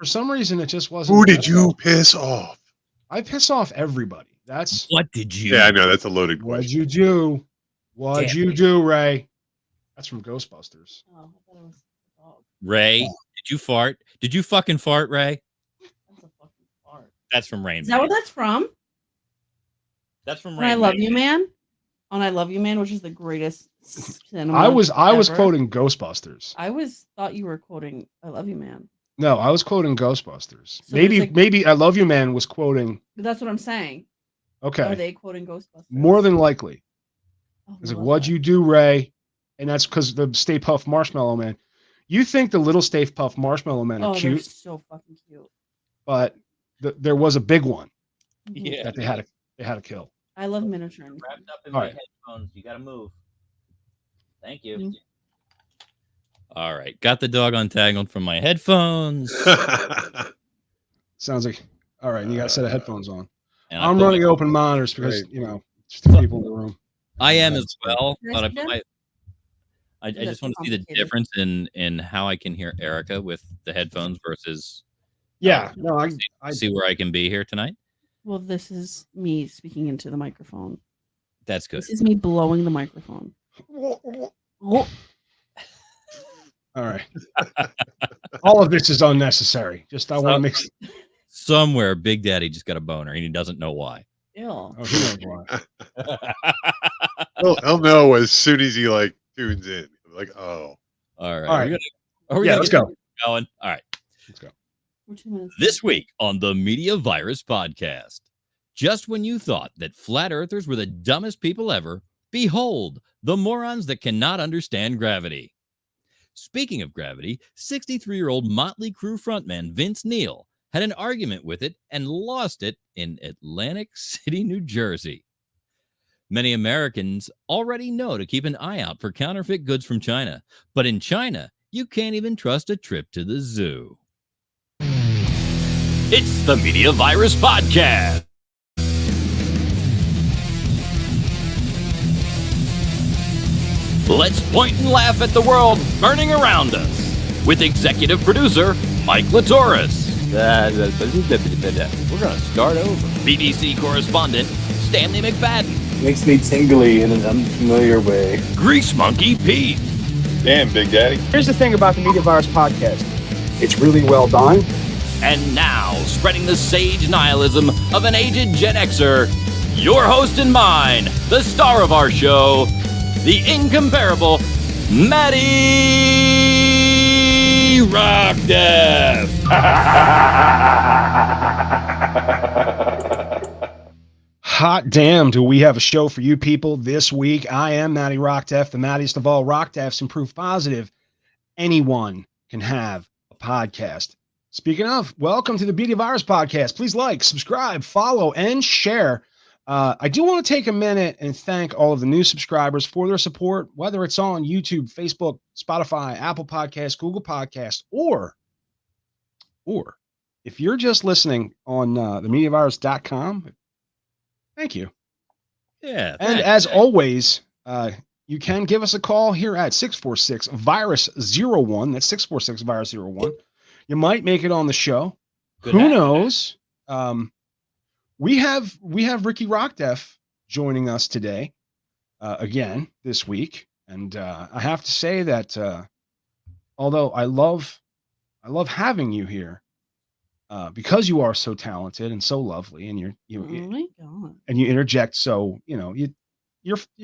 For some reason, it just wasn't. Who did you piss off? I piss off everybody. That's what did you? Yeah, I know that's a loaded what'd question. you do? What'd Damn. you do, Ray? That's from Ghostbusters. Oh, I thought it was a dog. Ray, did you fart? Did you fucking fart, Ray? That's a fucking fart. That's from Rain Is Man. that what that's from? That's from When Rain I Love Man. You, Man? On I Love You, Man, which is the greatest cinema I was ever. quoting Ghostbusters. I thought you were quoting I Love You, Man. No, I was quoting Ghostbusters. So there's like- maybe I Love You Man was quoting. But that's what I'm saying. Okay. Are they quoting Ghostbusters? More than likely. Oh, It's like, who was what'd that? you do, Ray? And that's because the Stay Puft Marshmallow Man. You think the little Stay Puft Marshmallow Men are Oh, they're cute, so fucking cute. but there was a big one Yeah. that they had to kill. I love miniature. Wrapped up in All my right. headphones. You got to move. Thank you. Mhm. All right. Got the dog untangled from my headphones. Sounds like all right. You got a set of headphones on. And I I'm put running my- open monitors because Right. just the people in the room. I am as well, Can I but I see put them? my. I that just too want to see the complicated? difference in how I can hear Erica with the headphones versus Yeah, no, I see where I can be here tonight. Well, this is me speaking into the microphone. That's good. This is me blowing the microphone. Oh, all right. All of this is unnecessary. Just I want to make. Somewhere Big Daddy just got a boner and he doesn't know why. ew. Oh, he knows why. He'll know as soon as he like tunes in. Like, oh, All right. All right. Are we Yeah, gonna let's get go. going? All right. Let's go. We're 2 minutes. This week on the Media Virus Podcast, just when you thought that flat earthers were the dumbest people ever, behold, the morons that cannot understand gravity. Speaking of gravity, 63-year-old Motley Crue frontman Vince Neil had an argument with it and lost it in Atlantic City, New Jersey. Many Americans already know to keep an eye out for counterfeit goods from China, but in China, you can't even trust a trip to the zoo. It's the Media Virus Podcast. Let's point and laugh at the world burning around us with executive producer Mike Latoris. We're going to start over. BBC correspondent Stanley McFadden. Makes me tingly in an unfamiliar way. Grease Monkey Pete. damn, Big Daddy. Here's the thing about the Media Virus Podcast. It's really well done. And now, spreading the sage nihilism of an aged Gen Xer, your host and mine, the star of our show, the incomparable Maddie Rockdeath. Hot damn, do we have a show for you people this week? I am Matty Rockdeath, the Mattiest of all Rockdeaths, and proof positive anyone can have a podcast. Speaking of, welcome to the Media Virus Podcast. Please like, subscribe, follow, and share. I do want to take a minute and thank all of the new subscribers for their support, whether it's on YouTube, Facebook, Spotify, Apple Podcasts, Google Podcasts, or if you're just listening on themediavirus.com, thank you. Yeah. And as always, you can give us a call here at 646-VIRUS-01. That's 646-VIRUS-01. You might make it on the show. Good Who happen. knows? We have Ricky Rockdeath joining us today again this week, and I have to say that although I love having you here because you are so talented and so lovely, and Oh my god. and you interject, so you're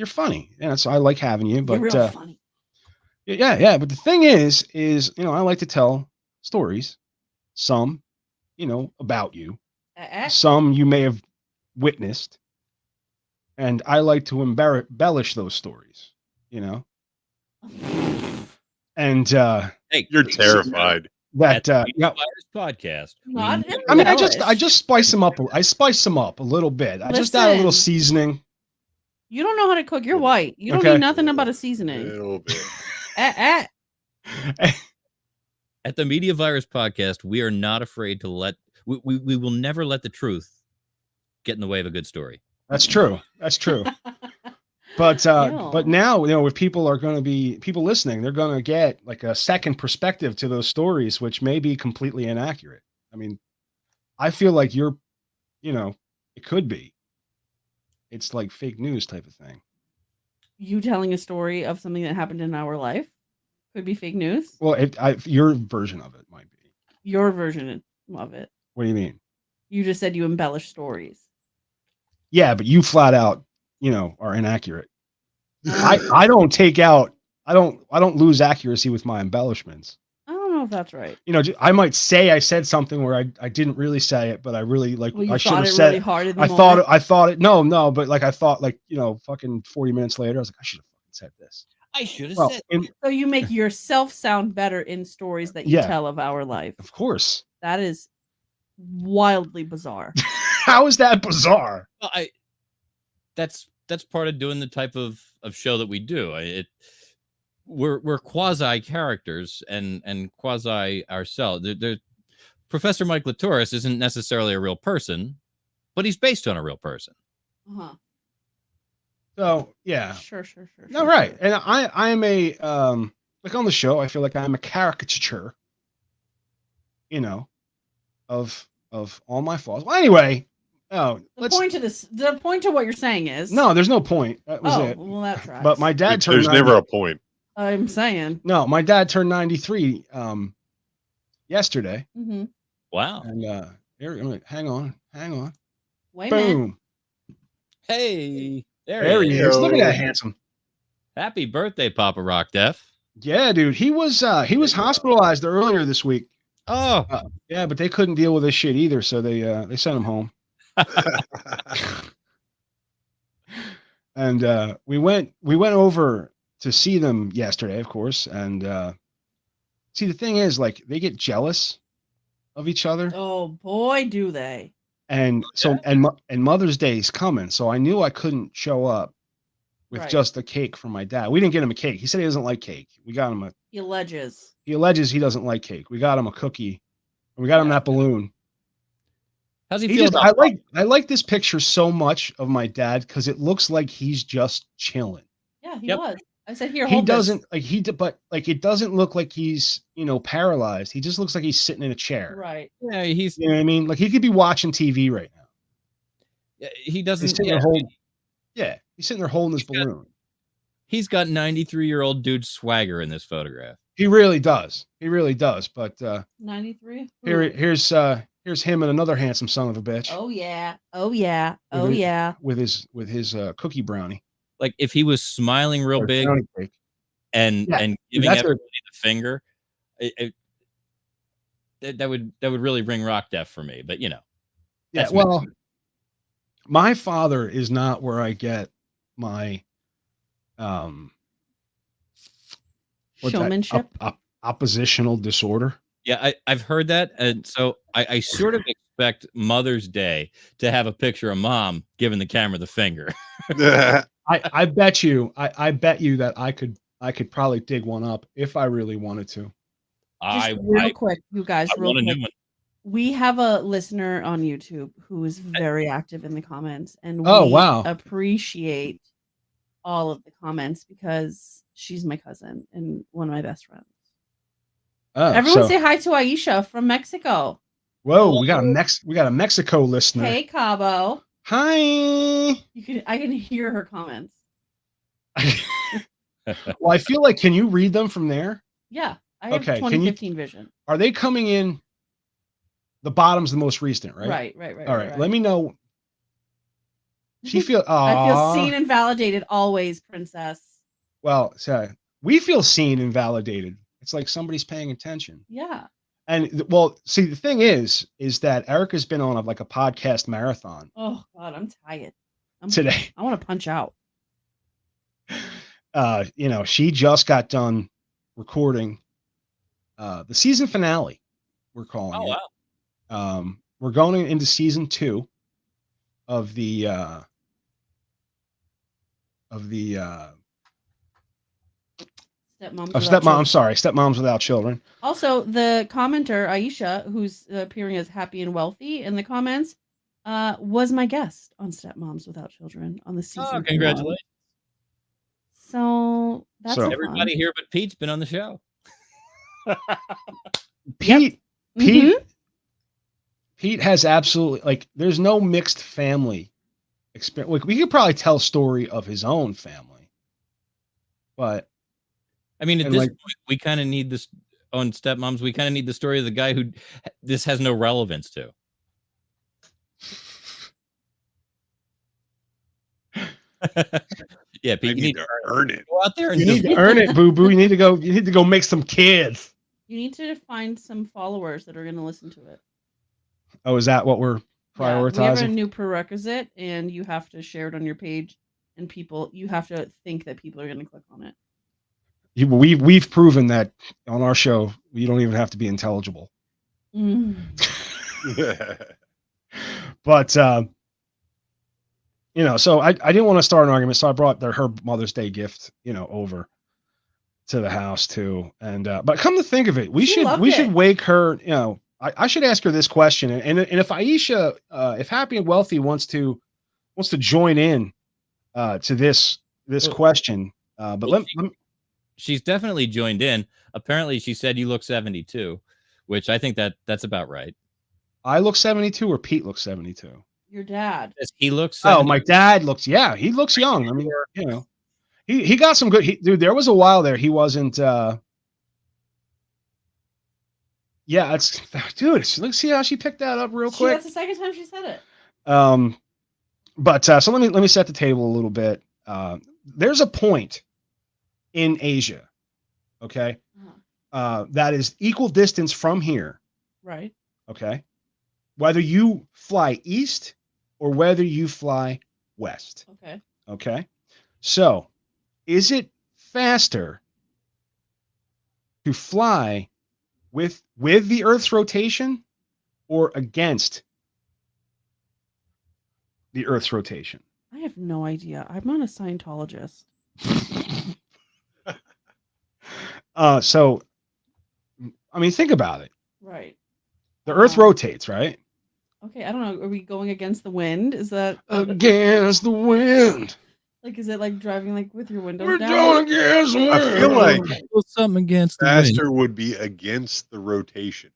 funny, and so I like having you. But You're real funny. yeah. But the thing is I like to tell stories, some about you. Some you may have witnessed, and I like to embellish those stories, and Hey, You're terrified. At that the Media Virus Podcast. Not we- I mean, I embellish. just spice them up. I spice them up a little bit. I just add a little Listen. seasoning. You don't know how to cook. You're white. You don't Okay. need nothing about a A seasoning. little bit. Eh. At the Media Virus Podcast, we are not afraid to we will never let the truth get in the way of a good story. That's true. But Ew. but now if people listening, they're going to get like a second perspective to those stories, which may be completely inaccurate. mean, I feel like you're, it could be. It's like fake news type of thing. You telling a story of something that happened in our life could be fake news. Well, your version of it might be. Your version of it. What do you mean? You just said you embellish stories. Yeah, but you flat out, are inaccurate. I don't take out. I don't lose accuracy with my embellishments. I don't know if that's right. I might say I said something where I didn't really say it, but I really Well, I you should thought have it said really it. hard in the I moment. thought it. No, but I thought fucking 40 minutes later, I was like, I should have fucking said this. I should have Well, said. So you make yourself sound better in stories that you Yeah. tell of our life. Of course. That is wildly bizarre. How is that bizarre? Well, that's part of doing the type of show that we do. We're quasi characters and quasi ourselves. Professor Mike Latourus isn't necessarily a real person, but he's based on a real person. Uh-huh. So yeah. Sure. No, right. And I am a like on the show, I feel like I'm a caricature, of all my flaws. Well, anyway, The point to what you're saying is no, there's no point. That was it. Well, that tracks. But my dad turned There's 90 never a point. I'm saying. No, my dad turned 93 yesterday. Mm-hmm. Wow. And here, hang on. Wait a minute. Boom. Hey, There he is. Look at that handsome. Happy birthday, Papa Rock Def. Yeah, dude. He was hospitalized earlier this week. Oh, Yeah, but they couldn't deal with this shit either, so they sent him home. And we went over to see them yesterday, of course. And see, the thing is, like, they get jealous of each other. Oh boy, do they! And so, and Mother's Day is coming, so I knew I couldn't show up with Right. just a cake from my dad. We didn't get him a cake. He said he doesn't like cake. We got him He alleges. he alleges he doesn't like cake. We got him a cookie, and we got him that balloon. how's he feel? I like this picture so much of my dad because it looks like he's just chilling. Yeah, he Yep. was. I said, here, He hold doesn't this. but it doesn't look like he's paralyzed. He just looks like he's sitting in a chair. Right. Yeah, he's You know what I mean? Like he could be watching TV right now. he He's doesn't. sitting there holding. Yeah, he's sitting there holding his balloon. He's got 93-year-old dude swagger in this photograph. He really does. But 93. here's him and another handsome son of a bitch. Oh yeah. With his cookie brownie. Like if he was smiling real Or big brownie cake. and Yeah, giving that's everybody the finger, that would really ring rock deaf for me. But Yeah, that's me. well, my father is not where I get my what's that? Showmanship. Oppositional disorder. Yeah, I've heard that, and so I sort of expect Mother's Day to have a picture of Mom giving the camera the finger. I bet you that I could probably dig one up if I really wanted to. Just real quick, you guys, I real want a new quick. one. We have a listener on YouTube who is very active in the comments, and we Oh, wow. appreciate all of the comments because she's my cousin and one of my best friends. Oh, Everyone so- say hi to Aisha from Mexico. Whoa, we got a Mexico listener. Hey, Cabo. Hi. I can hear her comments. Well, I feel like, can you read them from there? Yeah, I have Okay, can you- 2015 vision. Are they coming in? The bottom's the most recent, right? Right. All right. Let me know. She feel. I feel seen and validated always, princess. Well, so we feel seen and validated. It's like somebody's paying attention. Yeah. And well, see, the thing is that Erica's been on a podcast marathon Oh God, I'm tired. today. I want to punch out. She just got done recording the season finale. We're calling it. Wow. We're going into season 2 of the Stepmoms Without Children. Also, the commenter Aisha, who's appearing as happy and wealthy in the comments, was my guest on Stepmoms Without Children on the season. Oh, congratulations! So that's everybody here but Pete's been on the show. Pete, Mhm. Pete has absolutely like. There's no mixed family experience. Like, we could probably tell a story of his own family, but I mean, at and this like point, we kind of need this on Stepmoms. We kind of need the story of the guy who this has no relevance to. Yeah, Pete, I you need need to earn it. go out there and you just need to earn it, boo boo. You need to go. You need to go make some kids. You need to find some followers that are going to listen to it. Oh, is that what we're Yeah, we have a prioritizing? new prerequisite, and you have to share it on your page, and you have to think that people are going to click on it. We've proven that on our show. You don't even have to be intelligible. But so I didn't want to start an argument, so I brought her Mother's Day gift, over to the house too. And but come to think of it, we She should loved it. wake her. I should ask her this question, and if Aisha, if Happy and Wealthy wants to join in to this Well, question, but well, let me, she's definitely joined in. Apparently, she said you look 72, which I think that's about right. I look 72 or Pete looks 72. Your dad. Says he looks Oh, 70. my dad looks, he looks young. I mean, he got some good, dude, there was a while there. He wasn't, yeah, it's, dude, let's see how she picked that up real quick. That's the second time she said it. But so let me set the table a little bit. There's a point in Asia, okay, that is equal distance from here, Right. okay, whether you fly east or whether you fly west. Okay. Okay. So is it faster to fly with the Earth's rotation or against the Earth's rotation? I have no idea. I'm not a Scientologist. So, I mean, think about it. Right. The Earth rotates, right? Okay, I don't know. Are we going against the wind? Is that Against the wind. like? Is it like driving like with your windows We're down? doing against the wind. I feel like Something against the wind. faster would be against the rotation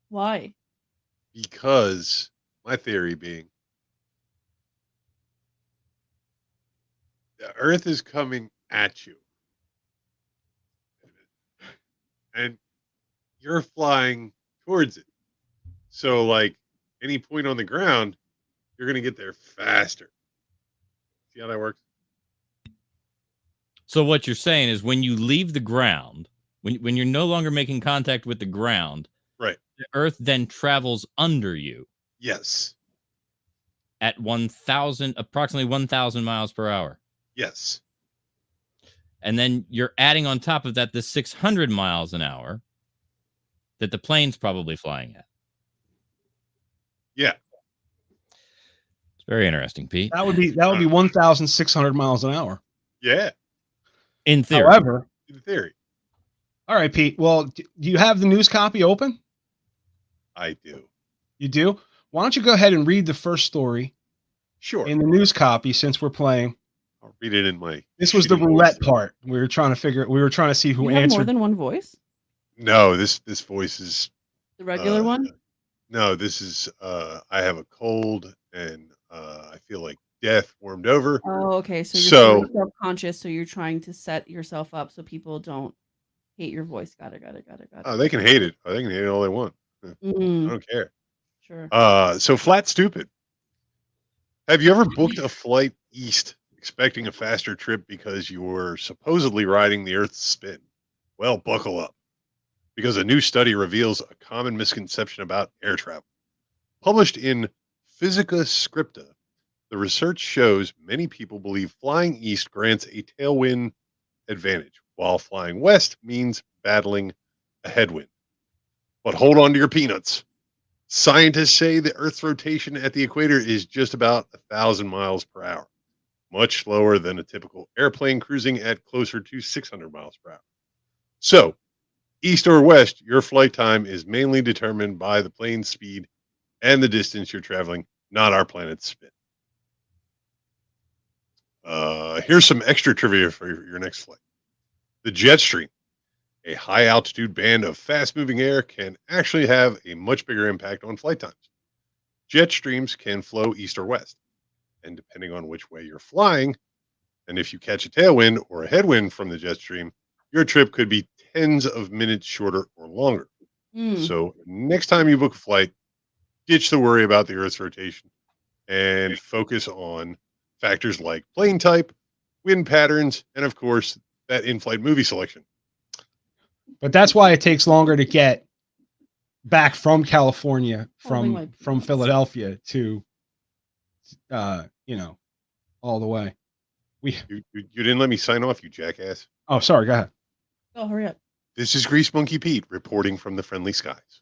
Why? because my theory being the Earth is coming at you, and you're flying towards it. So, like any point on the ground, you're going to get there faster. See how that works? So what you're saying is when you leave the ground, when you're no longer making contact with the ground, Right. the Earth then travels under you Yes. at approximately 1,000 miles per hour. Yes. And then you're adding on top of that the 600 miles an hour that the plane's probably flying at. Yeah. It's very interesting, Pete. That would be 1,600 miles an hour. Yeah. In theory. However, In theory, all right, Pete. Well, do you have the news copy open? I do. You do? Why don't you go ahead and read the first story Sure. in the news copy since we're playing? I'll read it in my. This was the shitty roulette voice. part. We were trying to see who You have more answered. than one voice. No, this voice is The regular one. No, this is I have a cold and I feel like death warmed over. Oh, okay. So So- you're self-conscious. So you're trying to set yourself up so people don't hate your voice. Got it. Oh, they can hate it. They can hate it all they want. I Mm, don't care. sure. So flat stupid. Have you ever booked a flight east expecting a faster trip because you were supposedly riding the Earth's spin? Well, buckle up, because a new study reveals a common misconception about air travel. Published in Physica Scripta, the research shows many people believe flying east grants a tailwind advantage, while flying west means battling a headwind. But hold on to your peanuts. Scientists say the Earth's rotation at the equator is just about 1,000 miles per hour, much slower than a typical airplane cruising at closer to 600 miles per hour. So, east or west, your flight time is mainly determined by the plane's speed and the distance you're traveling, not our planet's spin. Here's some extra trivia for your next flight. The jet stream, a high altitude band of fast moving air, can actually have a much bigger impact on flight times. Jet streams can flow east or west, and depending on which way you're flying, and if you catch a tailwind or a headwind from the jet stream, your trip could be tens of minutes shorter or longer. So next time you book a flight, ditch the worry about the Earth's rotation and focus on factors like plane type, wind patterns, and of course, that in-flight movie selection. But that's why it takes longer to get back from California, Holding my from peanuts. Philadelphia to, all the way. You didn't let me sign off, you jackass. Oh, sorry. Go ahead. Oh, hurry up. This is Grease Monkey Pete reporting from the friendly skies.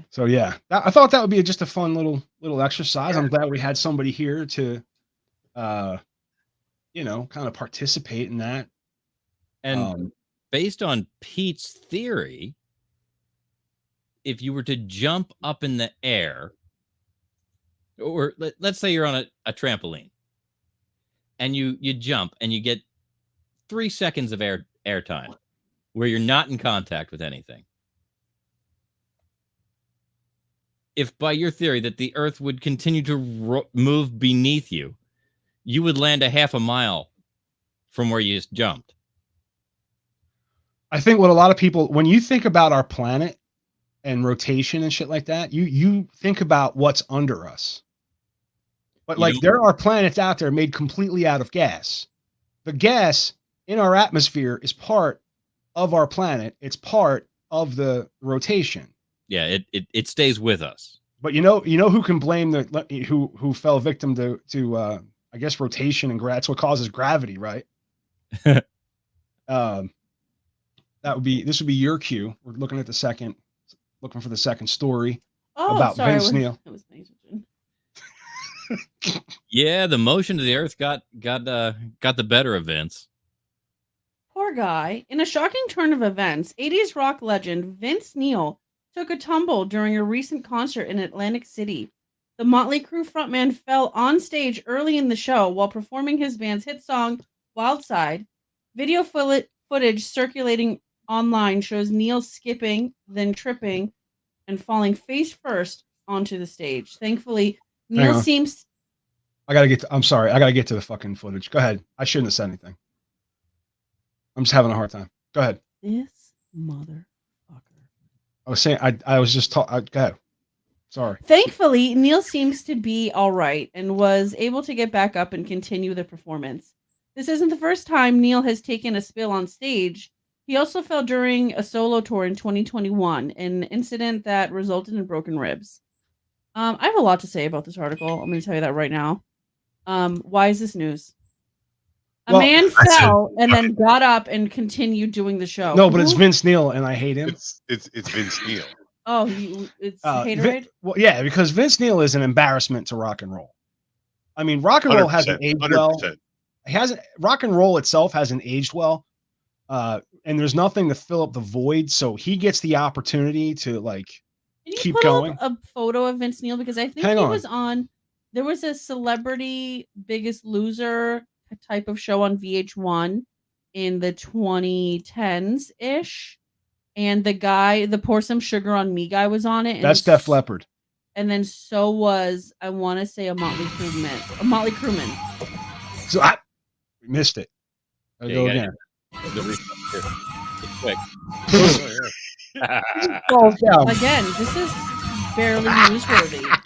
So yeah, I thought that would be just a fun little exercise. I'm glad we had somebody here to, kind of participate in that. And based on Pete's theory, if you were to jump up in the air, or let's say you're on a trampoline, and you jump and you get 3 seconds of air time where you're not in contact with anything. If by your theory that the Earth would continue to move beneath you, you would land a half a mile from where you just jumped. I think what a lot of people, when you think about our planet and rotation and shit like that, you think about what's under us. But like there are planets out there made completely out of gas. The gas in our atmosphere is part of our planet. It's part of the rotation. Yeah, it stays with us. But you know who can blame who fell victim to I guess rotation and that's what causes gravity, right? This would be your cue. We're looking for the second story about Vince Neil. I was paying attention. Yeah, the motion of the Earth got the better of Vince. Poor guy. In a shocking turn of events, 80s rock legend Vince Neil took a tumble during a recent concert in Atlantic City. The Motley Crue frontman fell on stage early in the show while performing his band's hit song, Wild Side. Video footage circulating online shows Neil skipping, then tripping, and falling face first onto the stage. Thankfully, Neil seems... I'm sorry. I got to get to the fucking footage. Go ahead. I shouldn't have said anything. I'm just having a hard time. Go ahead. This motherfucker. I was saying, I was just talking. Go ahead. Sorry. Thankfully, Neil seems to be all right and was able to get back up and continue the performance. This isn't the first time Neil has taken a spill on stage. He also fell during a solo tour in 2021, an incident that resulted in broken ribs. I have a lot to say about this article. I'm going to tell you that right now. Why is this news? A man fell and then got up and continued doing the show. No, but it's Vince Neil, and I hate him. It's Vince Neil. Oh, it's haterade? Well, yeah, because Vince Neil is an embarrassment to rock and roll. I mean, rock and roll hasn't aged 100%. Well. Rock and roll itself hasn't aged well, and there's nothing to fill up the void. So he gets the opportunity to keep going. Up a photo of Vince Neil because I think was on. There was a Celebrity Biggest Loser type of show on VH1 in the 2010s ish. And the Pour Some Sugar on Me guy was on it. And that's Def Leppard. And then so was, I want to say, a Motley Crewman. So I missed it. I'll go again. Quick. Again, this is barely newsworthy.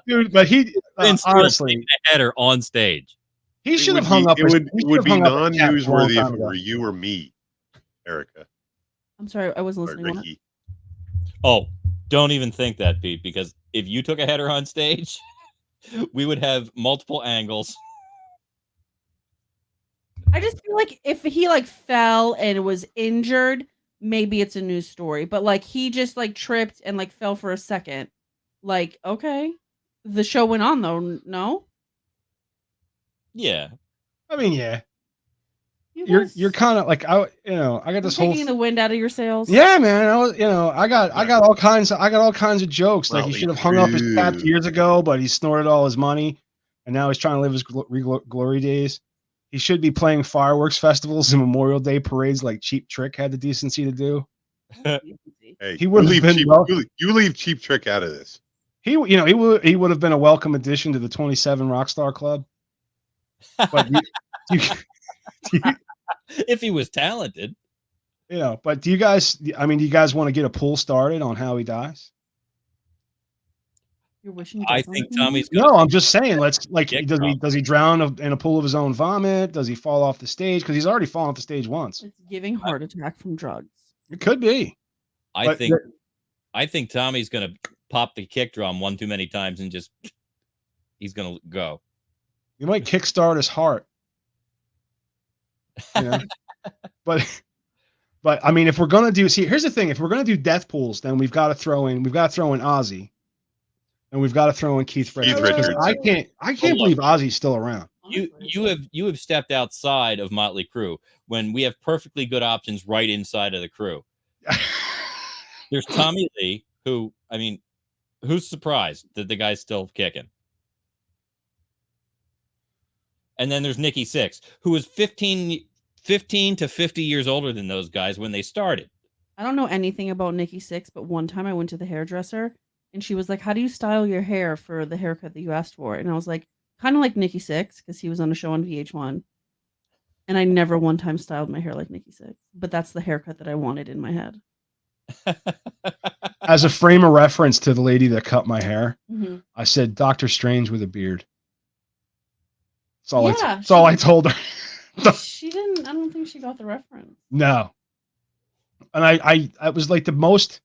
Dude, but he honestly a header on stage. He should have hung up. It would be non-newsworthy if it were you or me, Erica. I'm sorry, I wasn't listening. Oh, don't even think that, Pete, because if you took a header on stage, we would have multiple angles. I just feel like if he fell and was injured, maybe it's a news story. But he just tripped and fell for a second. Okay. The show went on though, no? Yeah. I mean, yeah. You're kind of I got this whole taking the wind out of your sails. Yeah, man. I got all kinds of jokes. He should have hung up his cap years ago, but he snorted all his money, and now he's trying to live his glory days. He should be playing fireworks festivals and Memorial Day parades like Cheap Trick had the decency to do. City. Hey, He would have been you leave Cheap Trick out of this. he would have been a welcome addition to the 27 Rockstar Club. But you, If he was talented. but do you guys want to get a poll started on how he dies? You're wishing I death on think someone? Tommy's gonna No, I'm just saying. Let's Kick does he drown in a pool of his own vomit? Does he fall off the stage? Because he's already fallen off the stage once. It's giving heart attack from drugs. It could be. I But think Tommy's gonna pop the kick drum one too many times and just he's gonna go. You might kickstart his heart. But I mean, if we're gonna here's the thing: if we're gonna do death pools, then we've got to throw in Ozzy, and we've got to throw in Keith Richards. Richards. I can't believe Ozzy's still around. You have stepped outside of Motley Crue when we have perfectly good options right inside of the crew. There's Tommy Lee, who, I mean, who's surprised that the guy's still kicking? And then there's Nikki Sixx, who was 15 to 50 years older than those guys when they started. I don't know anything about Nikki Sixx, but one time I went to the hairdresser and she was like, "How do you style your hair for the haircut that you asked for?" And I was like, kind of like Nikki Sixx, because he was on a show on VH1. And I never one time styled my hair like Nikki Sixx, but that's the haircut that I wanted in my head. As a frame of reference to the lady that cut my hair, Mm-hmm. I said Doctor Strange with a beard. That's all, I told her. She didn't. I don't think she got the reference. No. And I was like the most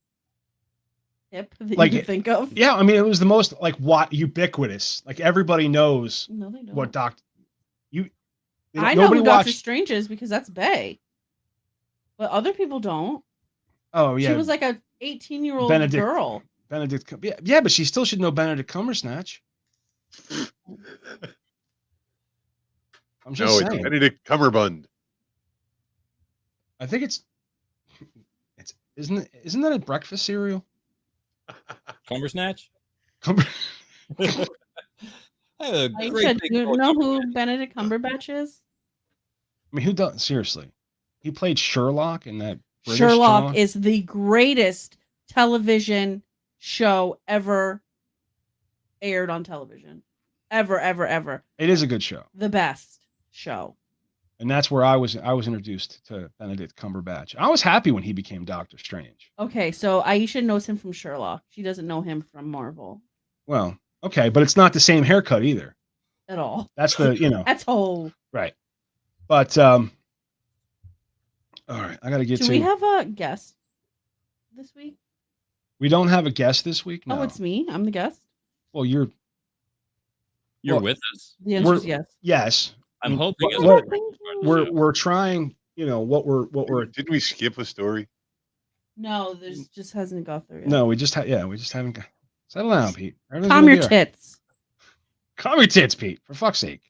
Hip that like you could think of. Yeah, I mean it was the most like ubiquitous. Like everybody knows No, they don't. what Doctor. I know who Doctor Strange is because that's Bay, but other people don't. Oh yeah, she was like a 18-year-old girl. Benedict, yeah, but she still should know Benedict Cumberbatch. I'm just saying. It's Benedict Cumberbund. I think it's isn't that a breakfast cereal? Cumbersnatch? You know who Benedict Cumberbatch is? I mean, who does? Seriously, he played Sherlock in that. British Sherlock drama? is the greatest television show ever aired on television. Ever. It is a good show. The best show. And that's where I was introduced to Benedict Cumberbatch. I was happy when he became Doctor Strange. Okay, so Aisha knows him from Sherlock. She doesn't know him from Marvel. Well, okay, but it's not the same haircut either. At all. That's the, That's whole. Right. But all right, I got to get to. Do we have a guest this week? We don't have a guest this week. No. Oh, it's me. I'm the guest. Well, you're with us. The answer is yes. Yes. I'm hoping we're trying. What we're. Didn't we skip a story? No, there's just hasn't got there yet. No, we just haven't got. Settle down, Pete. Calm your tits. Calm your tits, Pete. For fuck's sake.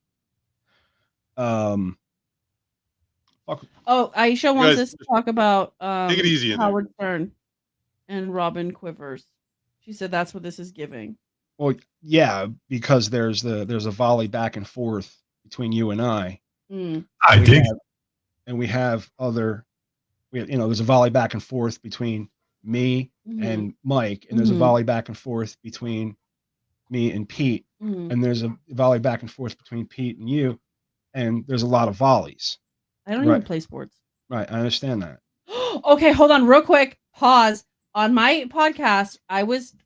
Oh, Aisha wants us to talk about take it easy Howard Stern and Robin Quivers. She said that's what this is giving. Well, yeah, because there's a volley back and forth between you and I. I dig. And we have there's a volley back and forth between me and Mike, and there's a volley back and forth between me and Pete, and there's a volley back and forth between Pete and you, and there's a lot of volleys. I don't even play sports. Right, I understand that. Okay, hold on real quick. Pause. On my podcast,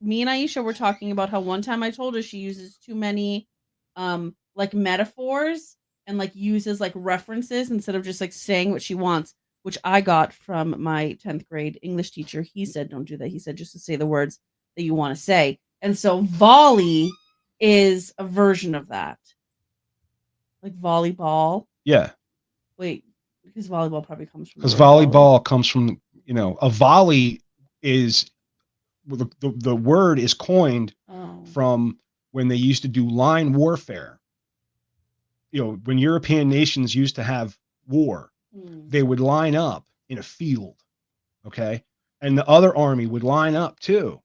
me and Aisha were talking about how one time I told her she uses too many like metaphors and like uses like references instead of just like saying what she wants, which I got from my 10th grade English teacher. He said don't do that. He said just to say the words that you want to say. And so volley is a version of that. Like volleyball. Yeah. Wait, because volleyball probably comes from. Because volleyball comes from, a volley is the word is coined from when they used to do line warfare. When European nations used to have war, they would line up in a field. Okay. And the other army would line up too.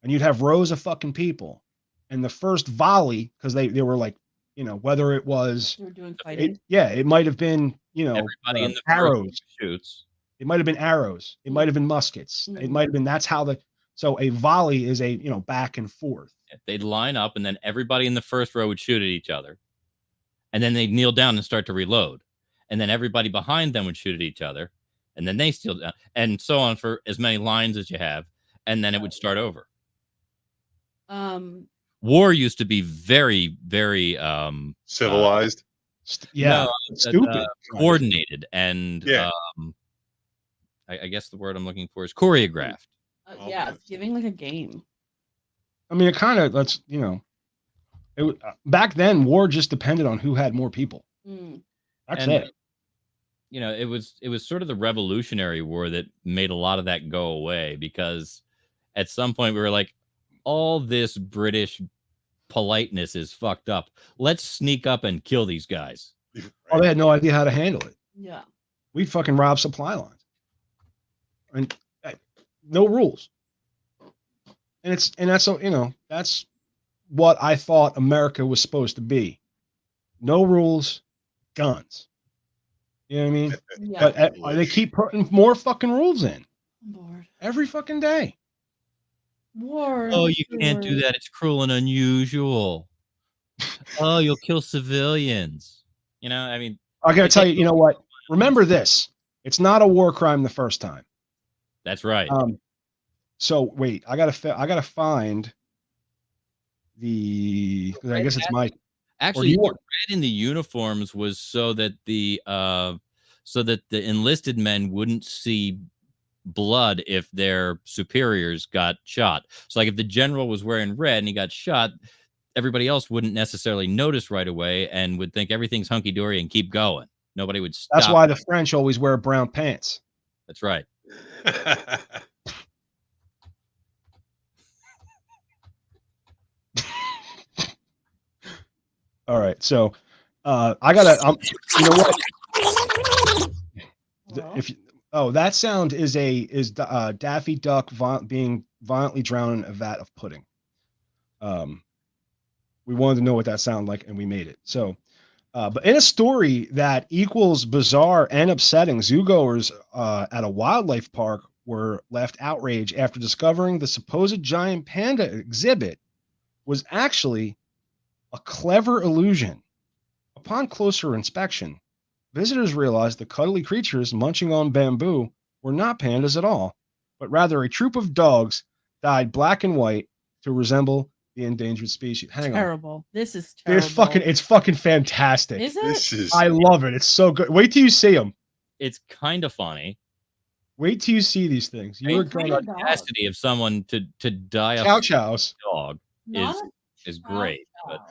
And you'd have rows of fucking people. And the first volley, because they were like, whether it was doing fighting. It might have been, everybody in the arrows. shoots. It might have been arrows. It might have been muskets. It might have been, that's how so a volley is a, back and forth. They'd line up, and then everybody in the first row would shoot at each other. And then they'd kneel down and start to reload. And then everybody behind them would shoot at each other. And then they steal down, and so on for as many lines as you have. And then it would start over. War used to be very, very civilized. Stupid. Coordinated, and I guess the word I'm looking for is choreographed. It's giving like a game. I mean, it kind of back then, war just depended on who had more people. That's it. It was sort of the Revolutionary War that made a lot of that go away, because at some point we were like, all this British politeness is fucked up. Let's sneak up and kill these guys. Oh, they had no idea how to handle it. Yeah. We'd fucking rob supply lines. And no rules. And that's that's what I thought America was supposed to be. No rules, guns. You know what I mean? Yeah. But they keep putting more fucking rules in. I'm bored. Every fucking day. War. Oh, you can't do that. It's cruel and unusual. Oh, you'll kill civilians. I mean, I gotta tell you, you know what? Remember this. It's not a war crime the first time. That's right. So wait, I gotta find I guess it's my. Actually, the red in the uniforms was so that the enlisted men wouldn't see blood if their superiors got shot. So like if the general was wearing red and he got shot, everybody else wouldn't necessarily notice right away and would think everything's hunky-dory and keep going. Nobody would stop. That's why the French always wear brown pants. That's right. All right, so I gotta. You know what? That sound is Daffy Duck being violently drowned in a vat of pudding. We wanted to know what that sounded like, and we made it. So, but in a story that equals bizarre and upsetting, zoogoers at a wildlife park were left outraged after discovering the supposed giant panda exhibit was actually a clever illusion. Upon closer inspection, visitors realized the cuddly creatures munching on bamboo were not pandas at all, but rather a troop of dogs dyed black and white to resemble the endangered species. Terrible. This is terrible. It's fucking fantastic. Is it? I love it. It's so good. Wait till you see them. It's kind of funny. Wait till you see these things. You're going the audacity of someone to die a chows dog is great. But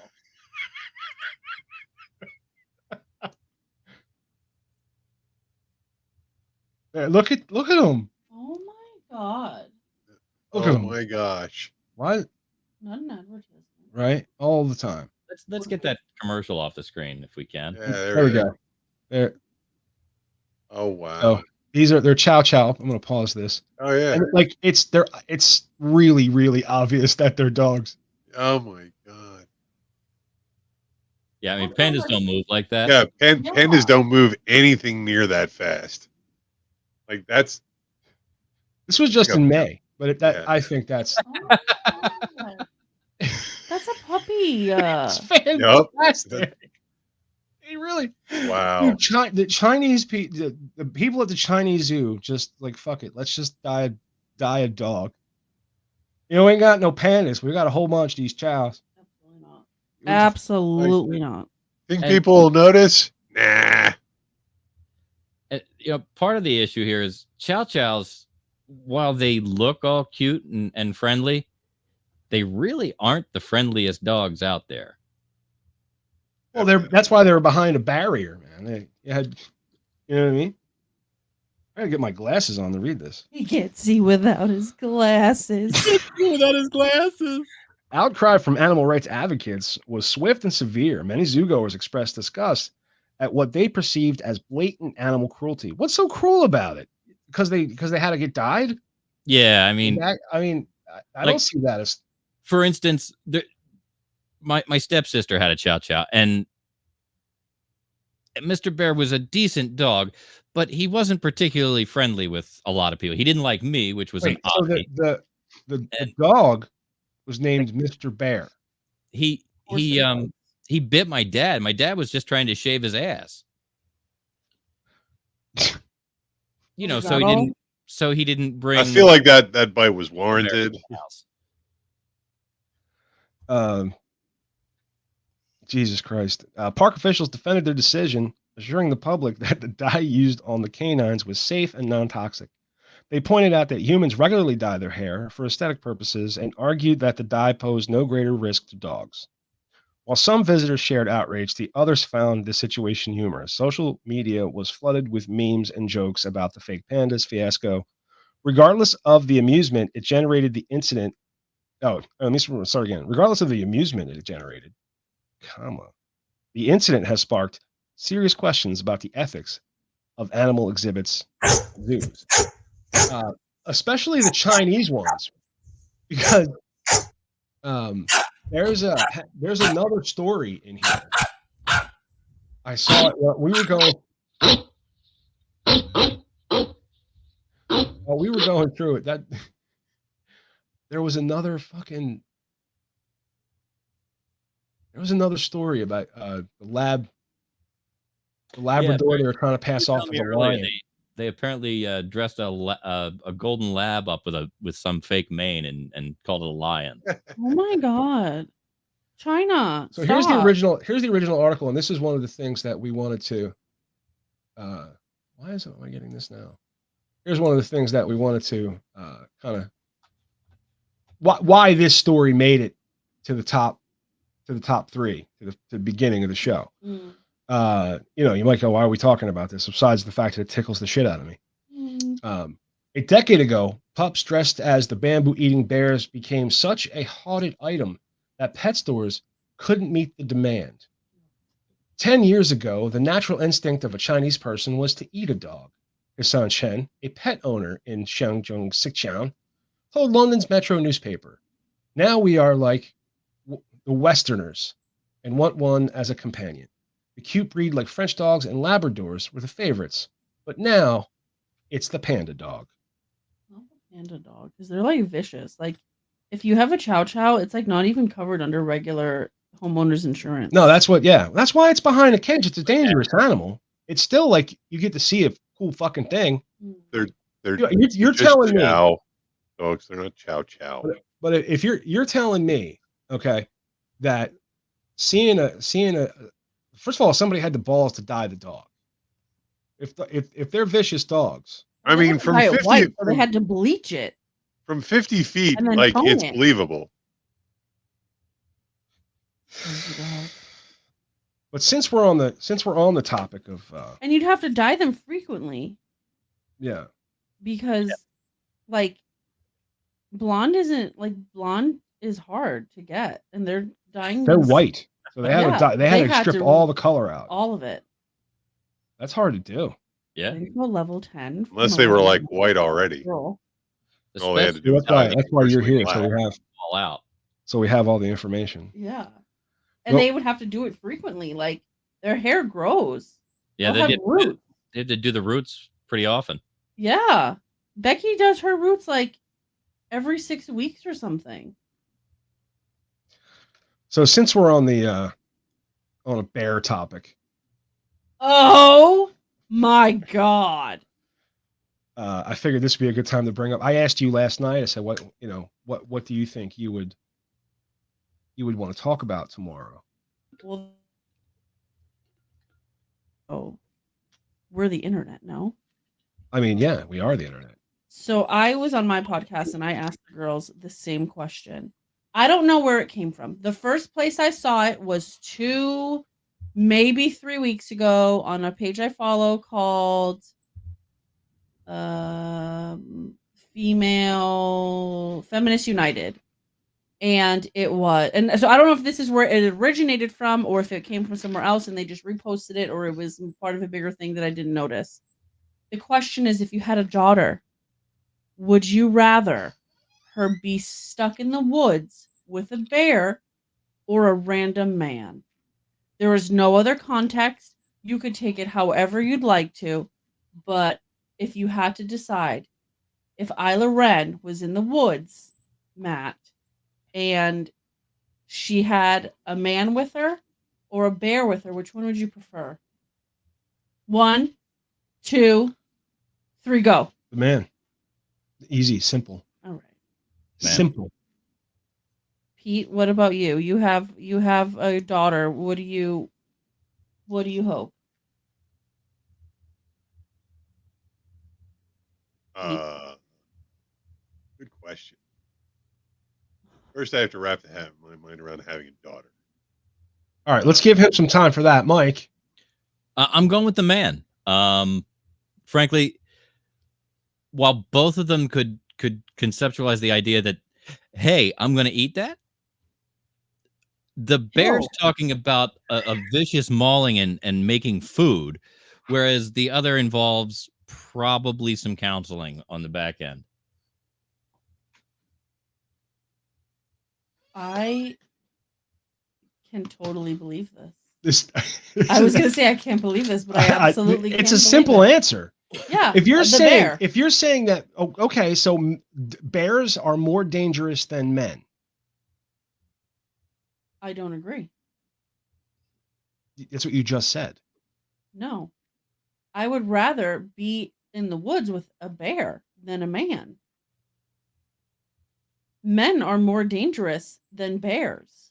look at them. Oh my god. Look at them. Oh my gosh. What? Not an advertisement. Right? All the time. Let's get that commercial off the screen if we can. Yeah, there we go. There. Oh wow. Oh, they're chow chow. I'm gonna pause this. Oh yeah. And it's really, really obvious that they're dogs. Oh my god. Yeah, I mean pandas don't move like that. Yeah, pandas don't move anything near that fast. Like this was just in May, but I think that's that's a puppy. It's fantastic. He really wow. Dude, the Chinese people, the people at the Chinese zoo, just like fuck it, let's just die a dog. We ain't got no pandas. We got a whole bunch of these chows. Absolutely not. Think people will notice? Nah. Part of the issue here is chow chows, while they look all cute and friendly, they really aren't the friendliest dogs out there. Well, that's why they were behind a barrier, man. They had, you know what I mean? I gotta get my glasses on to read this. He can't see without his glasses. Outcry from animal rights advocates was swift and severe. Many zoogoers expressed disgust at what they perceived as blatant animal cruelty. What's so cruel about it? Because they had to get died? Yeah, I mean, I don't see that as. For instance, my stepsister had a chow chow, and Mr. Bear was a decent dog, but he wasn't particularly friendly with a lot of people. He didn't like me, which was an So oddity. the dog was named Mr. Bear. He bit my dad. My dad was just trying to shave his ass. You know, Was so that all? he didn't bring. I feel like that bite was warranted. Jesus Christ. Park officials defended their decision, assuring the public that the dye used on the canines was safe and non-toxic. They pointed out that humans regularly dye their hair for aesthetic purposes and argued that the dye posed no greater risk to dogs. While some visitors shared outrage, the others found the situation humorous. Social media was flooded with memes and jokes about the fake pandas fiasco. Regardless of the amusement it generated, the incident. Oh, let me start again. Regardless of the amusement it generated, the incident has sparked serious questions about the ethics of animal exhibits at zoos, especially the Chinese ones, because there's another story in here. I saw it. We were going through it. That there was another story about the Labrador they were trying to pass off as a lion. They apparently dressed a golden lab up with some fake mane and called it a lion. Oh my God. China. So stop. here's the original article, and this is one of the things that we wanted to. Why am I getting this now? Here's one of the things that we wanted to kind of why this story made it to the top three, to the beginning of the show. Mm. You might go, why are we talking about this? Besides the fact that it tickles the shit out of me. Mm. A decade ago, pups dressed as the bamboo-eating bears became such a haunted item that pet stores couldn't meet the demand. 10 years ago, the natural instinct of a Chinese person was to eat a dog. Hassan Chen, a pet owner in Shangjung, Sichuan, told London's Metro newspaper, "Now we are like the Westerners and want one as a companion. The cute breed like French dogs and Labradors were the favorites, but now it's the panda dog." Not the panda dog, because they're like vicious. Like, if you have a chow chow, it's like not even covered under regular homeowners insurance. No, that's why it's behind a cage. It's a dangerous animal. It's still like you get to see a cool fucking thing. They're You're just telling me chow dogs. They're not chow chow. But if you're telling me, okay, that seeing a first of all, somebody had the balls to dye the dog. If they're vicious dogs, I mean, from Dye it 50 white, so they had to bleach it. from 50 feet, And then like tone it's it. believable. but since we're on the topic of And you'd have to dye them frequently yeah, because, like, blonde is hard to get, and they're dyeing. they're them white, so they had to strip all the color out. all of it. That's hard to do. Yeah. They go level 10. Unless they were like white already. Girl. All they had to do was That's why you're here. Wow. So we have all the information. Yeah. And Well- they would have to do it frequently. Like, their hair grows. Yeah, They'll have roots. they had to do the roots pretty often. Yeah. Becky does her roots like every 6 weeks or something. So since we're on a bear topic, Oh my God. I figured this would be a good time to bring up. I asked you last night. I said, what do you think you would want to talk about tomorrow? Well, we're the internet, no? I mean, yeah, we are the internet. So I was on my podcast and I asked the girls the same question. I don't know where it came from. The first place I saw it was 2, maybe 3 weeks ago on a page I follow called Feminist United. And it was, and so I don't know if this is where it originated from or if it came from somewhere else and they just reposted it or it was part of a bigger thing that I didn't notice. The question is, if you had a daughter, would you rather her be stuck in the woods with a bear or a random man? There is no other context, You could take it however you'd like to, but if you had to decide, if Isla Ren was in the woods, Matt, and she had a man with her or a bear with her, which one would you prefer? 1, 2, 3, go. The man. Easy, simple. All right. Man. Simple. Pete, what about you? You have a daughter. What do you hope? Good question. First, I have to wrap my mind around having a daughter. All right, let's give him some time for that, Mike. I'm going with the man. Frankly, while both of them could conceptualize the idea that, hey, I'm going to eat that, the bear's talking about a vicious mauling and making food, whereas the other involves probably some counseling on the back end. I can totally believe this. I was going to say I can't believe this, but I absolutely it's can a simple believe it. answer. Yeah. If you're bear. saying that, okay, so bears are more dangerous than men. I don't agree. That's what you just said. No. I would rather be in the woods with a bear than a man. Men are more dangerous than bears.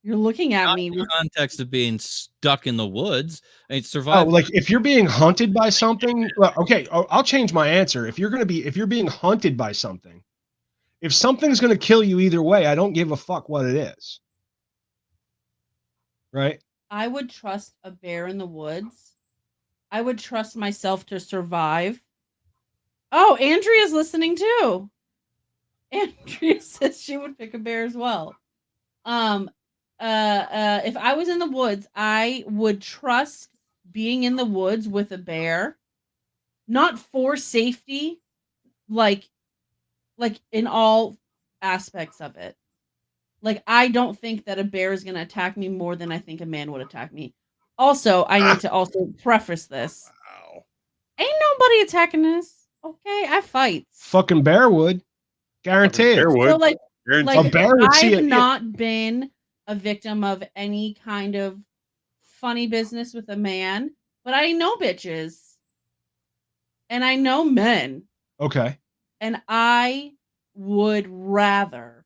You're looking at me in the with context of being stuck in the woods. And Oh, survival. like if you're being hunted by something, well, okay, I'll change my answer. If you're being hunted by something, if something's going to kill you either way, I don't give a fuck what it is. Right? I would trust a bear in the woods. I would trust myself to survive. Oh, Andrea's listening too. Andrea says she would pick a bear as well. If I was in the woods, I would trust being in the woods with a bear, not for safety, like in all aspects of it. Like, I don't think that a bear is going to attack me more than I think a man would attack me. Also, I need to also preface this. Wow. Ain't nobody attacking us. Okay, I fight. Fucking bear would. Guarantee it. Bear would. So, like Guaranteed. A bear would see I've it. not been a victim of any kind of funny business with a man, but I know bitches. And I know men. Okay. And I would rather.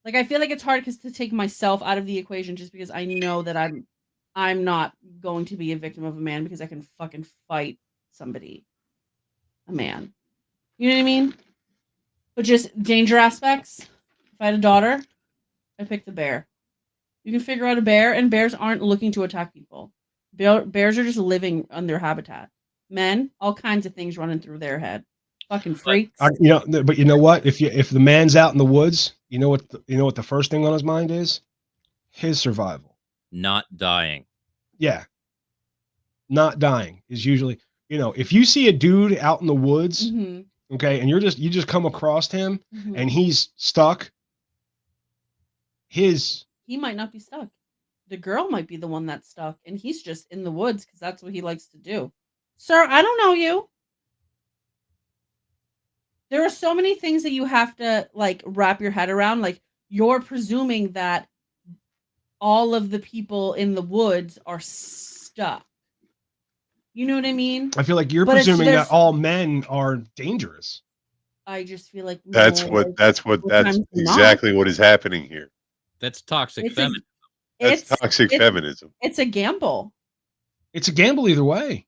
Like, I feel like it's hard to take myself out of the equation just because I know that I'm not going to be a victim of a man because I can fucking fight somebody. A man. You know what I mean? But just danger aspects. If I had a daughter, I'd pick the bear. You can figure out a bear, and bears aren't looking to attack people. Bears are just living on their habitat. Men, all kinds of things running through their head. Fucking freaks. But you know what? If the man's out in the woods, you know what the first thing on his mind is? His survival. Not dying. Yeah. Not dying is usually, if you see a dude out in the woods, okay, and you just come across him and he's stuck, he might not be stuck. The girl might be the one that's stuck, and he's just in the woods because that's what he likes to do. Sir, I don't know you. There are so many things that you have to wrap your head around. Like, you're presuming that all of the people in the woods are stuck. You know what I mean? I feel like you're presuming that all men are dangerous. I just feel like that's exactly what is happening here. That's toxic feminism. That's toxic feminism. It's a gamble. It's a gamble either way.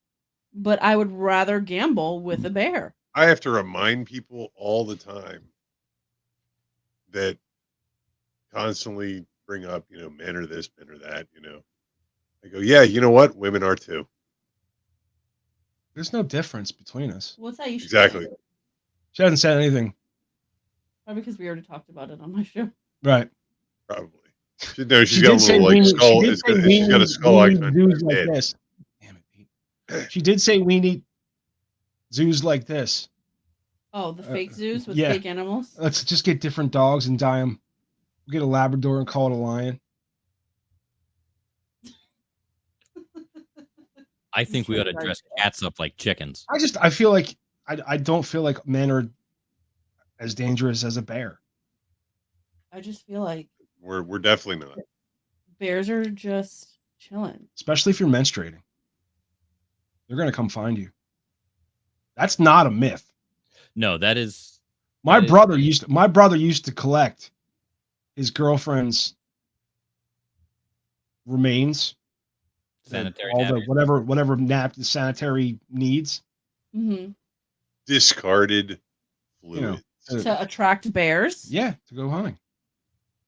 But I would rather gamble with a bear. I have to remind people all the time that constantly bring up, men are this, men are that, I go, yeah, you know what? Women are too. There's no difference between us. What's that? Exactly. She hasn't said anything. Probably because we already talked about it on my show. Right. Probably. She's got a little skull. She's got a skull icon. Like this. Damn it, Pete. She did say we need zoos like this. Oh, the fake zoos with fake animals? Let's just get different dogs and dye them. We'll get a Labrador and call it a lion. I think we ought to dress cats up like chickens. I feel like I don't feel like men are as dangerous as a bear. I just feel like We're definitely not. bears are just chilling. Especially if you're menstruating. They're gonna come find you. That's not a myth. No, that is My That is- brother used to collect his girlfriend's remains, sanitary all the napkins. whatever sanitary needs. Mm-hmm. Discarded You know, fluids. To attract bears. yeah, to go hunting.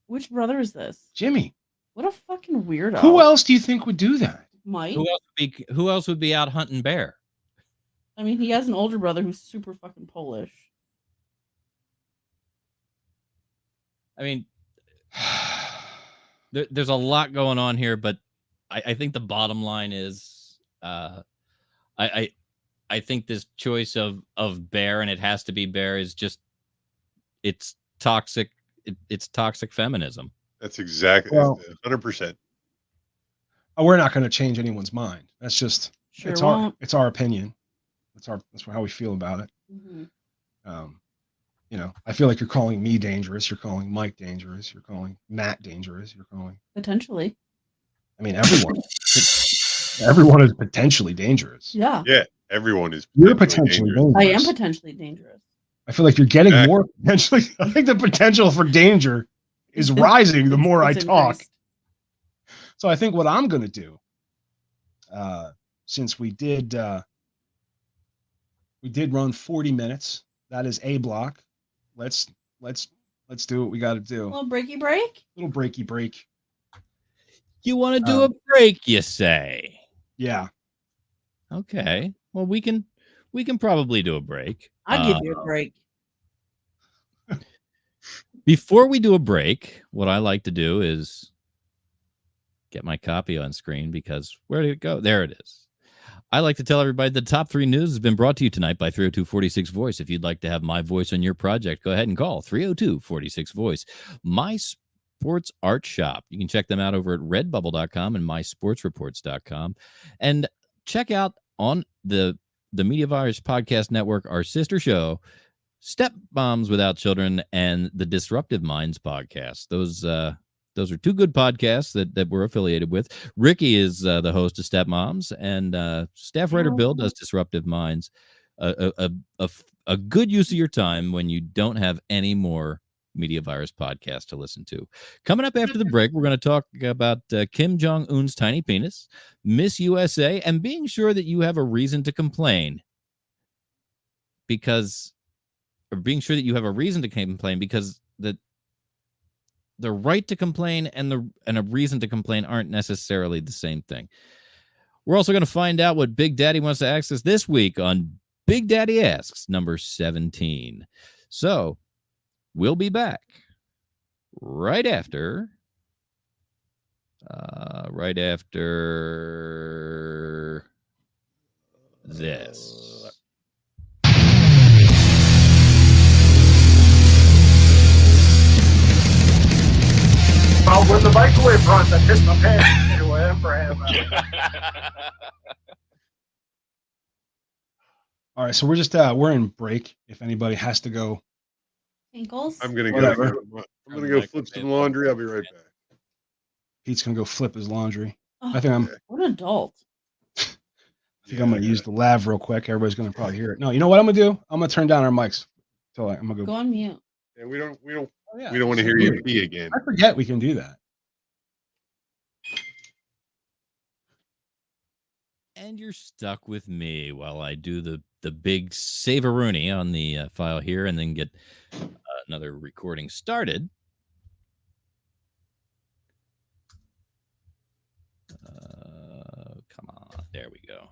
Which brother is this? Jimmy, What a fucking weirdo. who else do you think would do that? Mike. Who else would be out hunting bear? I mean, he has an older brother who's super fucking Polish. I mean, there's a lot going on here, but I think the bottom line is I think this choice of bear, and it has to be bear, is just it's toxic. It's toxic feminism. That's exactly Well- 100%. We're not going to change anyone's mind. That's just Sure it's won't. our opinion. That's how we feel about it. Mm-hmm. You know, I feel like you're calling me dangerous. You're calling Mike dangerous. You're calling Matt dangerous. You're calling. Potentially. I mean, everyone. Everyone is potentially dangerous. Yeah. Yeah, everyone is. You're potentially dangerous. I am potentially dangerous. I feel like you're getting Exactly. more potentially. I think the potential for danger is rising the more I It's talk. increased. So I think what I'm going to do, since we did run 40 minutes, that is a block. Let's do what we got to do. A little breaky break. Little breaky break. You want to do a break, you say? Yeah. Okay. Well, we can probably do a break. I'll give you a break. Before we do a break, what I like to do is get my copy on screen, because where did it go? There it is. I like to tell everybody the top 3 news has been brought to you tonight by 302-46 Voice. If you'd like to have my voice on your project, go ahead and call 302-46 Voice. My Sports Art Shop. You can check them out over at redbubble.com and mysportsreports.com. And check out on the Media Virus Podcast Network our sister show, Step Moms Without Children, and the Disruptive Minds podcast. Those are 2 good podcasts that we're affiliated with. Ricky is the host of Step Moms, and staff writer Bill does Disruptive Minds. A good use of your time when you don't have any more Media Virus podcasts to listen to. Coming up after the break, we're going to talk about Kim Jong-un's tiny penis, Miss USA, and being sure that you have a reason to complain. Because the right to complain and a reason to complain aren't necessarily the same thing. We're also going to find out what Big Daddy wants to ask us this week on Big Daddy Asks number 17. So we'll be back right after this. Oh, when the microwave runs, I piss my pants anyway for half hour. All right. So we're in break. If anybody has to go, Ankles. I'm gonna Whatever. go flip some laundry. I'll be right back. Pete's gonna go flip his laundry. Oh, I think I'm what an adult. I'm gonna use the lav real quick. Everybody's gonna probably hear it. No, you know what I'm gonna do? I'm gonna turn down our mics. So I'm gonna Go on mute. And we don't Oh, yeah. we don't want to hear you pee again. I forget we can do that. And you're stuck with me while I do the big save-a-rooney on the file here, and then get another recording started. Come on, there we go.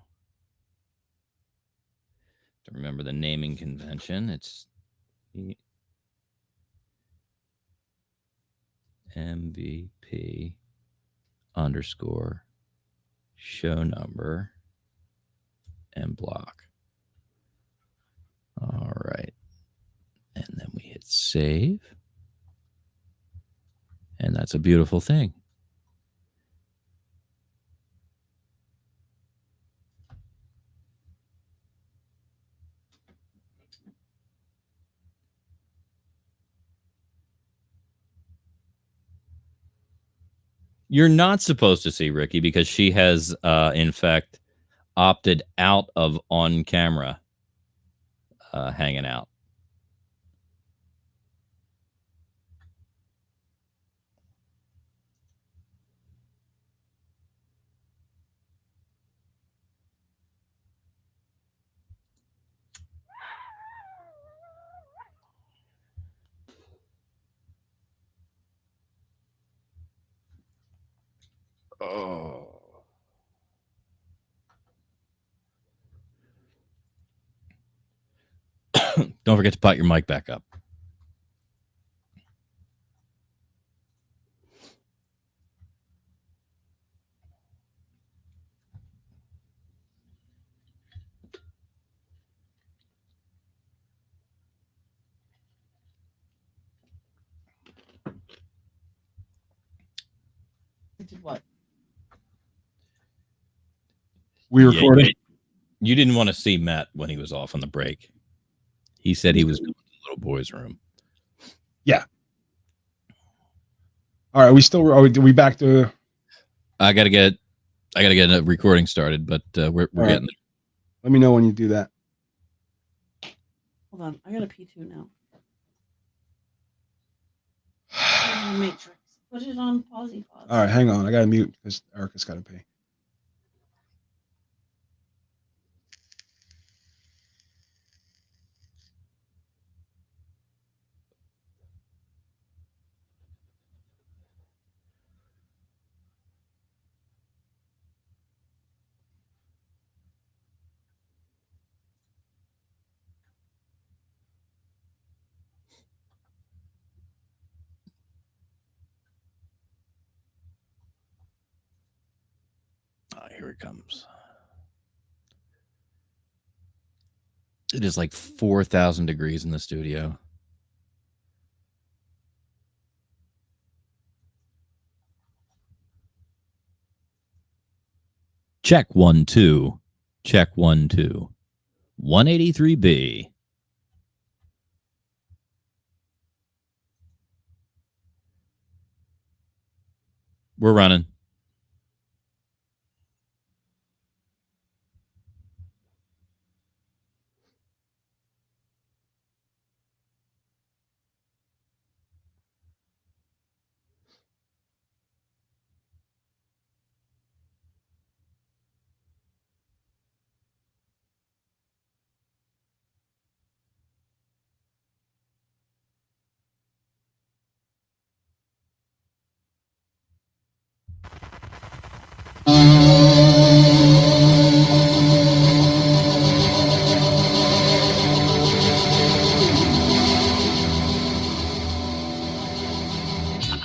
To remember the naming convention, it's MVP _ show number and block. All right. And then we hit save. And that's a beautiful thing. You're not supposed to see Ricky because she has, in fact, opted out of on camera hanging out. Oh. Don't forget to pot your mic back up. Did what? We Yeah, recording? You didn't want to see Matt when he was off on the break. He said he was going to the little boy's room. All right, are we back to? I gotta get a recording started, but we're All right. getting there. Let me know when you do that. Hold on. I got a P2 now. Put it on Matrix. Put it on pause. All right, hang on. I gotta mute because Erica's got to pee. Oh, here it comes. It is like 4,000 degrees in the studio. Check 1 2. Check 1 2. 183B. We're running.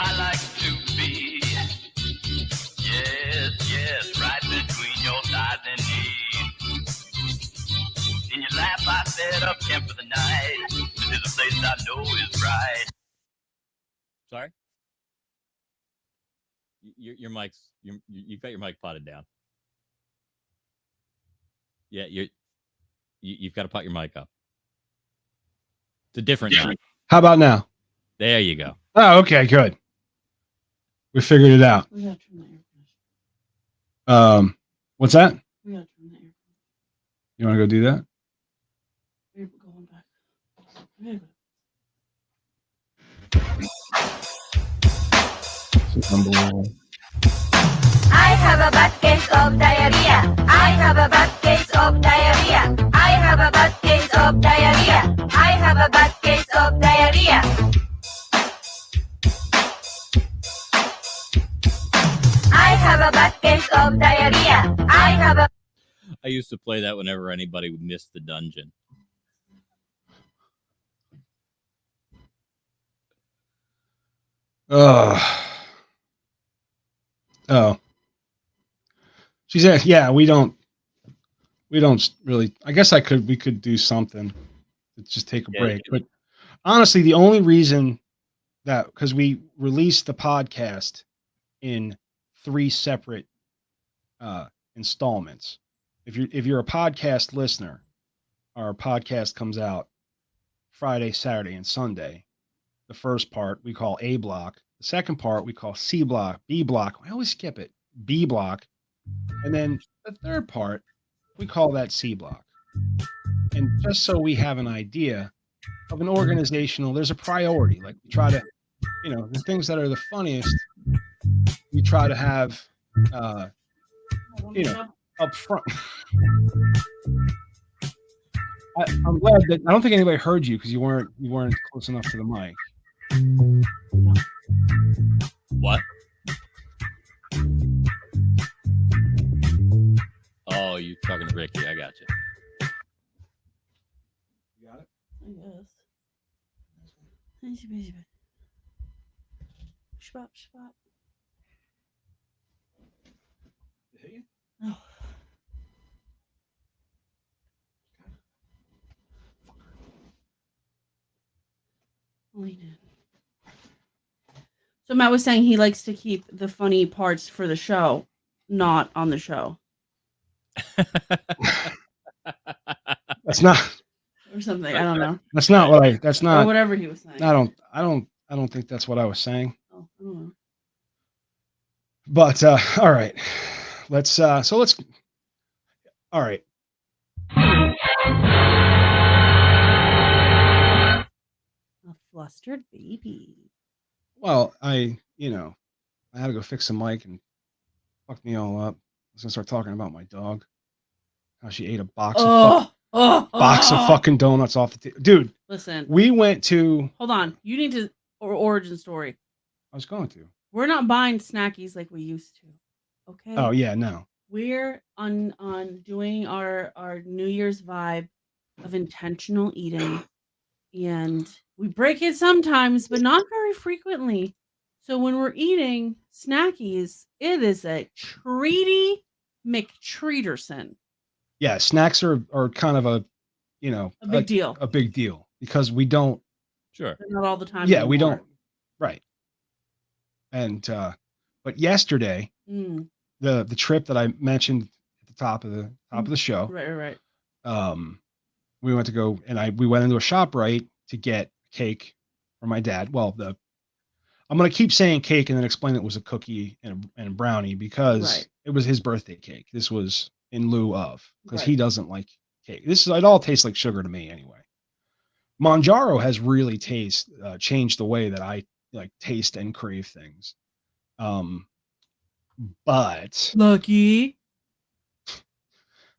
I like to be, yes, right between your thighs and knees. In your lap, I set up camp for the night. This is a place I know is right. Sorry? Your mic's you've got your mic potted down. Yeah, you've got to pot your mic up. It's a different mic. How about now? There you go. Oh, okay, good. We figured it out. We gotta turn the air conditioner. What's that? We gotta turn the air conditioner. You want to go do that? We're going back. We gotta Unbelievable. I have a bad case of diarrhea. I have a bad case of diarrhea. I have a bad case of diarrhea. I have a bad case of diarrhea. I have a bad case of diarrhea. I have a. I used to play that whenever anybody would miss the dungeon. Oh. She said, yeah, we don't really, I guess we could do something to just take a Yeah, break. But honestly, the only reason because we released the podcast in 3 separate installments. If you're a podcast listener, our podcast comes out Friday, Saturday, and Sunday. The first part we call A block, The second part we call C block, B block. I always skip it. B block. And then the third part, we call that C block. And just so we have an idea of an organizational, there's a priority. Like we try to, the things that are the funniest, we try to have, up front. I'm glad that I don't think anybody heard you because you weren't close enough to the mic. What? Oh, you talking to Ricky? I got you. You got it? I guess. Shbop, shbop. Oh. Lean in. So Matt was saying he likes to keep the funny parts for the show, not on the show. That's not Or something. I don't know. That's not what I. That's Or not. whatever he was saying. I don't think that's what I was saying. Oh, I don't know. But all right, let's. All right. A flustered baby. Well, I had to go fix the mic and fucked me all up. I was gonna start talking about my dog. How she ate a box of fucking donuts off the table. Dude, listen. We went to. Hold on. You need to origin story. I was going to. We're not buying snackies like we used to. Okay. Oh yeah, no. We're on doing our New Year's vibe of intentional eating, and we break it sometimes, but not very frequently. So when we're eating snackies, it is a treaty McTreaterson. Yeah, snacks are kind of a big deal. A big deal because we don't. Sure. Not all the time. Yeah, anymore. we don't. Right. And but yesterday, the trip that I mentioned at the top of the show, right. We went to go and we went into a ShopRite to get cake for my dad. Well, I'm gonna keep saying cake and then explain it was a cookie and a brownie because it was his birthday cake. This was in lieu of because he doesn't like cake. It all tastes like sugar to me anyway. Manjaro has really changed the way that I like taste and crave things. But lucky.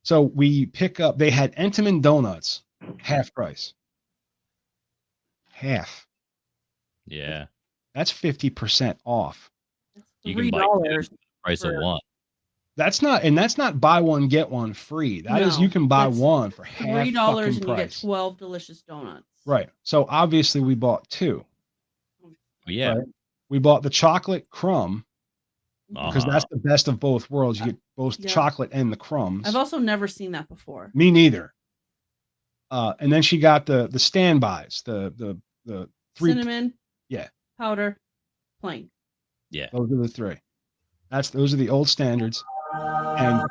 So we pick up. They had Entenmann donuts, half price. Half. Yeah. That's 50% off. You can buy $2 the price of one. That's not buy one get one free. That is you can buy one for half $3 and price. you get 12 delicious donuts. Right. So obviously we bought two. Yeah. Right? We bought the chocolate crumb because that's the best of both worlds. You get both the chocolate and the crumbs. I've also never seen that before. Me neither. And then she got the standbys, the three cinnamon, powder, plain. Yeah. Those are the three. Those are the old standards. And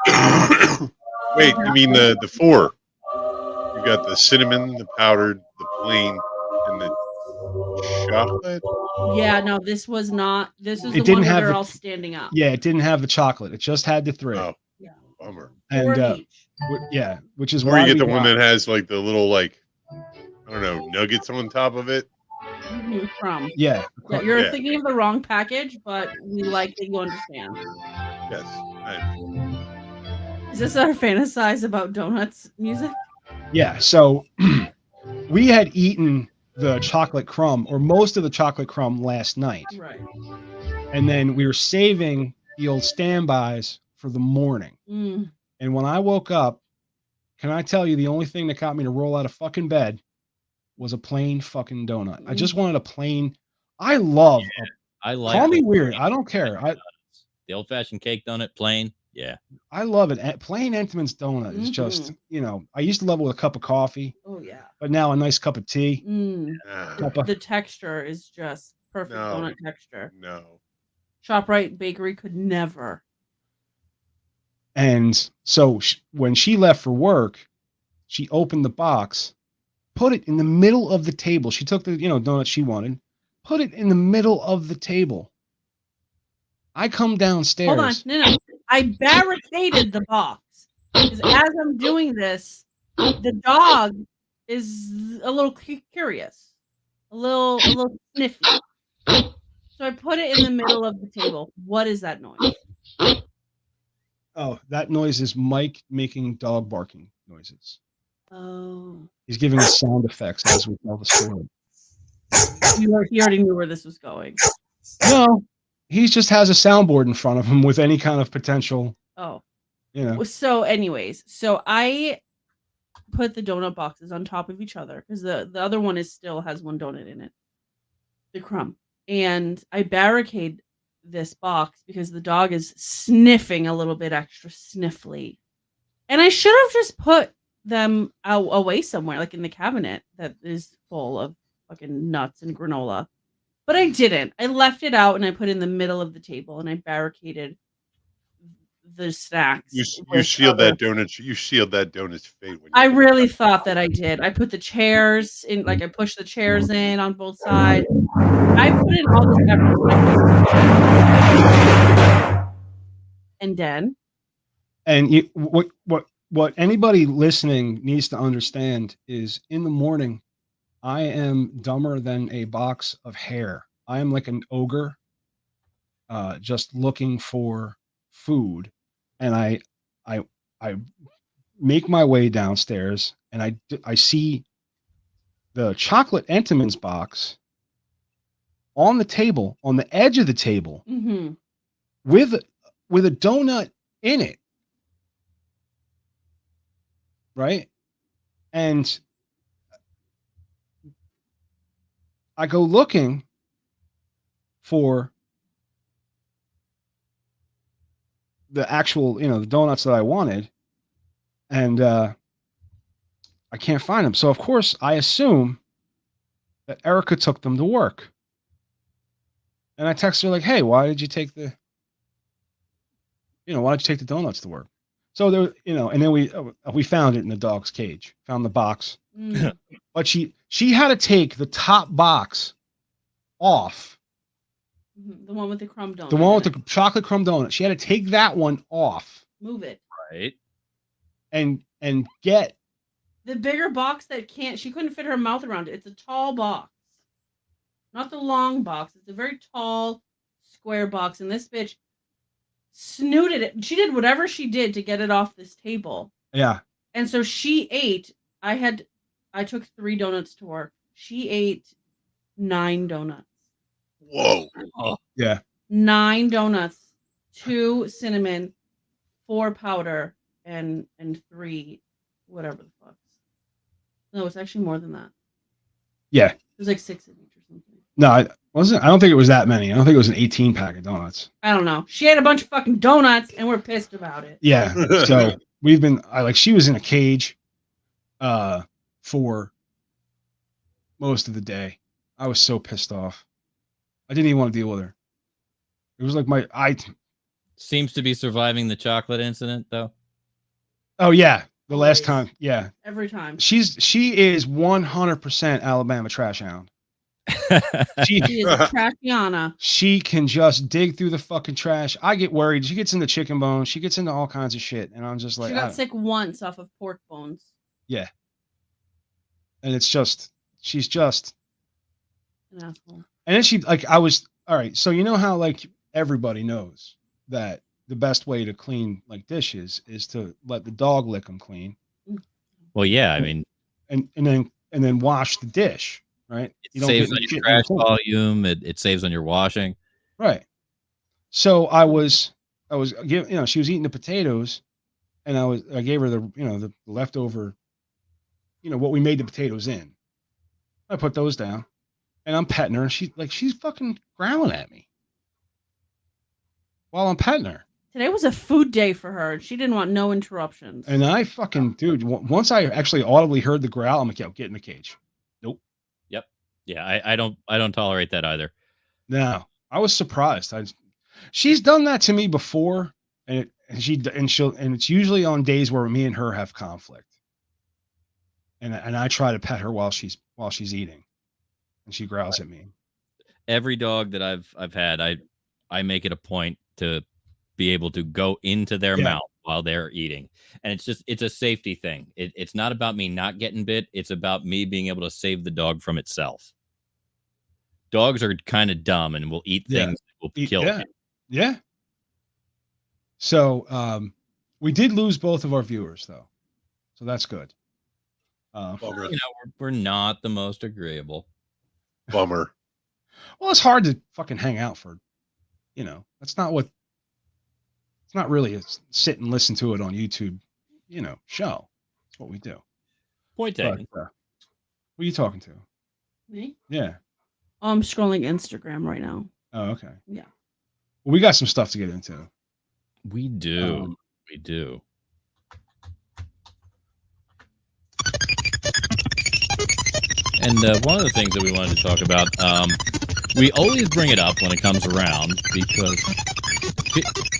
wait, you mean the four? You got the cinnamon, the powdered, the plain, and the chocolate. Yeah, no, this was not. This is it the one where they're all standing up. Yeah, it didn't have the chocolate. It just had the three. Oh, yeah, bummer. And which is where why you get the one that has like the little I don't know, nuggets on top of it. Crumb. Yeah, you're thinking of the wrong package, but we like that you understand. Yes. Is this our fantasize about donuts music? Yeah. So we had eaten the chocolate crumb or most of the chocolate crumb last night. Right. And then we were saving the old standbys for the morning. And when I woke up, can I tell you the only thing that got me to roll out of fucking bed was a plain fucking donut. I just wanted a plain. I love. I like. Call me weird. I don't care. The old-fashioned cake donut, plain. Yeah. I love it. Plain Entenmann's donut is just, I used to love it with a cup of coffee. Oh yeah. But now a nice cup of tea. The texture is just perfect donut texture. No. ShopRite Bakery could never. And so when she left for work, she opened the box, put it in the middle of the table. She took the donut she wanted, put it in the middle of the table. I come downstairs. Hold on. No. I barricaded the box. Because as I'm doing this, the dog is a little curious. A little sniffy. So I put it in the middle of the table. What is that noise? Oh, that noise is Mike making dog barking noises. Oh. He's giving us sound effects as we tell the story. He already knew where this was going. No, he just has a soundboard in front of him with any kind of potential. Oh. You know. So anyways, so I put the donut boxes on top of each other because the other one still has one donut in it. The crumb. And I barricade this box because the dog is sniffing a little bit extra sniffly. And I should have just put them away somewhere, like in the cabinet that is full of fucking nuts and granola. But I didn't. I left it out and I put it in the middle of the table and I barricaded the snacks. You sealed that donut. You sealed that donut's fate. When you I really thought that I did. I put the chairs in, like I pushed the chairs in on both sides. I put in all this effort. And then. And what anybody listening needs to understand is in the morning, I am dumber than a box of hair. I am like an ogre, just looking for food. And I make my way downstairs and I see the chocolate Entenmann's box on the table, on the edge of the table, with a donut in it. Right? And I go looking for the actual, the donuts that I wanted, and I can't find them. So of course I assume that Erica took them to work. And I text her like, "Hey, why did you take the donuts to work?" So there, and then we found it in the dog's cage. Found the box. But she had to take the top box off. The one with the crumb donut. The one with the chocolate crumb donut. She had to take that one off. Move it. Right. And get the bigger box she couldn't fit her mouth around it. It's a tall box. Not the long box. It's a very tall square box. And this bitch snooted it. She did whatever she did to get it off this table. Yeah. And so she ate. I took 3 donuts to work. She ate 9 donuts. Whoa. Oh. Yeah. 9 donuts, 2 cinnamon, 4 powder, and 3 whatever the fuck. No, it's actually more than that. Yeah. It was like 6 of each or something. No, it wasn't. I don't think it was that many. I don't think it was an 18-pack of donuts. I don't know. She ate a bunch of fucking donuts, and we're pissed about it. Yeah. So she was in a cage for most of the day. I was so pissed off. I didn't even want to deal with her. It was like seems to be surviving the chocolate incident though. Oh yeah. The last time. Yeah. Every time. She is 100% Alabama trash hound. She is a trashiana. She can just dig through the fucking trash. I get worried. She gets into chicken bones. She gets into all kinds of shit. And I'm just like, she got sick once off of pork bones. Yeah. And she's just an asshole. And then all right. So you know how everybody knows that the best way to clean dishes is to let the dog lick them clean. Well, yeah, I mean, and then wash the dish, right? It saves on your trash volume. It saves on your washing. Right. So I was giving, she was eating the potatoes, and I gave her the leftover, what we made the potatoes in. I put those down, and I'm petting her, and she's fucking growling at me while I'm petting her. Today was a food day for her, and she didn't want no interruptions. And I fucking, dude, once I actually audibly heard the growl, I'm like, yo, get in the cage. Nope. Yep. Yeah, I don't tolerate that either. No, I was surprised. She's done that to me before, and it's usually on days where me and her have conflict. And I try to pet her while she's eating, and she growls at me. Every dog that I've had, I make it a point to be able to go into their Yeah. mouth while they're eating. And it's a safety thing. It's not about me not getting bit. It's about me being able to save the dog from itself. Dogs are kind of dumb and will eat Yeah. things that will kill Yeah. you. Yeah. So we did lose both of our viewers though. So that's good. Bummer. You know, we're not the most agreeable. Bummer. Well, it's hard to fucking hang out for, that's not what, it's not really a sit and listen to it on YouTube, show. That's what we do. Point But, taken. who are you talking to? Me? Yeah. I'm scrolling Instagram right now. Oh, okay. Yeah. Well, we got some stuff to get into. We do. We do. And one of the things that we wanted to talk about, we always bring it up when it comes around because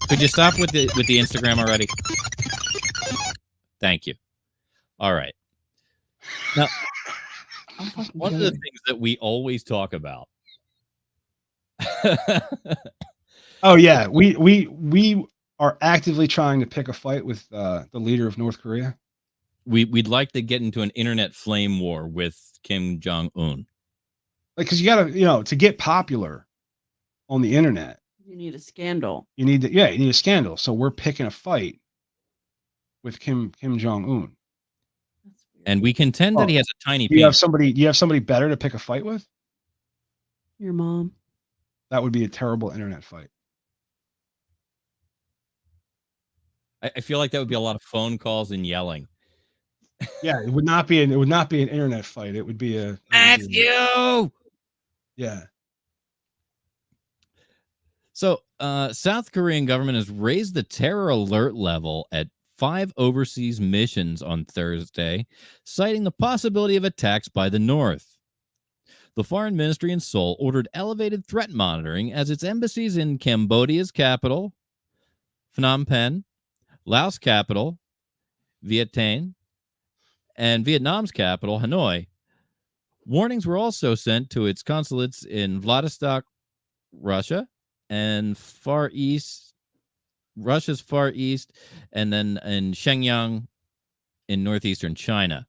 could you stop with the Instagram already? Thank you. All right. Now, one of the things that we always talk about. Oh yeah, we are actively trying to pick a fight with the leader of North Korea. We'd like to get into an internet flame war with Kim Jong-un. Like, because you gotta, to get popular on the internet, You need a scandal. you need a scandal. So we're picking a fight with Kim Jong-un. That's weird. And we contend that he has a tiny Do you have penis. somebody better to pick a fight with? Your mom. That would be a terrible internet fight. I feel like that would be a lot of phone calls and yelling. Yeah, it would not be an internet fight. It would be a Matthew. Yeah. So, South Korean government has raised the terror alert level at 5 overseas missions on Thursday, citing the possibility of attacks by the North. The Foreign Ministry in Seoul ordered elevated threat monitoring as its embassies in Cambodia's capital, Phnom Penh, Laos capital, Vientiane, and Vietnam's capital, Hanoi. Warnings were also sent to its consulates in Vladivostok, Russia, and Russia's Far East, and then in Shenyang in northeastern China.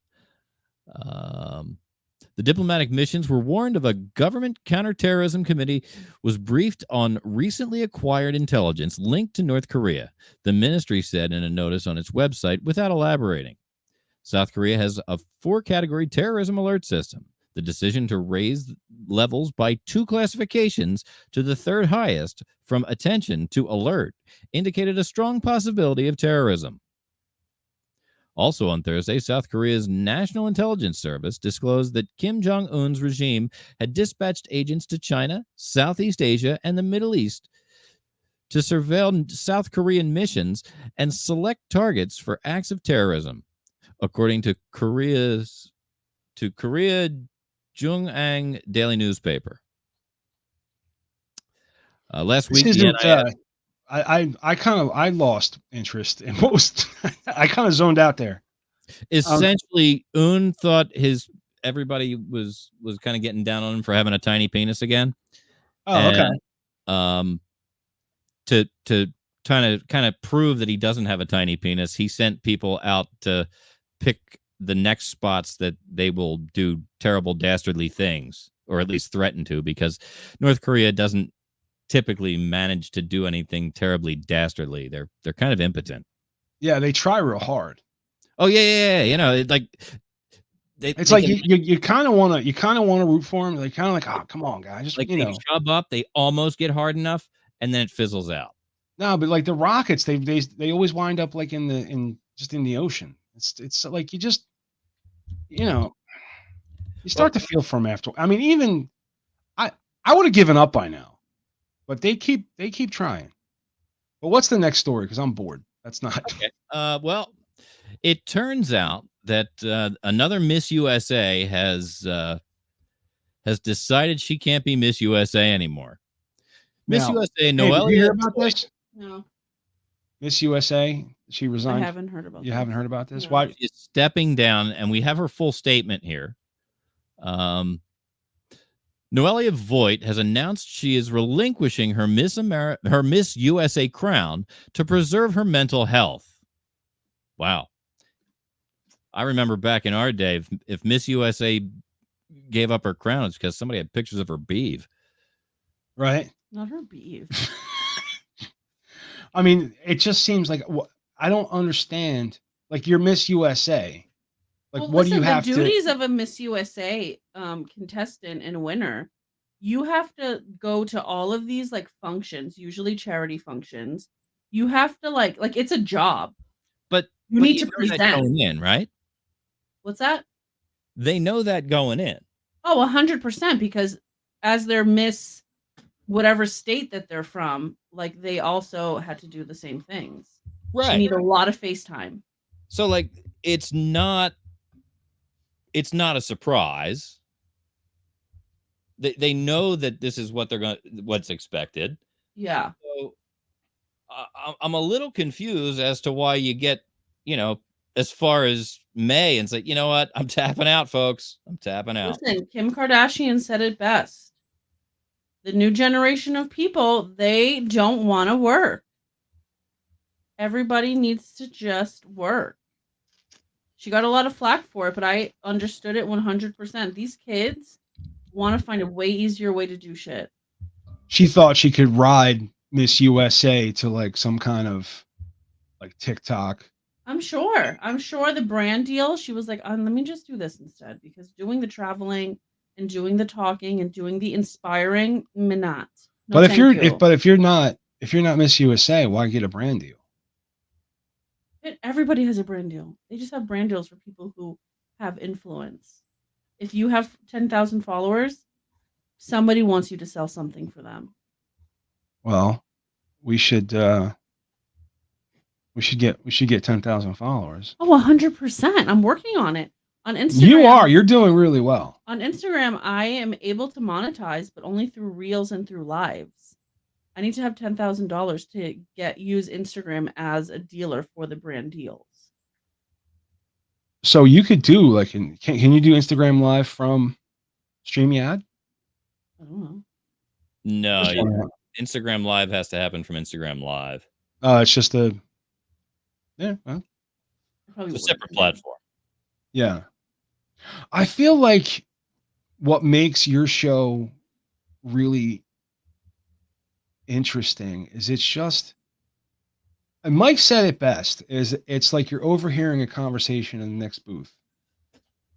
The diplomatic missions were warned of a government counterterrorism committee was briefed on recently acquired intelligence linked to North Korea, the ministry said in a notice on its website without elaborating. South Korea has a 4-category terrorism alert system. The decision to raise levels by 2 classifications to the 3rd highest from attention to alert indicated a strong possibility of terrorism. Also on Thursday, South Korea's National Intelligence Service disclosed that Kim Jong-un's regime had dispatched agents to China, Southeast Asia, and the Middle East to surveil South Korean missions and select targets for acts of terrorism, according to Korea Jungang Daily Newspaper. Last week, I lost interest in what was. I kind of zoned out there. Essentially, Un thought everybody was kind of getting down on him for having a tiny penis again. Oh, and, okay. To kind of prove that he doesn't have a tiny penis, he sent people out to pick the next spots that they will do terrible, dastardly things, or at least threaten to, because North Korea doesn't typically manage to do anything terribly dastardly. They're kind of impotent. Yeah, they try real hard. Oh yeah. You know, you kind of want to root for them. They kind of like, oh, come on, guys, just they chub up. They almost get hard enough, and then it fizzles out. No, but like the Rockets, they always wind up like in the ocean. It's like you start to feel for them after. I mean, even I would have given up by now. But they keep trying. But what's the next story? Because I'm bored. That's not okay. Well, it turns out that another Miss USA has decided she can't be Miss USA anymore. Miss USA, Noelia. Did you hear about this? No. Miss USA, she resigned. I haven't heard about. You haven't heard about this? No. Why? She's stepping down, and we have her full statement here. Noelia Voigt has announced she is relinquishing her Miss USA crown to preserve her mental health. Wow. I remember back in our day, if Miss USA gave up her crown, it's because somebody had pictures of her beef. Right? Not her beef. I mean, it just seems like I don't understand. Like, you're Miss USA. Like, Well, what do you listen, have the duties of a Miss USA contestant and winner, you have to go to all of these like functions, usually charity functions. You have to like it's a job. But You need to know that present. going in, right? What's that? They know that going in. Oh, 100%, because as their Miss whatever state that they're from, like they also had to do the same things. You Right. need a lot of FaceTime. So like it's not a surprise. They know that this is what what's expected. Yeah. So I'm a little confused as to why you get, as far as May and say, you know what, I'm tapping out, folks. I'm tapping out. Listen, Kim Kardashian said it best. The new generation of people, they don't want to work. Everybody needs to just work. She got a lot of flack for it, but I understood it 100%. These kids want to find a way easier way to do shit. She thought she could ride Miss USA to like some kind of like TikTok. I'm sure the brand deal, she was like, let me just do this instead, because doing the traveling and doing the talking and doing the inspiring, not. No, But if thank you're not Miss USA, why get a brand deal? Everybody has a brand deal. They just have brand deals for people who have influence. If you have 10,000 followers, somebody wants you to sell something for them. Well, we should get 10,000 followers. Oh, 100%. I'm working on it. On Instagram. You're doing really well. On Instagram, I am able to monetize, but only through reels and through lives. I need to have $10,000 to use Instagram as a dealer for the brand deals. So you could do like, can you do Instagram Live from StreamYard? I don't know. No, Instagram Live has to happen from Instagram Live. It's just well, it's a separate platform. Yeah. I feel like what makes your show really interesting is and Mike said it best, is it's like you're overhearing a conversation in the next booth.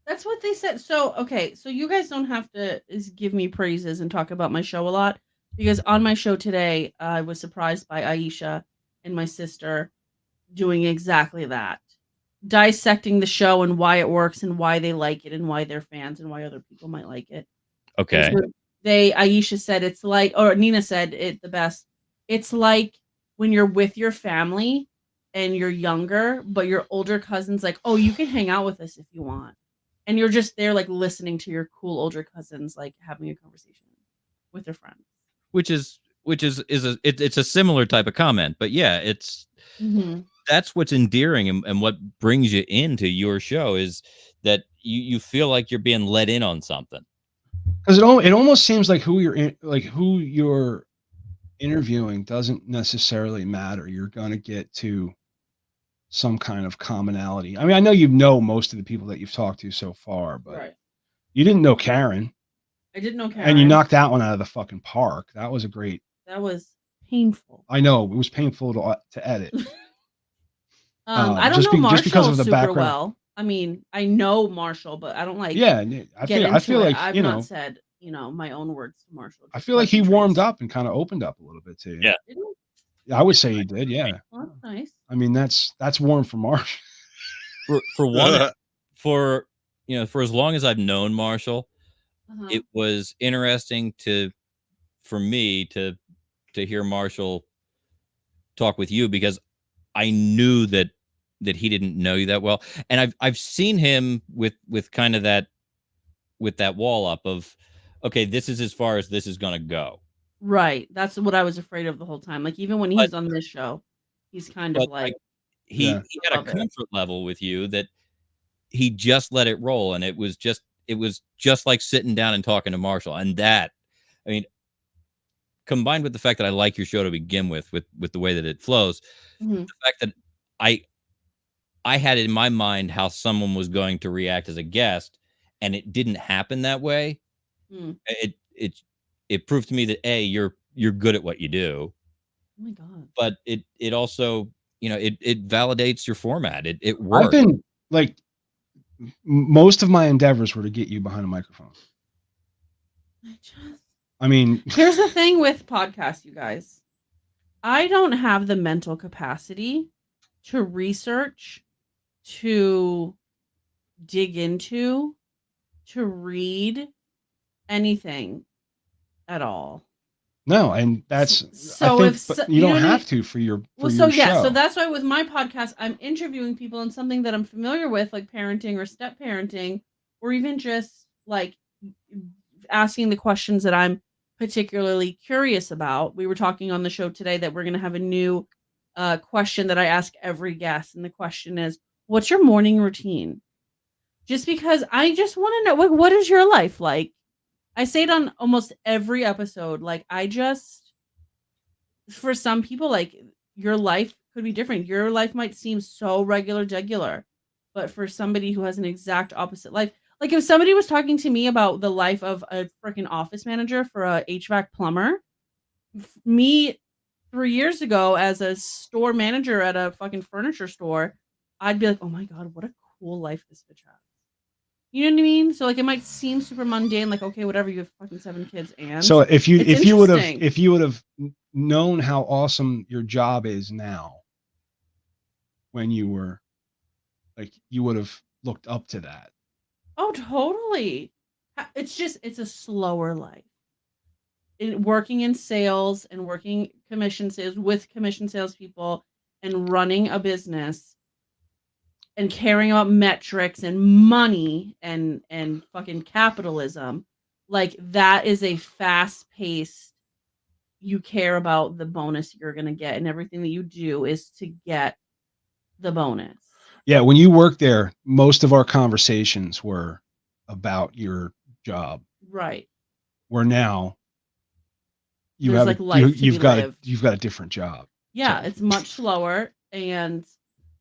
That's what they said. So, okay, so you guys don't have to give me praises and talk about my show a lot, because on my show today, I was surprised by Aisha and my sister doing exactly that. Dissecting the show and why it works and why they like it and why they're fans and why other people might like it. Okay. So Aisha said it's like, or Nina said it the best. It's like when you're with your family and you're younger, but your older cousin's like, oh, you can hang out with us if you want. And you're just there like listening to your cool older cousins, like having a conversation with their friends. Which is it's a similar type of comment, but yeah, it's that's what's endearing and what brings you into your show is that you feel like you're being let in on something. Because it almost seems like who you're interviewing doesn't necessarily matter. You're gonna get to some kind of commonality. I mean, I know most of the people that you've talked to so far, but you didn't know Karen. I didn't know Karen. And you knocked that one out of the fucking park. That was that was painful. I know. It was painful to edit. I don't know Marshall just because of the super background. Well. I mean, I know Marshall, but I don't like. Yeah, I feel like I've not said my own words to Marshall. I feel like he warmed up and kind of opened up a little bit to you. Yeah, I would say he did. Yeah, well, that's nice. I mean, that's warm for Marshall. For one, for as long as I've known Marshall, it was interesting for me to hear Marshall talk with you, because I knew that he didn't know you that well, and I've seen him with kind of that wall up of, okay, this is as far as this is gonna go. Right, that's what I was afraid of the whole time. Like even when he's on this show, he's kind of like he had a comfort level with you that he just let it roll, and it was just it was just like sitting down and talking to Marshall. And that, I mean, combined with the fact that I like your show to begin with the way that it flows, Mhm. the fact that I had in my mind how someone was going to react as a guest, and it didn't happen that way. Mm. It proved to me that you're good at what you do, Oh my god. but it also, it validates your format. It I've works. been like, most of my endeavors were to get you behind a microphone. I mean, Here's the thing with podcasts, you guys. I don't have the mental capacity to research, to dig into, to read anything at all. no, and that's So I if think, so- but you you know don't what I mean? have to for your Well, your so yeah, show. so that's why with my podcast, I'm interviewing people in something that I'm familiar with, like parenting or step parenting, or even just like asking the questions that I'm particularly curious about. We were talking on the show today that we're going to have a new question that I ask every guest, and the question is, "What's your morning routine?" Just because I just want to know, like, what is your life like? I say it on almost every episode. Like, for some people, like, your life could be different. Your life might seem so regular, but for somebody who has an exact opposite life, like if somebody was talking to me about the life of a freaking office manager for a HVAC plumber, me 3 years ago as a store manager at a fucking furniture store, I'd be like, oh my god, what a cool life this bitch has. You know what I mean? So like it might seem super mundane, like okay, whatever. You have fucking 7 kids, and So if you it's if you would have interesting. if you would have known how awesome your job is now, when you were like, you would have looked up to that. Oh, totally. It's a slower life. Working in sales and working commission sales with commission salespeople and running a business and caring about metrics and money and fucking capitalism, like that is a fast paced. You care about the bonus you're gonna get, and everything that you do is to get the bonus. Yeah, when you worked there, most of our conversations were about your job. Right. Where now you There's have like life to you've be got lived. you've got a different job. Yeah, So- it's much slower, and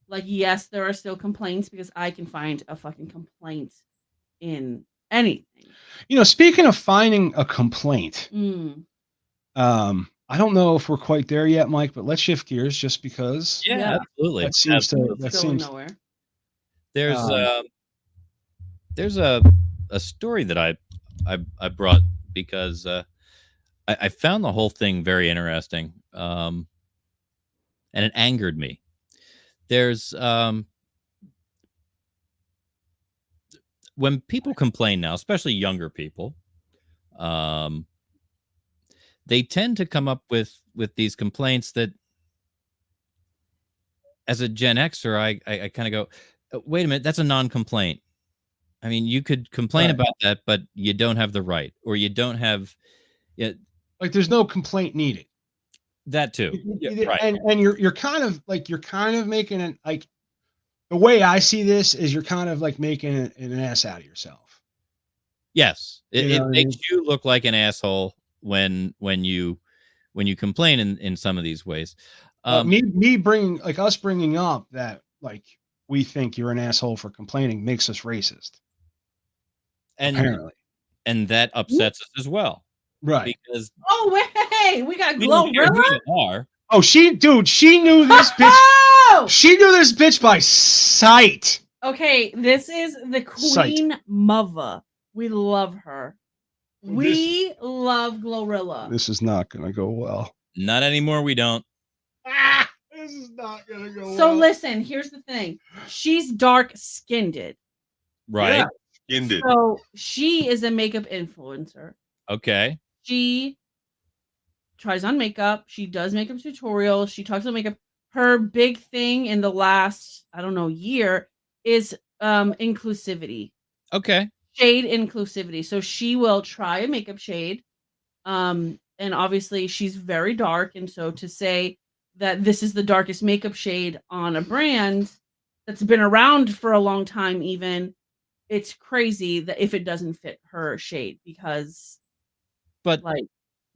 like yes, there are still complaints because I can find a fucking complaint in anything. Speaking of finding a complaint, Mm. I don't know if we're quite there yet, Mike, but let's shift gears just because Yeah, absolutely. that seems to Absolutely. that It's going seems nowhere. There's a story that I brought because I found the whole thing very interesting, and it angered me. There's when people complain now, especially younger people, they tend to come up with these complaints that, as a Gen Xer, I kind of go, wait a minute, that's a non-complaint. I mean, you could complain Right. about that, but you don't have the right, or you don't have like there's no complaint needed. that too. Yeah, right. And you're kind of making it like, the way I see this is you're kind of like making an ass out of yourself. Yes, You know it what I makes mean? you look like an asshole when you complain in some of these ways. Me bringing like us bringing up that like we think you're an asshole for complaining makes us racist. And Apparently, and that upsets us as well, right? because Oh wait, we got we don't care who Glorilla. you are. Oh, she knew this bitch. Oh! She knew this bitch by sight. Okay, this is the Queen Mother. We love her. We love Glorilla. This is not gonna go well. Not anymore. We don't. This is not gonna go So well. listen, here's the thing. She's dark skinned. Right. Yeah. Skinned it. So she is a makeup influencer. Okay. She tries on makeup. She does makeup tutorials. She talks about makeup. Her big thing in the last, I don't know, year is inclusivity. Okay. Shade inclusivity. So she will try a makeup shade. And obviously she's very dark. And so to say that this is the darkest makeup shade on a brand that's been around for a long time, even it's crazy that if it doesn't fit her shade, because But like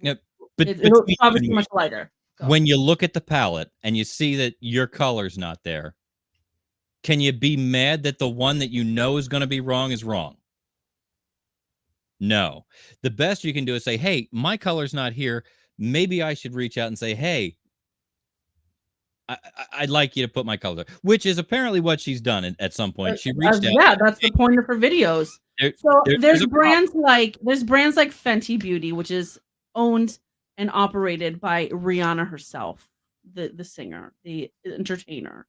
but it's between obviously you, much lighter. Go. when you look at the palette and you see that your color's not there, can you be mad that the one that you know is going to be wrong is wrong? No. The best you can do is say, hey, my color's not here. Maybe I should reach out and say, hey, I'd like you to put my color, which is apparently what she's done at some point. She reached out. Yeah, that's the point of her videos. So there's brands like Fenty Beauty, which is owned and operated by Rihanna herself, the singer, the entertainer.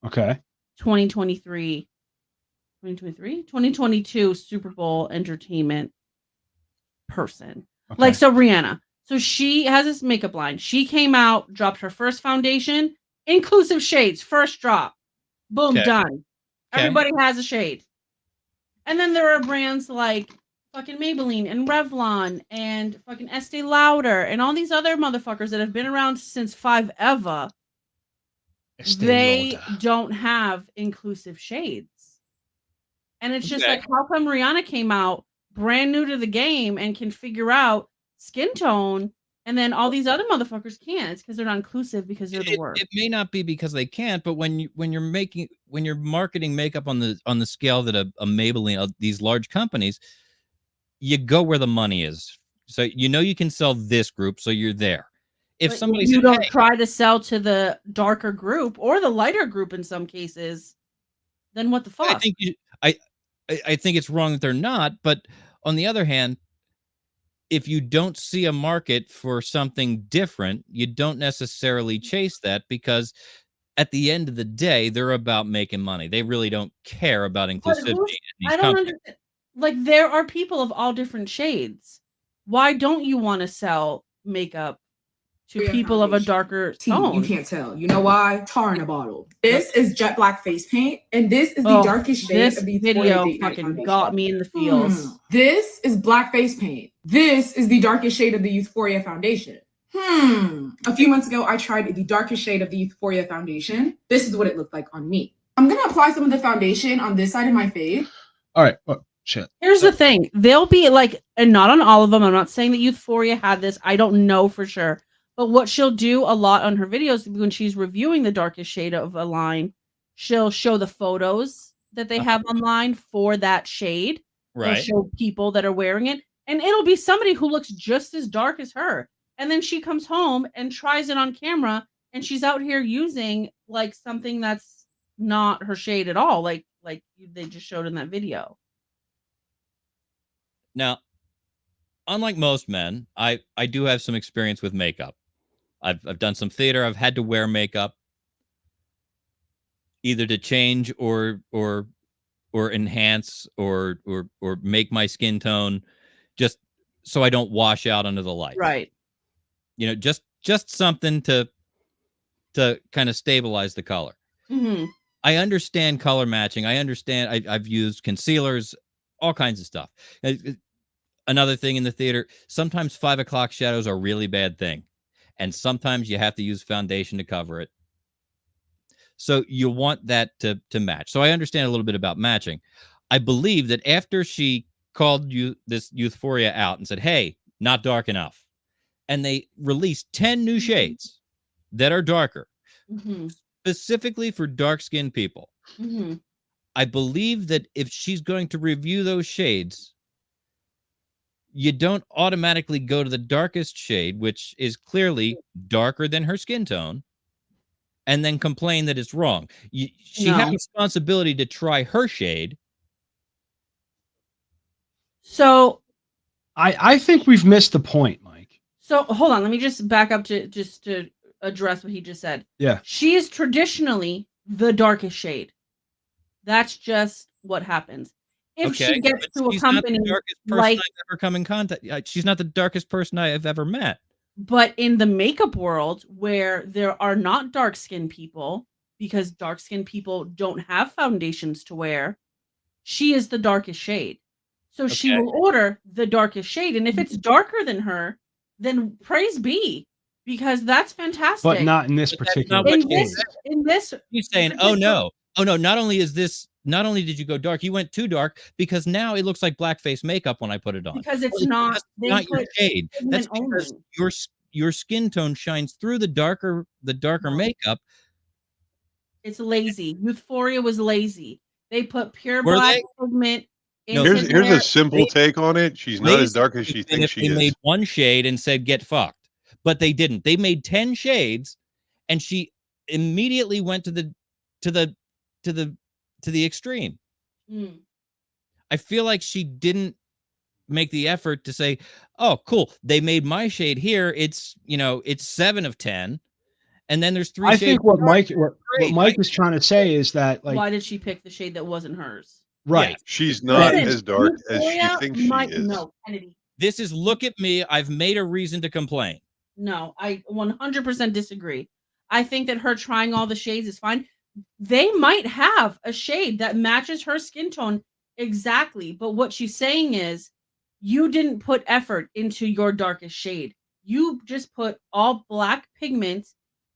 Okay. 2022 Super Bowl entertainment person. Okay. Like, so Rihanna. So she has this makeup line. She came out, dropped her first foundation, inclusive shades, first drop. Boom, done. Everybody has a shade. And then there are brands like fucking Maybelline and Revlon and fucking Estee Lauder and all these other motherfuckers that have been around since 5 they don't have inclusive shades. And it's just like, how come Rihanna came out brand new to the game and can figure out skin tone, and then all these other motherfuckers can't? It's because they're not inclusive, because they're the worst. It may not be because they can't, but when you're marketing makeup on the scale that a Maybelline, these large companies, you go where the money is. So you can sell this group, so you're there. If but somebody you don't try to sell to the darker group or the lighter group in some cases, then what the fuck? I think it's wrong that they're not. But on the other hand, if you don't see a market for something different, you don't necessarily chase that, because at the end of the day, they're about making money. They really don't care about inclusivity. I don't understand. Like, there are people of all different shades. Why don't you want to sell makeup to people of a darker tone? You can't tell. You know why? Tar in a bottle. This is jet black face paint, and this is the darkest shade of the video. Fucking got me in the feels. This is black face paint. This is the darkest shade of the Euphoria foundation. A few months ago, I tried the darkest shade of the Euphoria foundation. This is what it looked like on me. I'm gonna apply some of the foundation on this side of my face. All right. Oh, shit. Here's the thing. They'll be like, and not on all of them. I'm not saying that Euphoria had this. I don't know for sure. But what she'll do a lot on her videos when she's reviewing the darkest shade of a line, she'll show the photos that they have online for that shade. Right. They'll show people that are wearing it. And it'll be somebody who looks just as dark as her. And then she comes home and tries it on camera, and she's out here using like something that's not her shade at all. Like they just showed in that video. Now, unlike most men, I do have some experience with makeup. I've done some theater. I've had to wear makeup either to change or enhance or make my skin tone just so I don't wash out under the light. Right. Just something to kind of stabilize the color. Mm-hmm. I understand color matching. I understand. I've used concealers, all kinds of stuff. Another thing in the theater, sometimes 5 o'clock shadows are a really bad thing. And sometimes you have to use foundation to cover it. So you want that to match. So I understand a little bit about matching. I believe that after she called this Euphoria out and said, hey, not dark enough, and they released 10 new shades that are darker, specifically for dark-skinned people, I believe that if she's going to review those shades, you don't automatically go to the darkest shade, which is clearly darker than her skin tone, and then complain that it's wrong. She has a responsibility to try her shade. So I think we've missed the point, Mike. So hold on, let me just back up to address what he just said. Yeah. She is traditionally the darkest shade. That's just what happens. If she gets to a company like, I've ever come in contact, she's not the darkest person I have ever met. But in the makeup world, where there are not dark-skinned people, because dark-skinned people don't have foundations to wear, she is the darkest shade. So she will order the darkest shade, and if it's darker than her, then praise be, because that's fantastic. But not in this particular case. In this, He's saying, oh no, not only is this not only did you go dark, you went too dark because now it looks like blackface makeup when I put it on. Because it's Well, not. that's They not your put shade. That's pigment because only. your skin tone shines through the darker makeup. It's lazy. Euphoria was lazy. They put pure Were black they? pigment No, into Here's their. a simple take on it. She's not as Lazy dark as would she have been thinks if she they made is. one shade and said get fucked, but they didn't. They made 10 shades, and she immediately went to the extreme. Mm. I feel like she didn't make the effort to say, "Oh, cool, they made my shade here. It's it's 7 of 10, and then there's 3 I shades." think what Mike Great. is trying to say is that, like, Why did she pick the shade that wasn't hers? right. Yes. She's not Listen, as dark as she Euphoria thinks she might- is. No, Kennedy. This is look at me. I've made a reason to complain. No, I 100% disagree. I think that her trying all the shades is fine. They might have a shade that matches her skin tone exactly, but what she's saying is you didn't put effort into your darkest shade. You just put all black pigment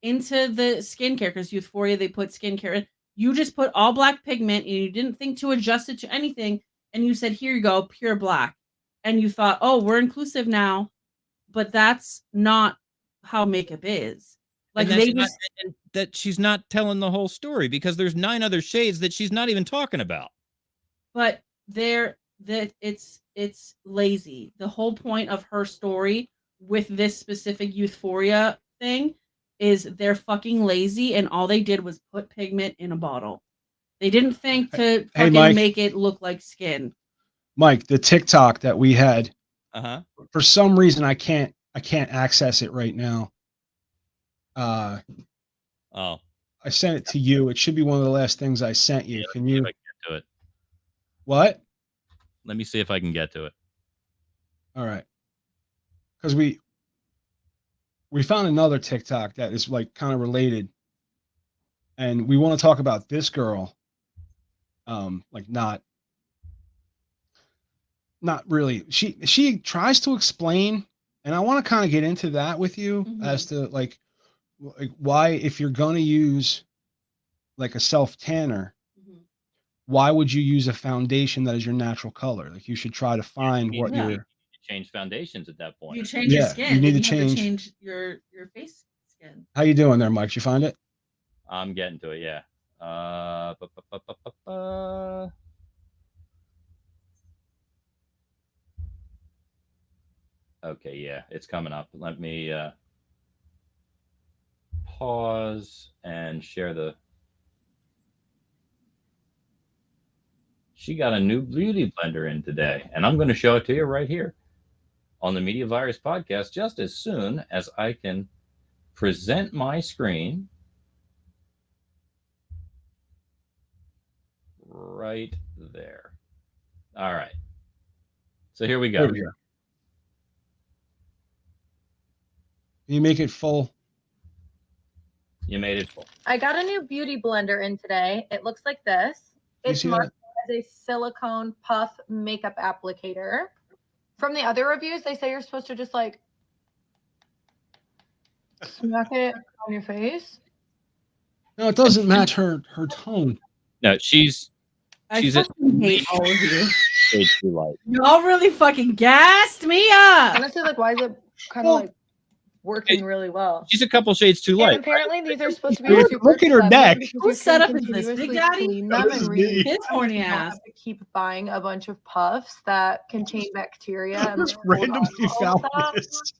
into the skincare because Euphoria they put skincare in. You just put all black pigment and you didn't think to adjust it to anything, and you said, "Here you go, pure black." And you thought, "Oh, we're inclusive now." But that's not how makeup is. Like And that's they not, just and that she's not telling the whole story because there's 9 other shades that she's not even talking about. but they're that it's lazy. The whole point of her story with this specific Euphoria thing is they're fucking lazy and all they did was put pigment in a bottle. They didn't think to fucking Mike. make it look like skin. Mike, the TikTok that we had, Uh-huh. for some reason I can't access it right now. Oh. I sent it to you. It should be one of the last things I sent you. Can See you if I can get to it. what? Let me see if I can get to it. All right. Because we found another TikTok that is like kind of related. And we want to talk about this girl. Like not really. She tries to explain, and I want to kind of get into that with you as to like why, if you're going to use like a self tanner, why would you use a foundation that is your natural color? Like you should try to find what You your change foundations at that point. You change your skin. You need then to have change your face skin. How you doing there, Mike? Did you find it? I'm getting to it, yeah. Okay, yeah, it's coming up. Let me pause and share the. She got a new beauty blender in today, and I'm going to show it to you right here on the Media Virus podcast just as soon as I can present my screen. Right there. All right. So here we go. There we go. Can you make it full? You made it full. I got a new beauty blender in today. It looks like this. You It's see marked as a silicone puff makeup applicator. From the other reviews, they say you're supposed to just like smack it on your face. No, it doesn't match her tone. No, she's I a fucking hate all of you. shade too light. Y'all really fucking gassed me up. Honestly, like, why is it kind of like working really well? She's a couple shades too And light. apparently, these are supposed to be Look super at her pleasant neck. because you Whose can setup is this? Big continuously Daddy? clean No, them this and is me. reuse His them. horny You don't ass. have to keep buying a bunch of puffs that contain bacteria. And Just hold on randomly to all found of that. this.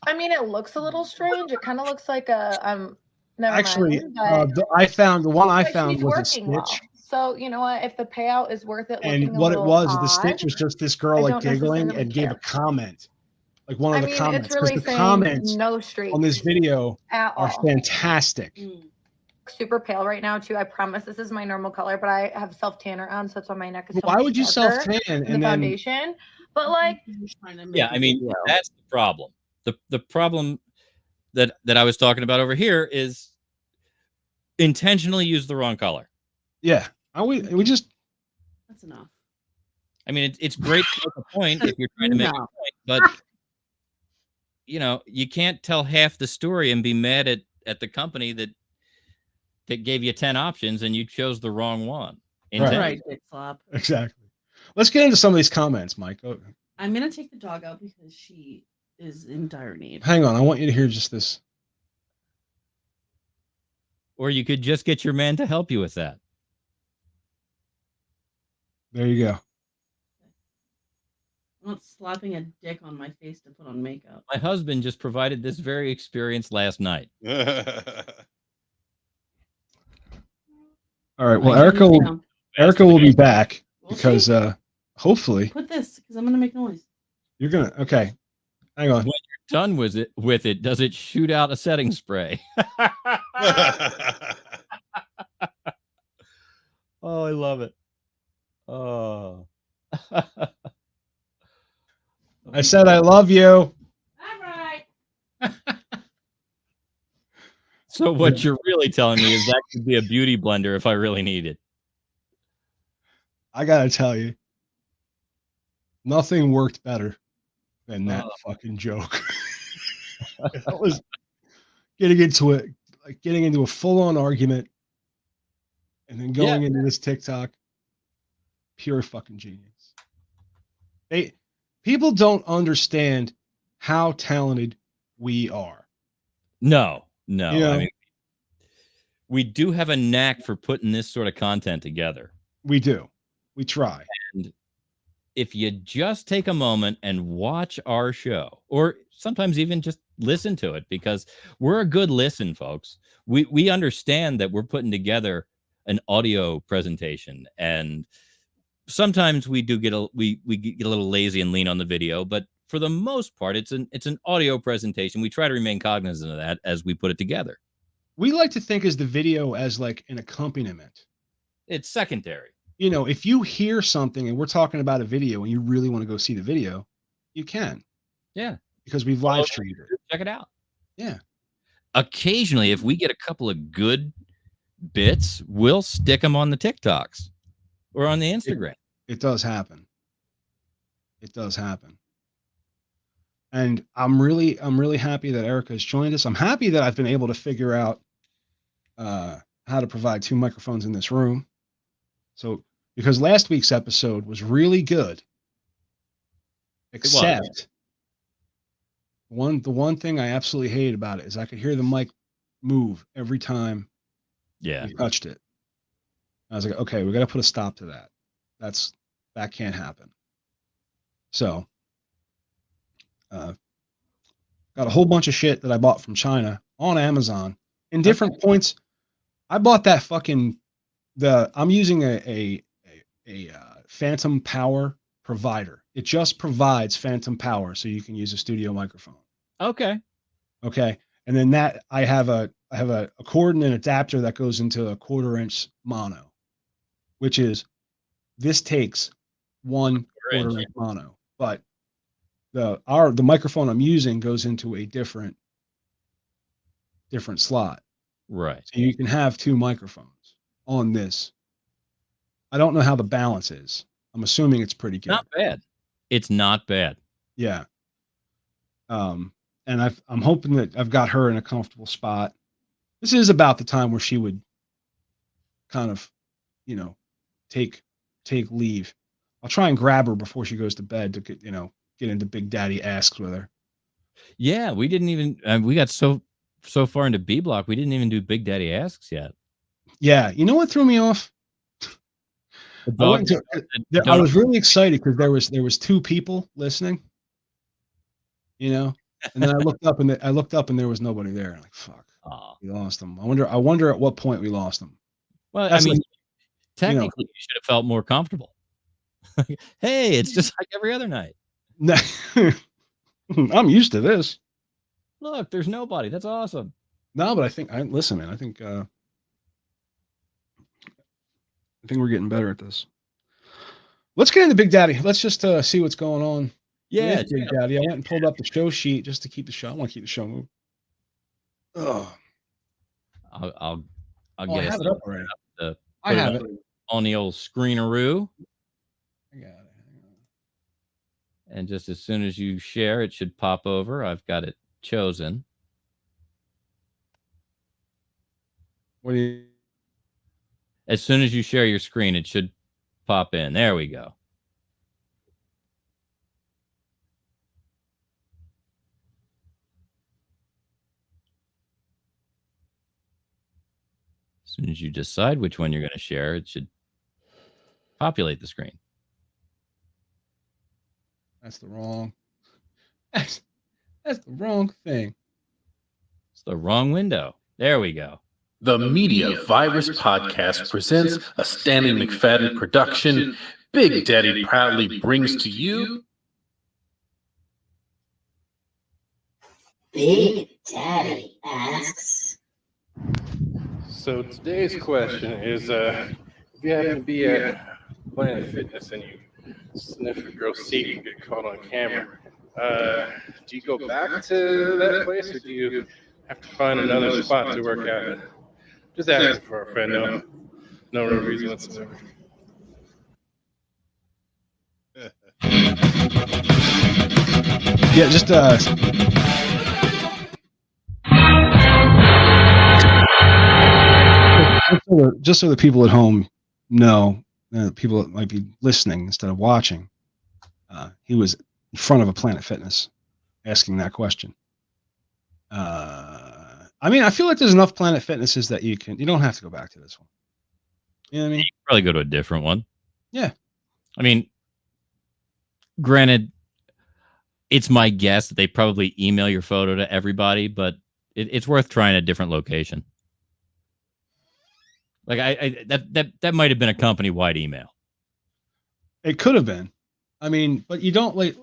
I mean, it looks a little strange. It kind of looks like a never Actually, mind. But the one I but found she's was a working stitch. well. So you know what? If the payout is worth it, And looking a what it little was, the odd, stitch was just this girl I like don't giggling necessarily and gave a care. comment. Like one of I the mean, comments. it's Because really the saying comments no streaks on this video at are all. fantastic. Super pale right now too. I promise this is my normal color, but I have self tanner on, so that's why my neck is so Why much would you darker self tan than and the then foundation? But like, Yeah, I mean that's the problem. The problem that I was talking about over here is intentionally use the wrong color. yeah, we just That's enough. I mean, it's great to make a point if you're trying to make a No. point, but you can't tell half the story and be mad at the company that gave you 10 options and you chose the wrong one. Intense. Right, dick slap. Exactly. Let's get into some of these comments, Mike. Oh, I'm gonna take the dog out because she is in dire need. hang on. I want you to hear just this. Or you could just get your man to help you with that. There you go. I'm not slapping a dick on my face to put on makeup. My husband just provided this very experience last night. All right. Well, I Erica can will, down. Erica will be back We'll because see. hopefully Put this because I'm gonna make noise. you're gonna. Okay. Hang on. When you're done with it, does it shoot out a setting spray? Oh, I love it. Oh. I said I love you. All right. So what you're really telling me is that could be a beauty blender if I really need it. I gotta tell you, nothing worked better than that fucking joke. That was getting into a full-on argument, and then going into this TikTok. Pure fucking genius. People don't understand how talented we are. No. You know? I mean, we do have a knack for putting this sort of content together. We do. We try. And if you just take a moment and watch our show, or sometimes even just listen to it, because we're a good listen, folks. We understand that we're putting together an audio presentation, and sometimes we do get we get a little lazy and lean on the video, but for the most part, it's an audio presentation. We try to remain cognizant of that as we put it together. We like to think as the video as like an accompaniment. It's secondary. You know, if you hear something and we're talking about a video and you really want to go see the video, you can. Yeah. Because we've live streamed it. Check it out. Yeah. Occasionally, if we get a couple of good bits, we'll stick them on the TikToks or on the Instagram. It does happen. It does happen. And I'm really happy that Erica has joined us. I'm happy that I've been able to figure out how to provide 2 microphones in this room. So, because last week's episode was really good, except the one thing I absolutely hated about it is I could hear the mic move every time we touched it. I was like, okay, we got to put a stop to that. That can't happen. So, got a whole bunch of shit that I bought from China on Amazon in different points. I bought that fucking I'm using a phantom power provider. It just provides phantom power so you can use a studio microphone. Okay. And then that I have a cord and an adapter that goes into a 1/4-inch mono, which is this takes 1/4-inch mono, but the microphone I'm using goes into a different slot. Right. So you can have 2 microphones on this. I don't know how the balance is. I'm assuming it's pretty good. Not bad. It's not bad. Yeah. And I'm hoping that I've got her in a comfortable spot. This is about the time where she would kind of, take leave. I'll try and grab her before she goes to bed to get into Big Daddy Asks with her. Yeah, we didn't even we got so far into B Block, we didn't even do Big Daddy Asks yet. Yeah, you know what threw me off? I was really excited because there was 2 people listening, and then I looked up and there was nobody there. I'm like, fuck, we lost them. I wonder at what point we lost them. Well, I mean, technically, you should have felt more comfortable. Hey, it's just like every other night. I'm used to this. Look, there's nobody. That's awesome. No, but I think listen, man. I think we're getting better at this. Let's get into Big Daddy. Let's just see what's going on. Yeah, Big Daddy. I went and pulled up the show sheet just to keep the show. I want to keep the show moving. Oh, I'll I get have it up already. I have it on the old screeneroo. I got it. And just as soon as you share, it should pop over. I've got it chosen. What do you? As soon as you share your screen, it should pop in. There we go. As soon as you decide which one you're going to share, it should populate the screen. That's the wrong. That's the wrong thing. It's the wrong window. There we go. The Media Virus Podcast presents a Stanley McFadden production. Big Daddy proudly brings to you Big Daddy asks. So today's question is, if you happen to be at Planet Fitness and you sniff a girl's seat and get caught on camera, do you go back to that place or do you have to find another spot to work out at? Just asking for a friend, no real reason whatsoever. Yeah, just just so the people at home know, people that might be listening instead of watching, he was in front of a Planet Fitness asking that question. I mean, I feel like there's enough Planet Fitnesses that you don't have to go back to this one. You know what I mean? You can probably go to a different one. Yeah. I mean, granted, it's my guess that they probably email your photo to everybody, but it's worth trying a different location. Like that might have been a company-wide email. It could have been. I mean, but you don't like.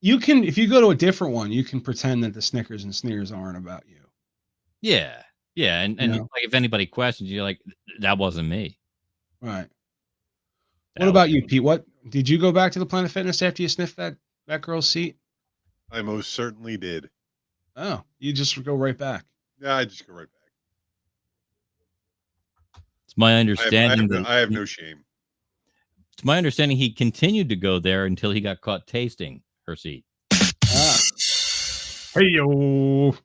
You can, if you go to a different one, you can pretend that the Snickers and Sneers aren't about you. Yeah, and You know? like if anybody questions you, like that wasn't me. Right. What about you, Pete? What did you go back to the Planet Fitness after you sniffed that girl's seat? I most certainly did. Oh, you just go right back. Yeah, I just go right back. It's my understanding I have no shame. It's my understanding he continued to go there until he got caught tasting her seat. Ah. Hey yo.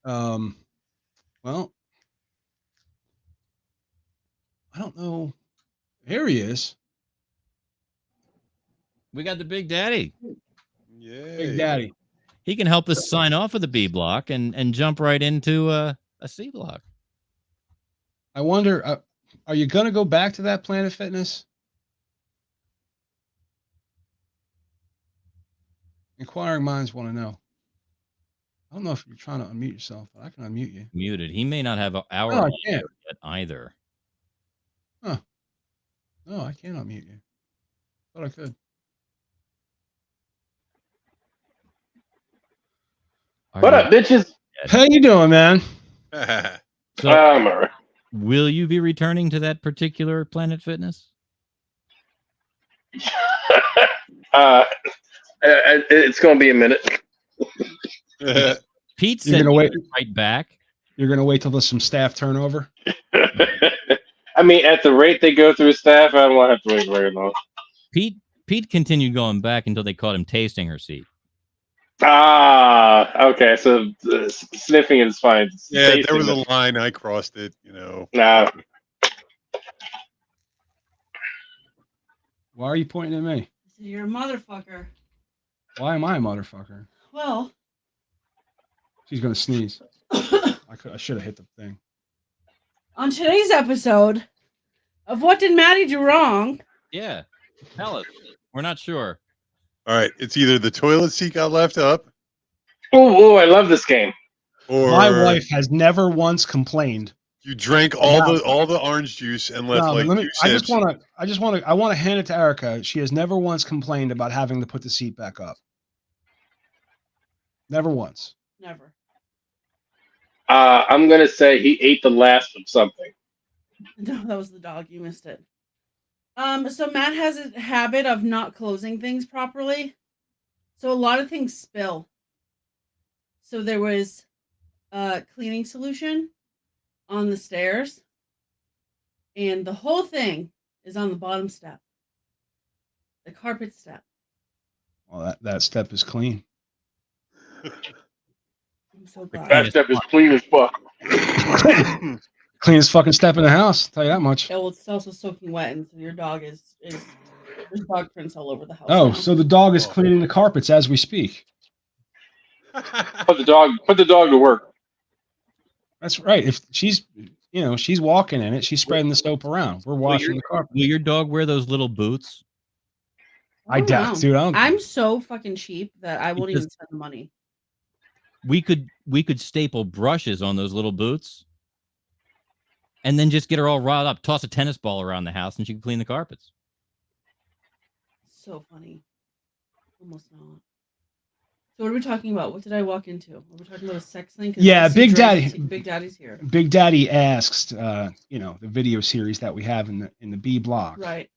Well, I don't know. Here he is. We got the Big Daddy. Yeah. Big Daddy. He can help us sign off of the B block and jump right into a C block. I wonder, are you going to go back to that Planet Fitness? Inquiring minds want to know. I don't know if you're trying to unmute yourself, but I can unmute you. Muted. He may not have our I audio can't. yet either. Huh. No, I can't unmute you. Thought I could. What up, bitches? How you doing, man? So, I'm all right. will you be returning to that particular Planet Fitness? It's going to be a minute. Pete You're said gonna wait. right back. You're going to wait till there's some staff turnover? I mean, at the rate they go through staff, I don't have to wait very long. Pete continued going back until they caught him tasting her seat. Ah, okay. So sniffing is fine. Yeah, Tasting there was a is- line. I crossed it, you know. Nah. Why are you pointing at me? You're a motherfucker. Why am I a motherfucker? Well, She's going to sneeze. I should have hit the thing. on today's episode of What Did Maddie Do Wrong? Yeah, tell us. We're not sure. All right, it's either the toilet seat got left up, Oh, I love this game. or My wife has never once complained. you drank all the orange juice and left No, like but two sips. I want to hand it to Erica. She has never once complained about having to put the seat back up. Never once. Never. I'm going to say he ate the last of something. No, that was the dog. You missed it. So Matt has a habit of not closing things properly. So a lot of things spill. So there was a cleaning solution on the stairs. And the whole thing is on the bottom step. The carpet step. Well, that step is clean. I'm so glad. That step is clean as fuck. Cleanest fucking step in the house. I'll tell you that much. Yeah, well, it's also soaking wet, and so your dog is there's dog prints all over the house. Oh, now. so the dog is cleaning the carpets as we speak. Put the dog to work. That's right. If she's, she's walking in it, she's spreading the soap around. We're washing the carpet. Will your dog wear those little boots? I doubt, dude. I'm so fucking cheap that I won't even spend the money. We could staple brushes on those little boots, and then just get her all riled up. Toss a tennis ball around the house, and she can clean the carpets. So funny. Almost not. So what are we talking about? What did I walk into? Are we talking about a sex thing? Yeah, Big Daddy. Big Daddy's here. Big Daddy asked, the video series that we have in the B block. Right.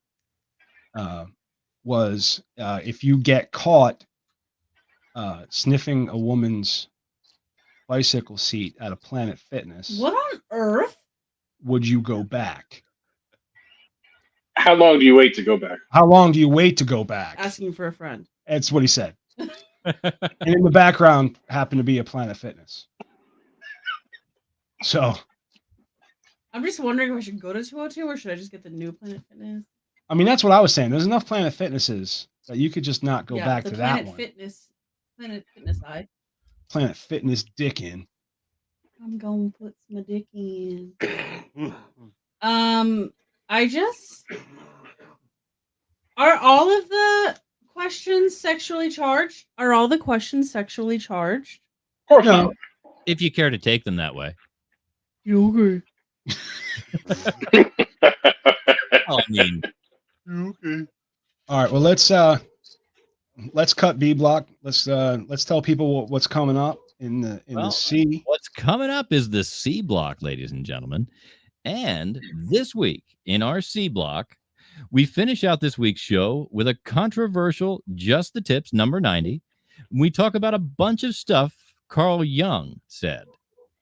Was if you get caught sniffing a woman's bicycle seat at a Planet Fitness, what on earth would you go back? How long do you wait to go back? How long do you wait to go back? Asking for a friend. That's what he said. And in the background happened to be a Planet Fitness. So I'm just wondering if I should go to 202 or should I just get the new Planet Fitness? I mean, that's what I was saying. There's enough Planet Fitnesses that you could just not go back to that one. Planet Fitness eye. Planet Fitness dick in. I'm going to put my dick in. Are all of the questions sexually charged? Are all the questions sexually charged? Of course not. If you care to take them that way. You okay? I mean, okay. All right. Well, let's cut B block. Let's tell people what's coming up in the C. What's coming up is the C block, ladies and gentlemen. And this week in our C block, we finish out this week's show with a controversial Just the Tips number 90. We talk about a bunch of stuff Carl Jung said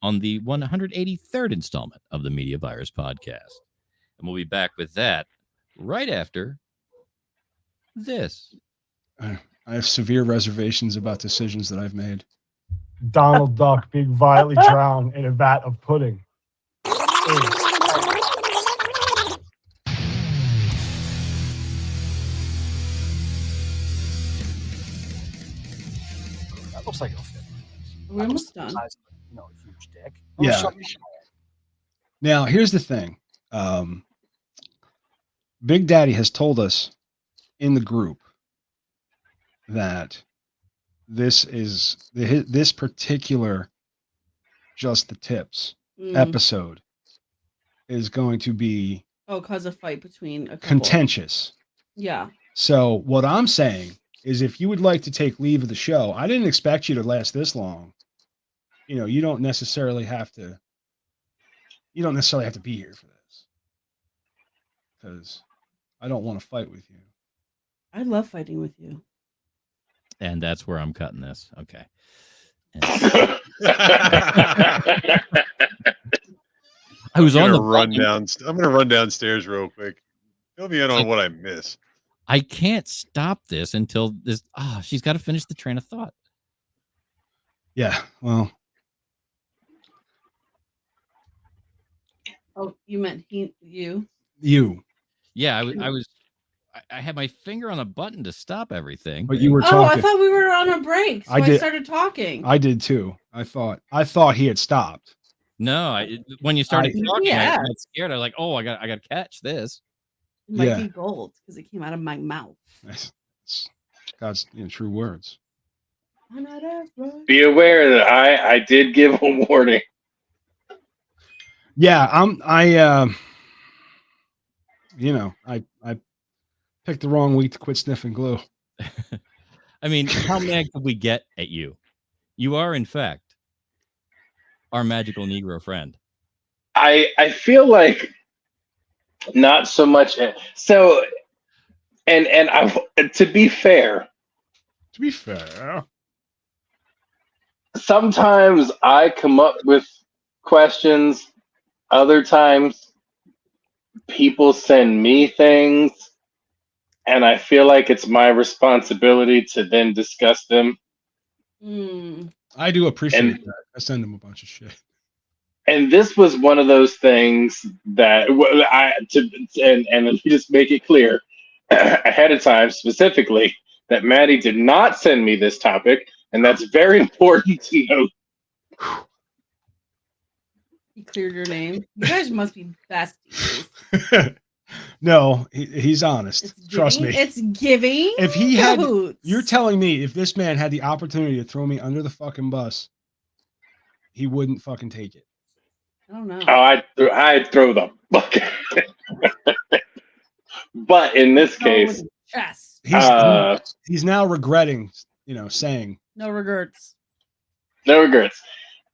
on the 183rd installment of the Media Virus podcast. And we'll be back with that right after this. I have severe reservations about decisions that I've made. Donald Duck being violently drowned in a vat of pudding. That looks like it'll fit. We're almost done. A huge dick. Yeah. Now, here's the thing. Big Daddy has told us in the group that this particular Just the Tips episode is going to be because of fight between a couple. Contentious. Yeah. So what I'm saying is if you would like to take leave of the show, I didn't expect you to last this long. You don't necessarily have to be here for this. Because I don't want to fight with you. I love fighting with you. And that's where I'm cutting this. Okay. I was on the run down. I'm going to run downstairs real quick. Fill me in on what I miss. I can't stop this until this. She's got to finish the train of thought. Yeah. Well. Oh, you meant you? You. Yeah, I had my finger on a button to stop everything. But you were talking. Oh, I thought we were on a break, so I started talking. I did too. I thought he had stopped. No, when you started talking, yeah. I got scared. I was like, oh, I got to catch this. It might be gold because it came out of my mouth. That's God's true words. Be aware that I did give a warning. Yeah, I picked the wrong week to quit sniffing glue. I mean, how mad could we get at you? You are, in fact, our magical Negro friend. I feel like not so much. So, and to be fair, sometimes I come up with questions. Other times, people send me things, and I feel like it's my responsibility to then discuss them. I do appreciate that. I send them a bunch of shit. And this was one of those things that and let me just make it clear ahead of time, specifically that Maddie did not send me this topic, and that's very important to note. He cleared your name. You guys must be besties. No, he's honest. Trust me. It's giving. If he had, cahoots. you're telling me if this man had the opportunity to throw me under the fucking bus, he wouldn't fucking take it. I don't know. Oh, I'd throw the bucket. But in this case, Chest. He's now regretting, saying No regrets. no regrets.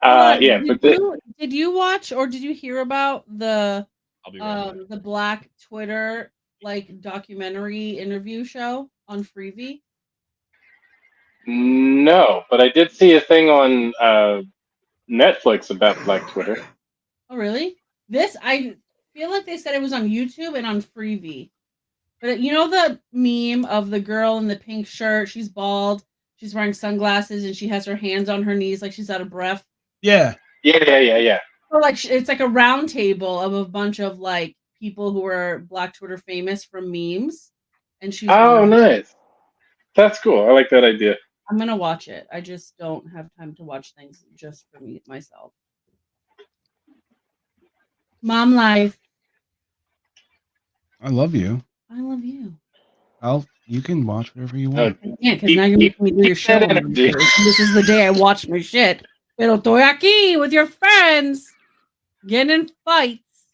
Yeah, did you watch or did you hear about the I'll be right back. the Black Twitter documentary interview show on Freevee? No, but I did see a thing on Netflix about Black Twitter. Oh, really? I feel like they said it was on YouTube and on Freevee. But you know the meme of the girl in the pink shirt? She's bald. She's wearing sunglasses and she has her hands on her knees like she's out of breath. Yeah. Yeah. So it's like a round table of a bunch of people who are Black Twitter famous from memes. And she's nice. That's cool. I like that idea. I'm gonna watch it. I just don't have time to watch things just for myself. Mom life. I love you. I love you. You can watch whatever you want. Yeah, because now you're making me do your show. This is the day I watch my shit. Pero estoy aquí with your friends, getting in fights.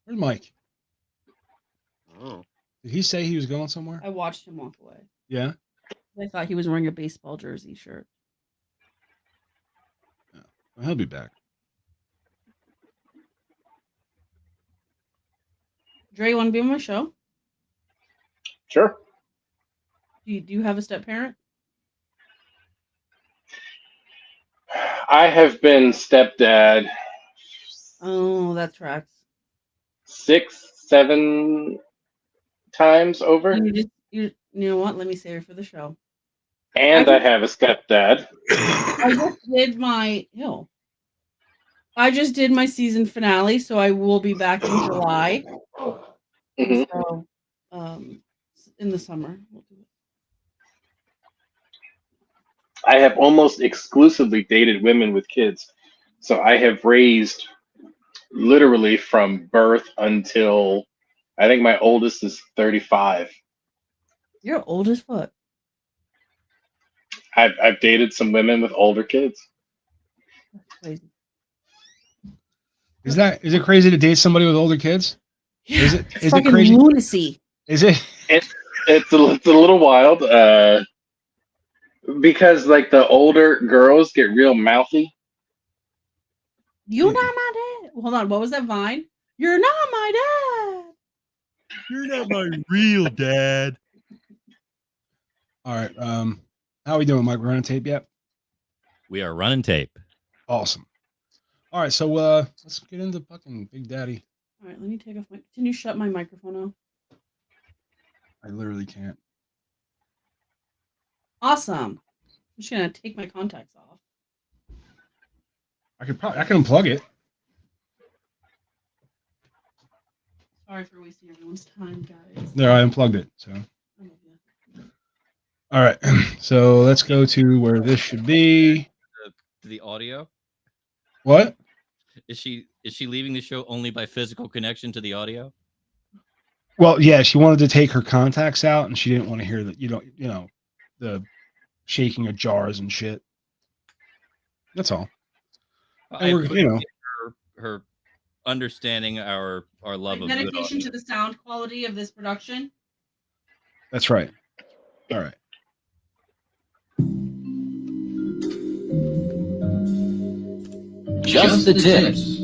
Where's Mike? Oh. Did he say he was going somewhere? I watched him walk away. Yeah. I thought he was wearing a baseball jersey shirt. Well, he'll be back. Dre, you want to be on my show? Sure. Do you have a step parent? I have been stepdad. Oh, that tracks. 6-7 times over. You know what? Let me save it for the show. And I have a stepdad. I just did my season finale, so I will be back in July. Mm-hmm. So, in the summer, we'll do it. I have almost exclusively dated women with kids. So I have raised literally from birth until I think my oldest is 35. You're old as fuck. I've dated some women with older kids. That's crazy. Is it crazy to date somebody with older kids? Is it crazy? Lunacy. Is it? It's a little wild. Because the older girls get real mouthy. You're not my dad. Hold on, what was that Vine? You're not my dad. You're not my real dad. All right. How are we doing, Mike? We're running tape yet? We are running tape. Awesome. All right, so let's get into fucking Big Daddy. All right, let me take off my. Can you shut my microphone off? I literally can't. Awesome. I'm just gonna take my contacts off. I can unplug it. Sorry for wasting everyone's time, guys. There, I unplugged it. So. All right, so let's go to where this should be. The audio. What? Is she leaving the show only by physical connection to the audio? Well, yeah, she wanted to take her contacts out, and she didn't want to hear that. The shaking of jars and shit. That's all. Her understanding our love of dedication to the sound quality of this production. That's right. All right. Just the tips.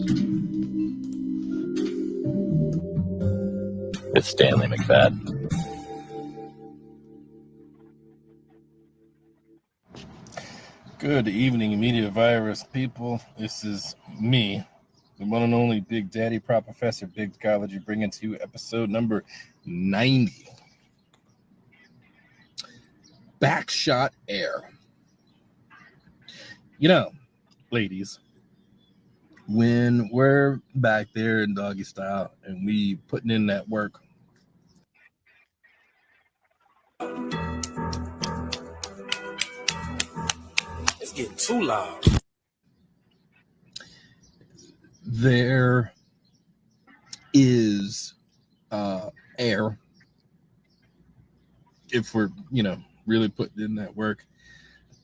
It's Stanley McFadden. Good evening, Media Virus people. This is me, the one and only Big Daddy Prop Professor Big Psychology, bringing to you episode number 90. Backshot Air. You know, ladies, when we're back there in doggy style and we putting in that work, It's getting too loud. there is air. If we're, really putting in that work,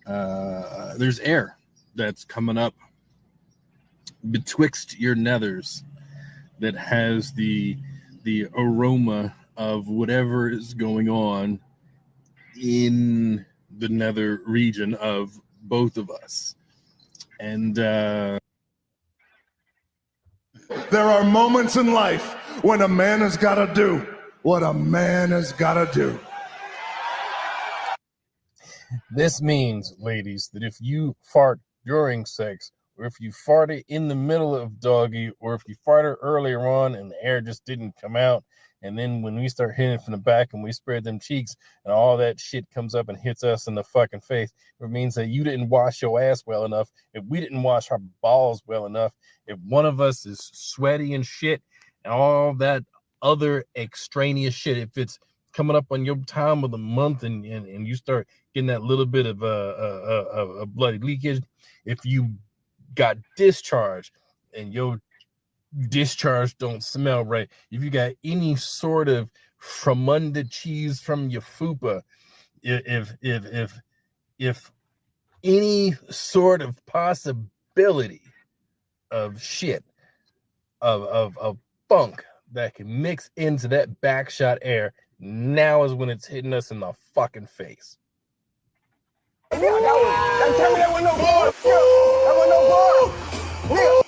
there's air that's coming up betwixt your nethers that has the aroma of whatever is going on in the nether region of both of us. And there are moments in life when a man has got to do what a man has got to do. this means, ladies, that if you fart during sex, or if you farted in the middle of doggy, or if you farted earlier on and the air just didn't come out, and then when we start hitting from the back and we spread them cheeks and all that shit comes up and hits us in the fucking face, it means that you didn't wash your ass well enough. If we didn't wash our balls well enough, if one of us is sweaty and shit and all that other extraneous shit, if it's coming up on your time of the month and you start getting that little bit of a bloody leakage, if you got discharged and your discharge don't smell right, if you got any sort of from under cheese from your fupa, if any sort of possibility of shit of funk that can mix into that backshot air, now is when it's hitting us in the fucking face. Yeah, tell me that was no bar. That was no bar.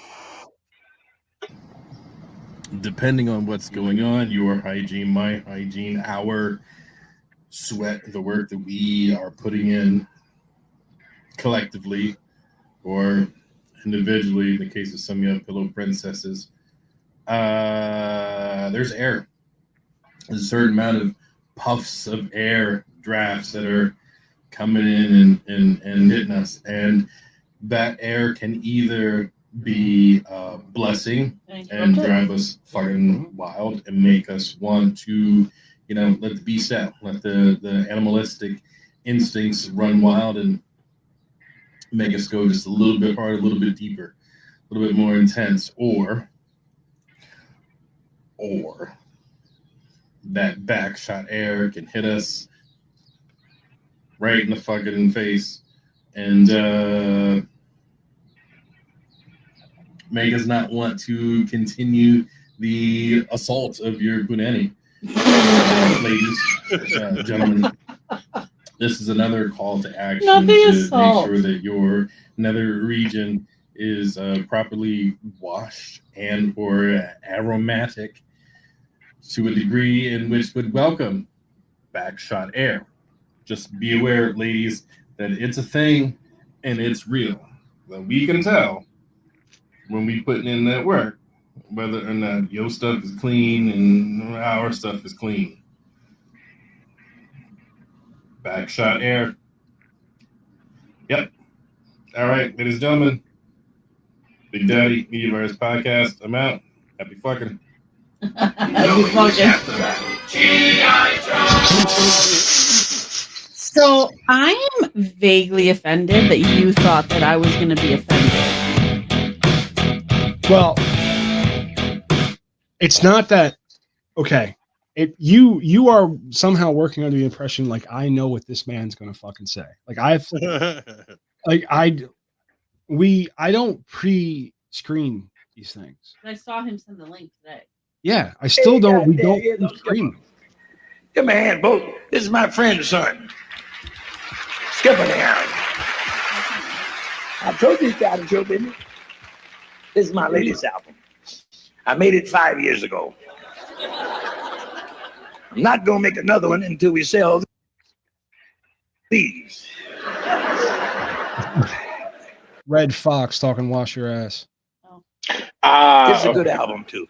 Depending on what's going on, your hygiene, my hygiene, our sweat, the work that we are putting in collectively or individually, in the case of some young pillow princesses, there's air. There's a certain amount of puffs of air, drafts that are coming in and hitting us. And that air can either be a blessing and drive us fucking wild and make us want to, let the beast out, let the animalistic instincts run wild and make us go just a little bit harder, a little bit deeper, a little bit more intense, or that backshot air can hit us right in the fucking face and make us not want to continue the assault of your punani. Ladies, gentlemen, this is another call to action to make sure that your nether region is properly washed and or aromatic to a degree in which would welcome backshot air. Just be aware, ladies, that it's a thing and it's real. Well, we can tell when we putting in that work whether or not your stuff is clean and our stuff is clean. Backshot air. Yep. All right, ladies and gentlemen. Big Daddy Media Virus Podcast. I'm out. Happy fucking. Happy fucking. So I am vaguely offended that you thought that I was going to be offended. Well, it's not that. Okay, you are somehow working under the impression like I know what this man's going to fucking say. Like I don't pre-screen these things. I saw him send the link today. Yeah, I still don't. We don't pre-screen. Give me a hand, Bo. This is my friend's son. Skipper down. I told you about it, Joe, didn't I? This is my latest album. I made it 5 years ago. I'm not going to make another one until we sell these. Red Fox talking wash your ass. It's a good album, too.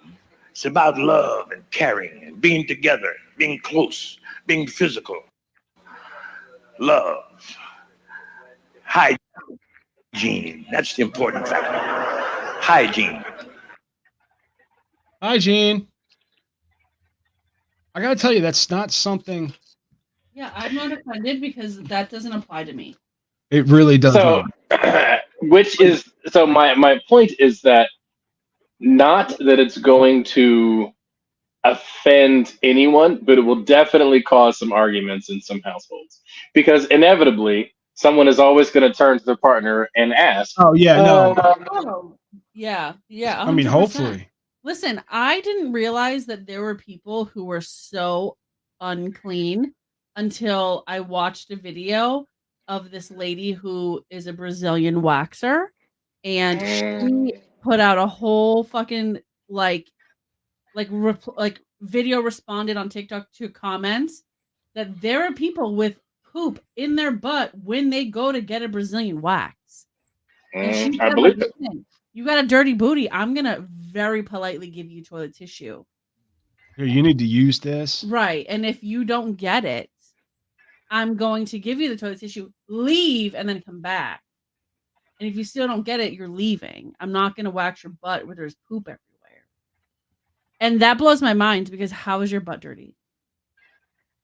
It's about love and caring and being together, being close, being physical. Love. Hygiene. hygiene. That's the important factor. Hygiene. Hi, Gene. I gotta tell you, that's not something. Yeah, I'm not offended because that doesn't apply to me. It really does So, not. my point is that not that it's going to offend anyone, but it will definitely cause some arguments in some households because inevitably someone is always going to turn to their partner and ask. Oh yeah, no. Oh, yeah, 100%. I mean, hopefully. Listen, I didn't realize that there were people who were so unclean until I watched a video of this lady who is a Brazilian waxer, and she put out a whole fucking like video responded on TikTok to comments that there are people with poop in their butt when they go to get a Brazilian wax. And she said, I believe it. "Listen, you got a dirty booty. I'm gonna very politely give you toilet tissue." Here, you need to use this. Right. And if you don't get it, I'm going to give you the toilet tissue, leave, and then come back. And if you still don't get it, you're leaving. I'm not going to wax your butt where there's poop everywhere. And that blows my mind because how is your butt dirty?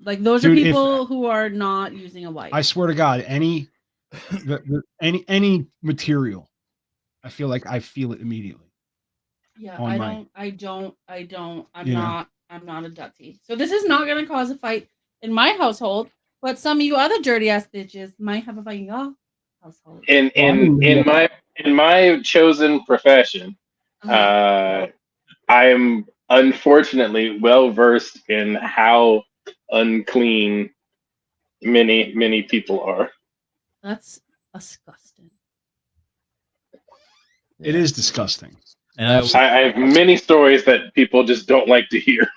Like, those Dude, are people who are not using a wipe. I swear to God, any material, I feel like I feel it immediately. Yeah, on I don't. I'm Yeah. not a dutty. So this is not going to cause a fight in my household, but some of you other dirty ass bitches might have a fight in your household. In my chosen profession, I am unfortunately well versed in how unclean many people are. That's disgusting. It is disgusting. And I have many stories that people just don't like to hear.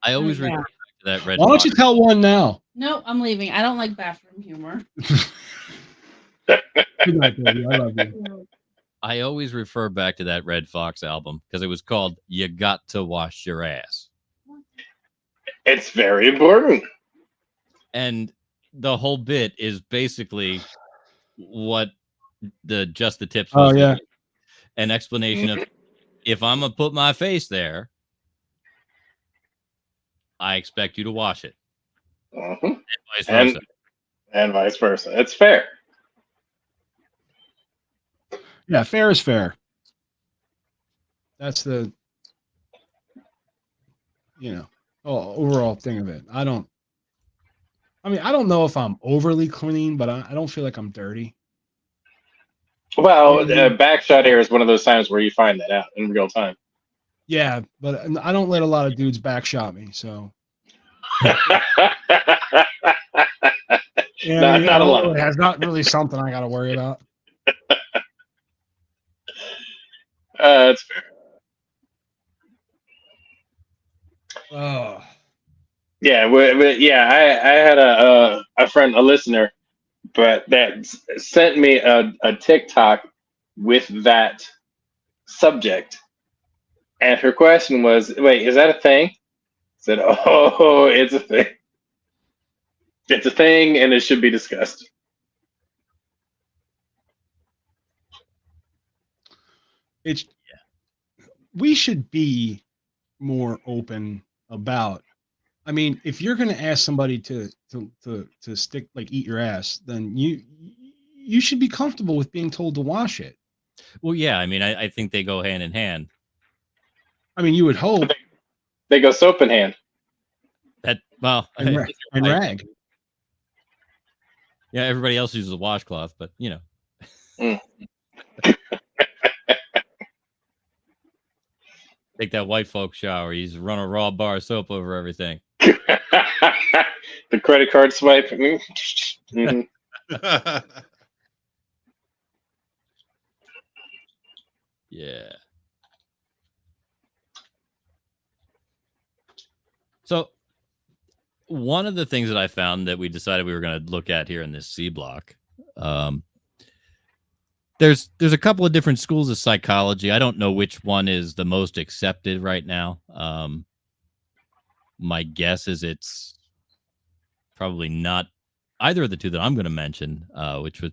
I always Yeah. refer back to that red Why don't you box. tell one now? No, I'm leaving. I don't like bathroom humor. Good night, baby. I love you. I always refer back to that Red Fox album because it was called "You Got to Wash Your Ass," It's very important. and the whole bit is basically what the Just the Tips was. Oh, yeah. An explanation of if I'm gonna put my face there, I expect you to wash it, Mhm. and vice versa. And vice versa. It's fair. Yeah, fair is fair. That's the, overall thing of it. I don't know if I'm overly clean, but I don't feel like I'm dirty. Well, backshot air is one of those times where you find that out in real time. Yeah, but I don't let a lot of dudes backshot me, so. Yeah, Not a lot. That's not really something I got to worry about. That's fair. Oh. Yeah, I had a friend, a listener, but that sent me a TikTok with that subject, and her question was, "Wait, is that a thing?" I said, "Oh, it's a thing. It's a thing, and it should be discussed." We should be more open about. I mean, if you're going to ask somebody to stick, like, eat your ass, then you should be comfortable with being told to wash it. Well, yeah, I mean, I think they go hand in hand. I mean, you would hope. They go soap in hand. That well, And rag. Yeah, everybody else uses a washcloth, but take that white folk shower. He's run a raw bar of soap over everything. The credit card swipe. Mhm. Yeah. So one of the things that I found that we decided we were going to look at here in this C block, there's a couple of different schools of psychology. I don't know which one is the most accepted right now. My guess is it's probably not either of the two that I'm going to mention, which was,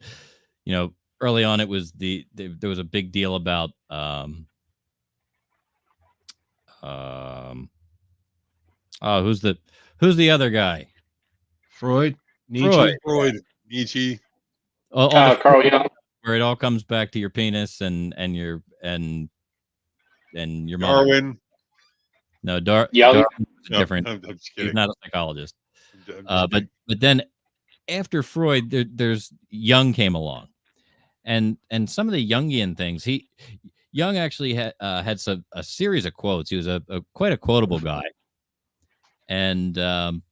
early on, it was there was a big deal about who's the other guy? Freud, Nietzsche. Nietzsche. All the Carl Jung. where it all comes back to your penis and your mother. Darwin. No, Young. Darwin's No, different. I'm just He's kidding. not a psychologist. I'm just But then after Freud, there's Jung came along, and some of the Jungian things. Jung actually had a series of quotes. He was quite a quotable guy, and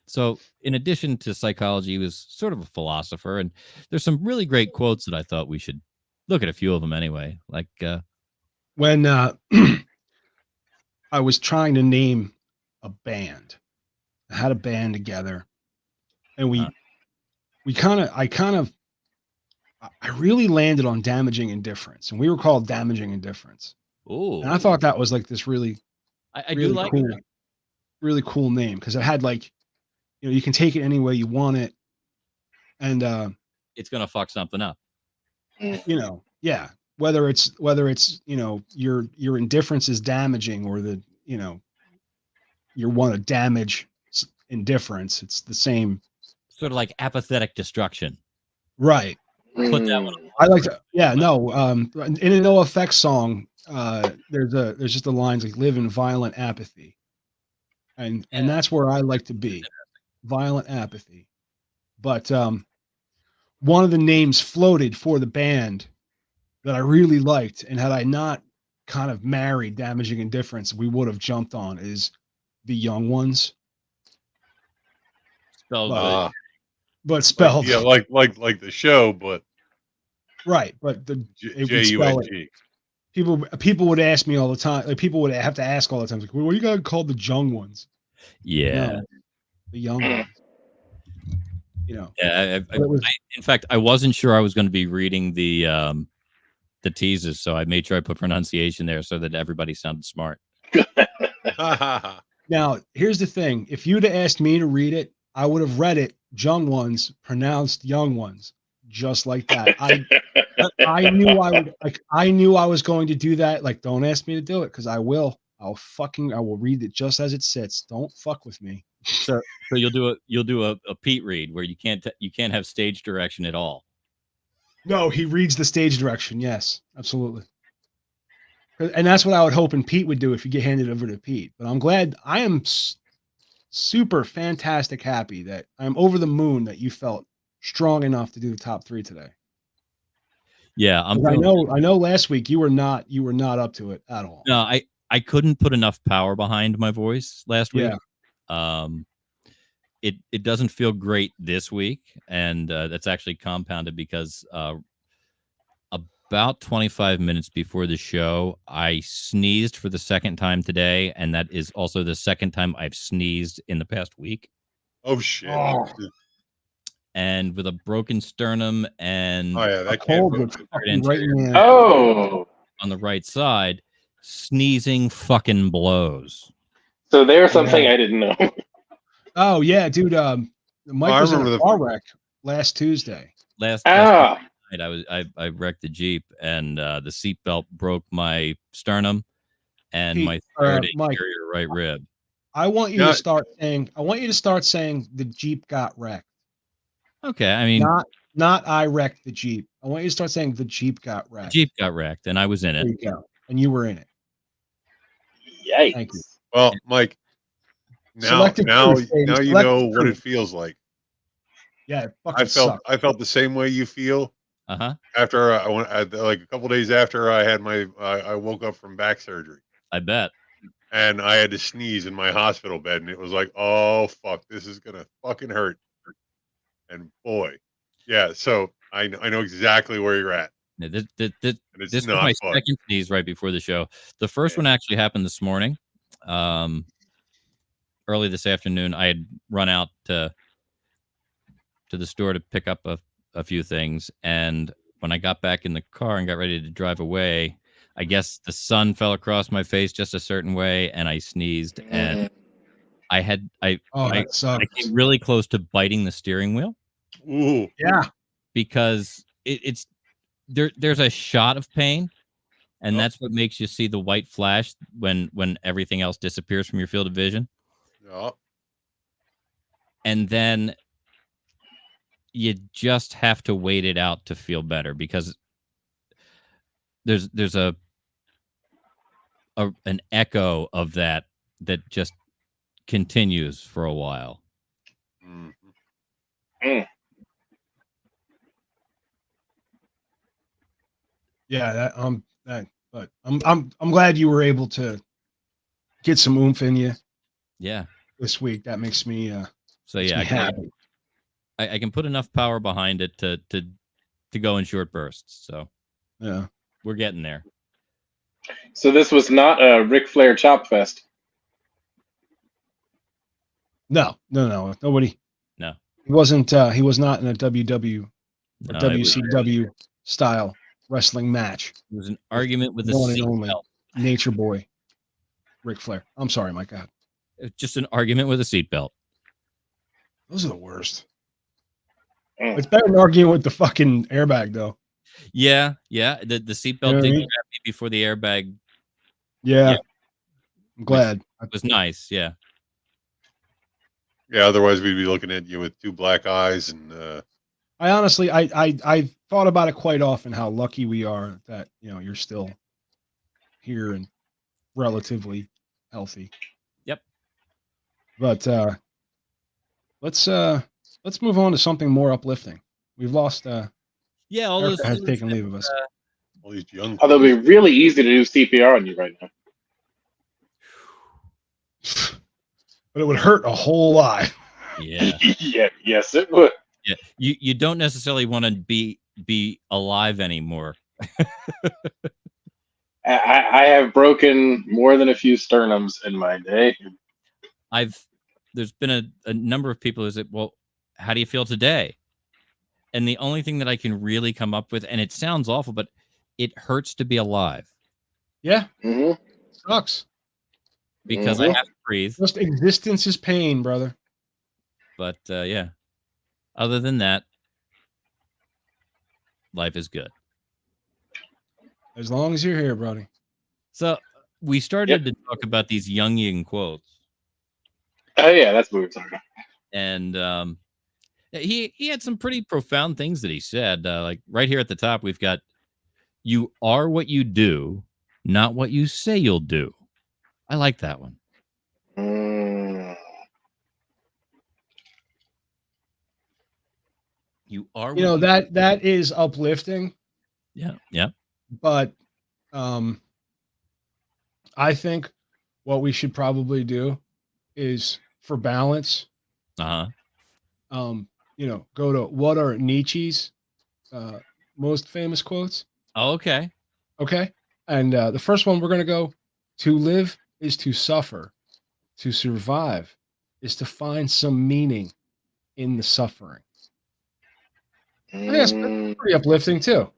so in addition to psychology, he was sort of a philosopher. And there's some really great quotes that I thought we should look at a few of them anyway. Like When I was trying to name a band, I had a band together, and I really landed on Damaging Indifference, and we were called Damaging Indifference. Oh, and I thought that was like this really, I really do like cool, that. really cool name, because it had like, you can take it any way you want it, and It's gonna fuck something up. yeah, whether it's your indifference is damaging, or you want to damage indifference. It's the same, Sort of like apathetic destruction. right? Put that one. I like to, yeah, no. In a No Effects song, there's just the lines like "live in violent apathy," and that's where I like to be, violent apathy. But one of the names floated for the band that I really liked, and had I not kind of married Damaging Indifference, we would have jumped on, is The Young Ones. Spelled but spelled like the show, but right. But the Jung. People would ask me all the time. Like, people would have to ask all the time, like, "What do you got called the Young Ones?" Yeah, No, the Young Ones. Yeah. In fact, I wasn't sure I was going to be reading the teases, so I made sure I put pronunciation there so that everybody sounded smart. Now, here's the thing: if you'd have asked me to read it, I would have read it Young Ones, pronounced Young Ones, just like that. I knew I was going to do that. Like, don't ask me to do it, because I will. I will read it just as it sits. Don't fuck with me. So you'll do a Pete read where you can't have stage direction at all. No, he reads the stage direction. Yes, absolutely. And that's what I would hope and Pete would do if you get handed over to Pete. But I'm glad. I am super fantastic happy that I'm over the moon that you felt strong enough to do the top 3 today. Yeah, I know last week you were not up to it at all. No, I couldn't put enough power behind my voice last week. Yeah. It doesn't feel great this week, and that's actually compounded because about 25 minutes before the show, I sneezed for the second time today, and that is also the second time I've sneezed in the past week. Oh shit! And with a broken sternum and that cold on the right side, sneezing fucking blows. So there's something I didn't know. Oh yeah, dude. Mike was in a car wreck last Tuesday. Last night I wrecked the Jeep, and the seatbelt broke my sternum and my third anterior right rib. I want you to start saying the Jeep got wrecked. Okay, I mean, not I wrecked the Jeep. I want you to start saying the Jeep got wrecked. The Jeep got wrecked, and I was in it. There you go. And you were in it. Yikes. Thank you. Well, Mike, now you know what it feels like. Yeah, I felt the same way you feel. After I went, like a couple days after I had I woke up from back surgery. I bet. And I had to sneeze in my hospital bed, and it was like, oh fuck, this is gonna fucking hurt. And boy, yeah. So I know exactly where you're at. This was my second sneeze right before the show. The first one actually happened this morning. Early this afternoon, I had run out to the store to pick up a few things, and when I got back in the car and got ready to drive away, I guess the sun fell across my face just a certain way, and I sneezed, and I came really close to biting the steering wheel. Ooh, yeah, because it's there's a shot of pain, and that's what makes you see the white flash when everything else disappears from your field of vision. Yeah. And then you just have to wait it out to feel better, because there's an echo of that just continues for a while. Yeah, but I'm glad you were able to get some oomph in you. Yeah. This week, that makes me So makes yeah, me happy. I can put enough power behind it to go in short bursts. So yeah, we're getting there. So this was not a Ric Flair chop fest. No, nobody. No, he wasn't. He was not in a WW or No, WCW style wrestling match. It was an argument with the one and seat only belt. Nature Boy, Ric Flair. I'm sorry, my God. It's just an argument with a seatbelt. Those are the worst. It's better than arguing with the fucking airbag, though. Yeah. The seatbelt did grab me before the airbag. Yeah. I'm glad. It was nice. Yeah. Yeah, otherwise we'd be looking at you with two black eyes and I honestly, I thought about it quite often, how lucky we are that, you're still here and relatively healthy. Yep. But let's move on to something more uplifting. We've lost yeah, all Erica those has taken leave of us. all these young. Although it'd be really easy to do CPR on you right now. But it would hurt a whole lot. Yeah. Yes, it would. Yeah. You don't necessarily want to be alive anymore. I have broken more than a few sternums in my day. There's been a number of people who said, well, how do you feel today? And the only thing that I can really come up with, and it sounds awful, but it hurts to be alive. Yeah. Mm-hmm. Sucks. Because I have to breathe. Just existence is pain, brother. But yeah. Other than that, life is good. As long as you're here, Brody. So we started to talk about these Jungian quotes. Oh yeah, that's what we were talking about. And he had some pretty profound things that he said. Like right here at the top, we've got, "You are what you do, not what you say you'll do." I like that one. You are. That is uplifting. Yeah. But I think what we should probably do is, for balance, go to what are Nietzsche's most famous quotes. Oh, okay. Okay. And the first one we're going to go: to live is to suffer. To survive is to find some meaning in the suffering. I think that's pretty uplifting too.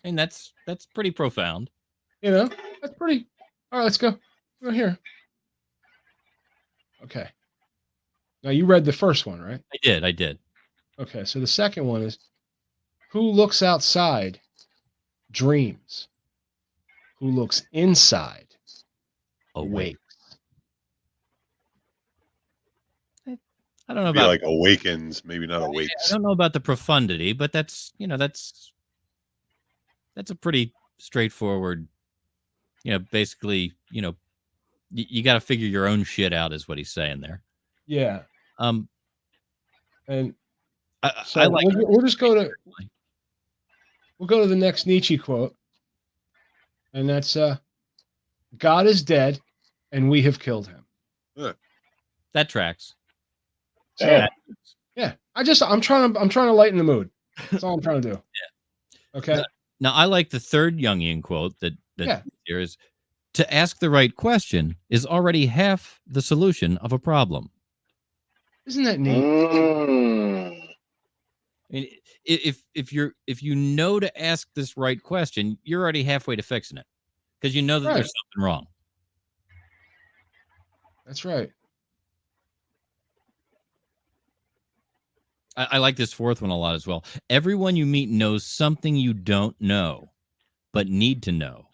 And that's pretty profound. That's pretty. All right, let's go. Go here. Okay. Now you read the first one, right? I did. Okay, so the second one is, who looks outside dreams. Who looks inside awakes. I don't know Be about like awakens, maybe not awakes. I don't know about the profundity, but that's a pretty straightforward. Basically, you got to figure your own shit out, is what he's saying there. Yeah. And so I like. we'll just go to. We'll go to the next Nietzsche quote, and that's God is dead, and we have killed him. That tracks. So, yeah. I'm trying to lighten the mood. That's all I'm trying to do. Yeah. Okay. Now I like the third Jungian quote that here is, "To ask the right question is already half the solution of a problem." Isn't that neat? I mean, if you know to ask this right question, you're already halfway to fixing it, because you know that there's something wrong. That's right. I like this fourth one a lot as well. Everyone you meet knows something you don't know, but need to know.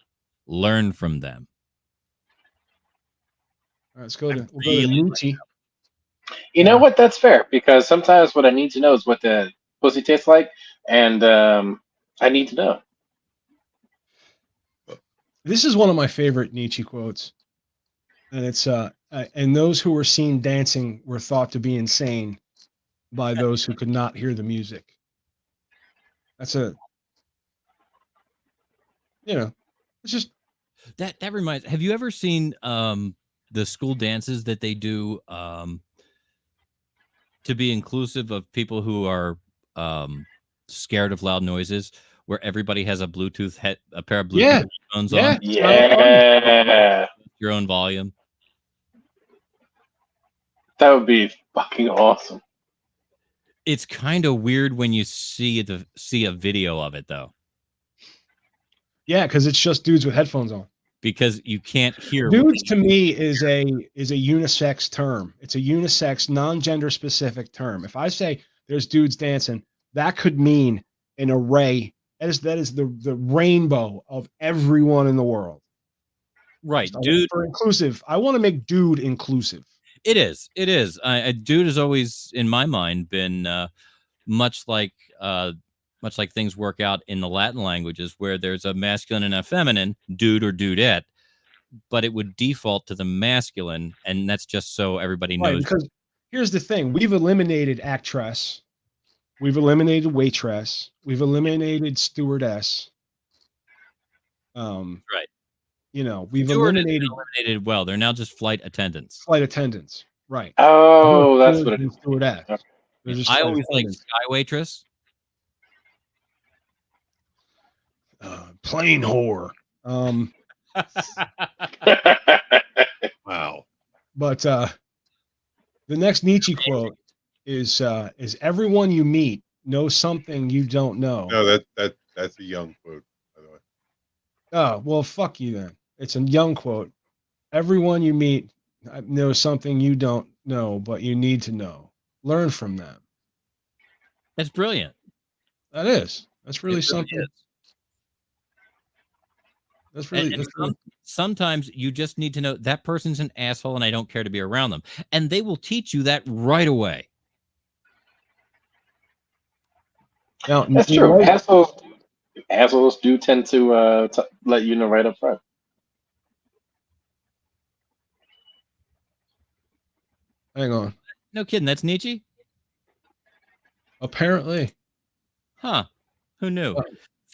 Learn from them. All right, we'll go to Nietzsche. You know what? That's fair, because sometimes what I need to know is what the pussy tastes like, and I need to know. This is one of my favorite Nietzsche quotes, and it's and those who were seen dancing were thought to be insane by those who could not hear the music. That's it's just that reminds. Have you ever seen the school dances that they do to be inclusive of people who are scared of loud noises, where everybody has a Bluetooth a pair of Bluetooth headphones on? Yeah. Your own volume. That would be fucking awesome. It's kind of weird when you see a video of it, though. Yeah, because it's just dudes with headphones on. Because you can't hear. Dudes to me is a unisex term. It's a unisex, non-gender specific term. If I say there's dudes dancing, that could mean an array. That is the rainbow of everyone in the world. Right, dude. For inclusive, I want to make dude inclusive. It is. It is. Dude has always, in my mind, been much like things work out in the Latin languages, where there's a masculine and a feminine, dude or dudette, but it would default to the masculine, and that's just so everybody knows. Right, because here's the thing: we've eliminated actress, we've eliminated waitress, we've eliminated stewardess. Right. We've eliminated. Well, they're now just flight attendants. Flight attendants, right? Oh, that's what it is. Stewardess. I always like sky waitress. Plane whore. Wow. But the next Nietzsche quote is everyone you meet knows something you don't know. No, that's a young quote, by the way. Oh, well, fuck you then. It's a young quote. Everyone you meet knows something you don't know, but you need to know. Learn from them. That's brilliant. That is. That's really something. That's really, sometimes you just need to know that person's an asshole and I don't care to be around them. And they will teach you that right away. Now, that's true. Assholes do tend to let you know right up front. Hang on. No kidding. That's Nietzsche? Apparently. Huh. Who knew?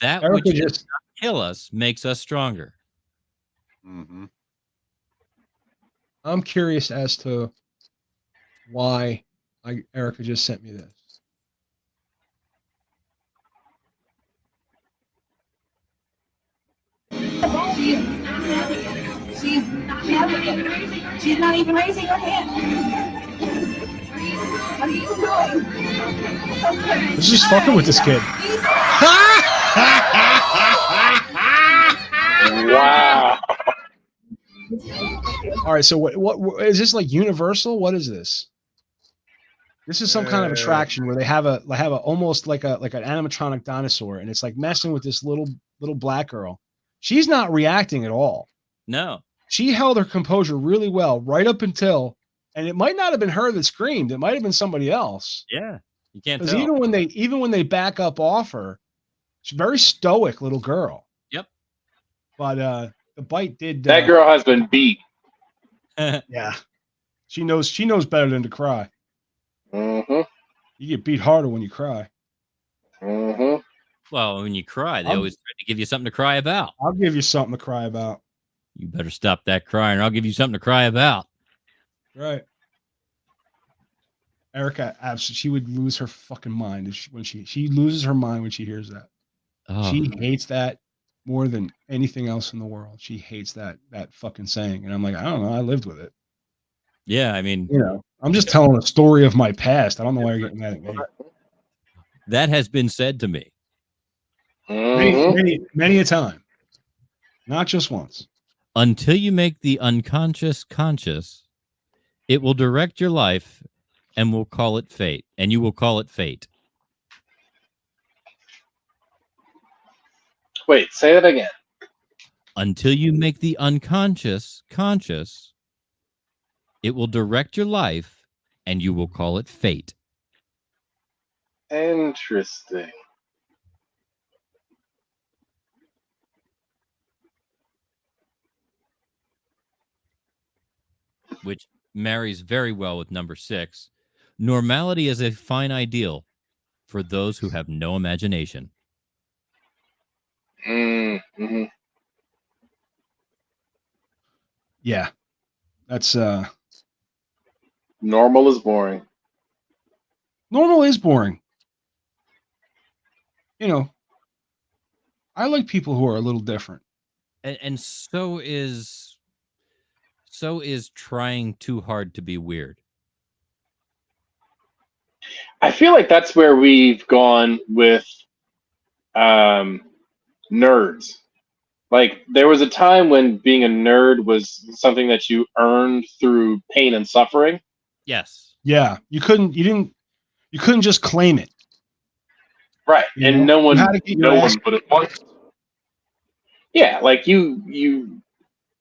That Erica which does not kill us makes us stronger. Mm-hmm. I'm curious as to why Erica just sent me this. She's not even raising her hand. What are you doing? This is fucking with this kid. Wow. All right, so what is this, like universal? What is this? This is some kind of attraction where they have a almost like an animatronic dinosaur, and it's like messing with this little black girl. She's not reacting at all. No. She held her composure really well right up until, and it might not have been her that screamed. It might have been somebody else. Yeah, you can't Because tell. even when they back up off her, she's a very stoic little girl. Yep. But the bite did. That girl has been beat. Yeah, she knows better than to cry. Mm-hmm. You get beat harder when you cry. Mm-hmm. Well, when you cry, they always try to give you something to cry about. I'll give you something to cry about. You better stop that crying, or I'll give you something to cry about. Right. Erica, absolutely, she would lose her fucking mind when she loses her mind when she hears that. Oh. She hates that more than anything else in the world. She hates that fucking saying, and I'm like, I don't know. I lived with it. Yeah, I mean, I'm just telling a story of my past. I don't know why you're getting mad at me. That has been said to me many a time, not just once. Until you make the unconscious conscious, it will direct your life and we'll call it fate. And you will call it fate. Wait, say that again. Until you make the unconscious conscious, it will direct your life, and you will call it fate. Interesting. Which marries very well with number 6. Normality is a fine ideal for those who have no imagination. Mm-hmm. Yeah. That's normal is boring. Normal is boring. You know, I like people who are a little different. And so is trying too hard to be weird. I feel like that's where we've gone with nerds. Like there was a time when being a nerd was something that you earned through pain and suffering. Yes. Yeah, you couldn't just claim it. Right. You And know? no one You had to get your no ass- one would have wanted. Yeah, like you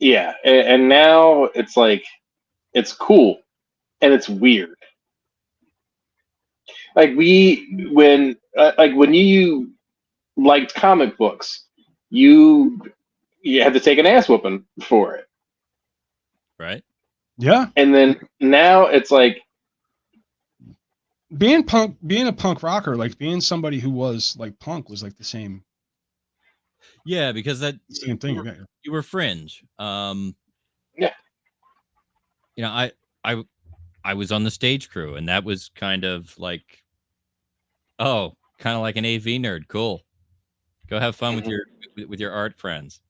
yeah, and now it's like it's cool and it's weird. Like when you liked comic books, you had to take an ass whooping for it. Right? Yeah. And then now it's like being a punk rocker, like being somebody who was like punk was like the same. Yeah, because that same thing. You were fringe. Yeah. You know, I was on the stage crew, and that was kind of like, kind of like an AV nerd. Cool. Go have fun with your art friends.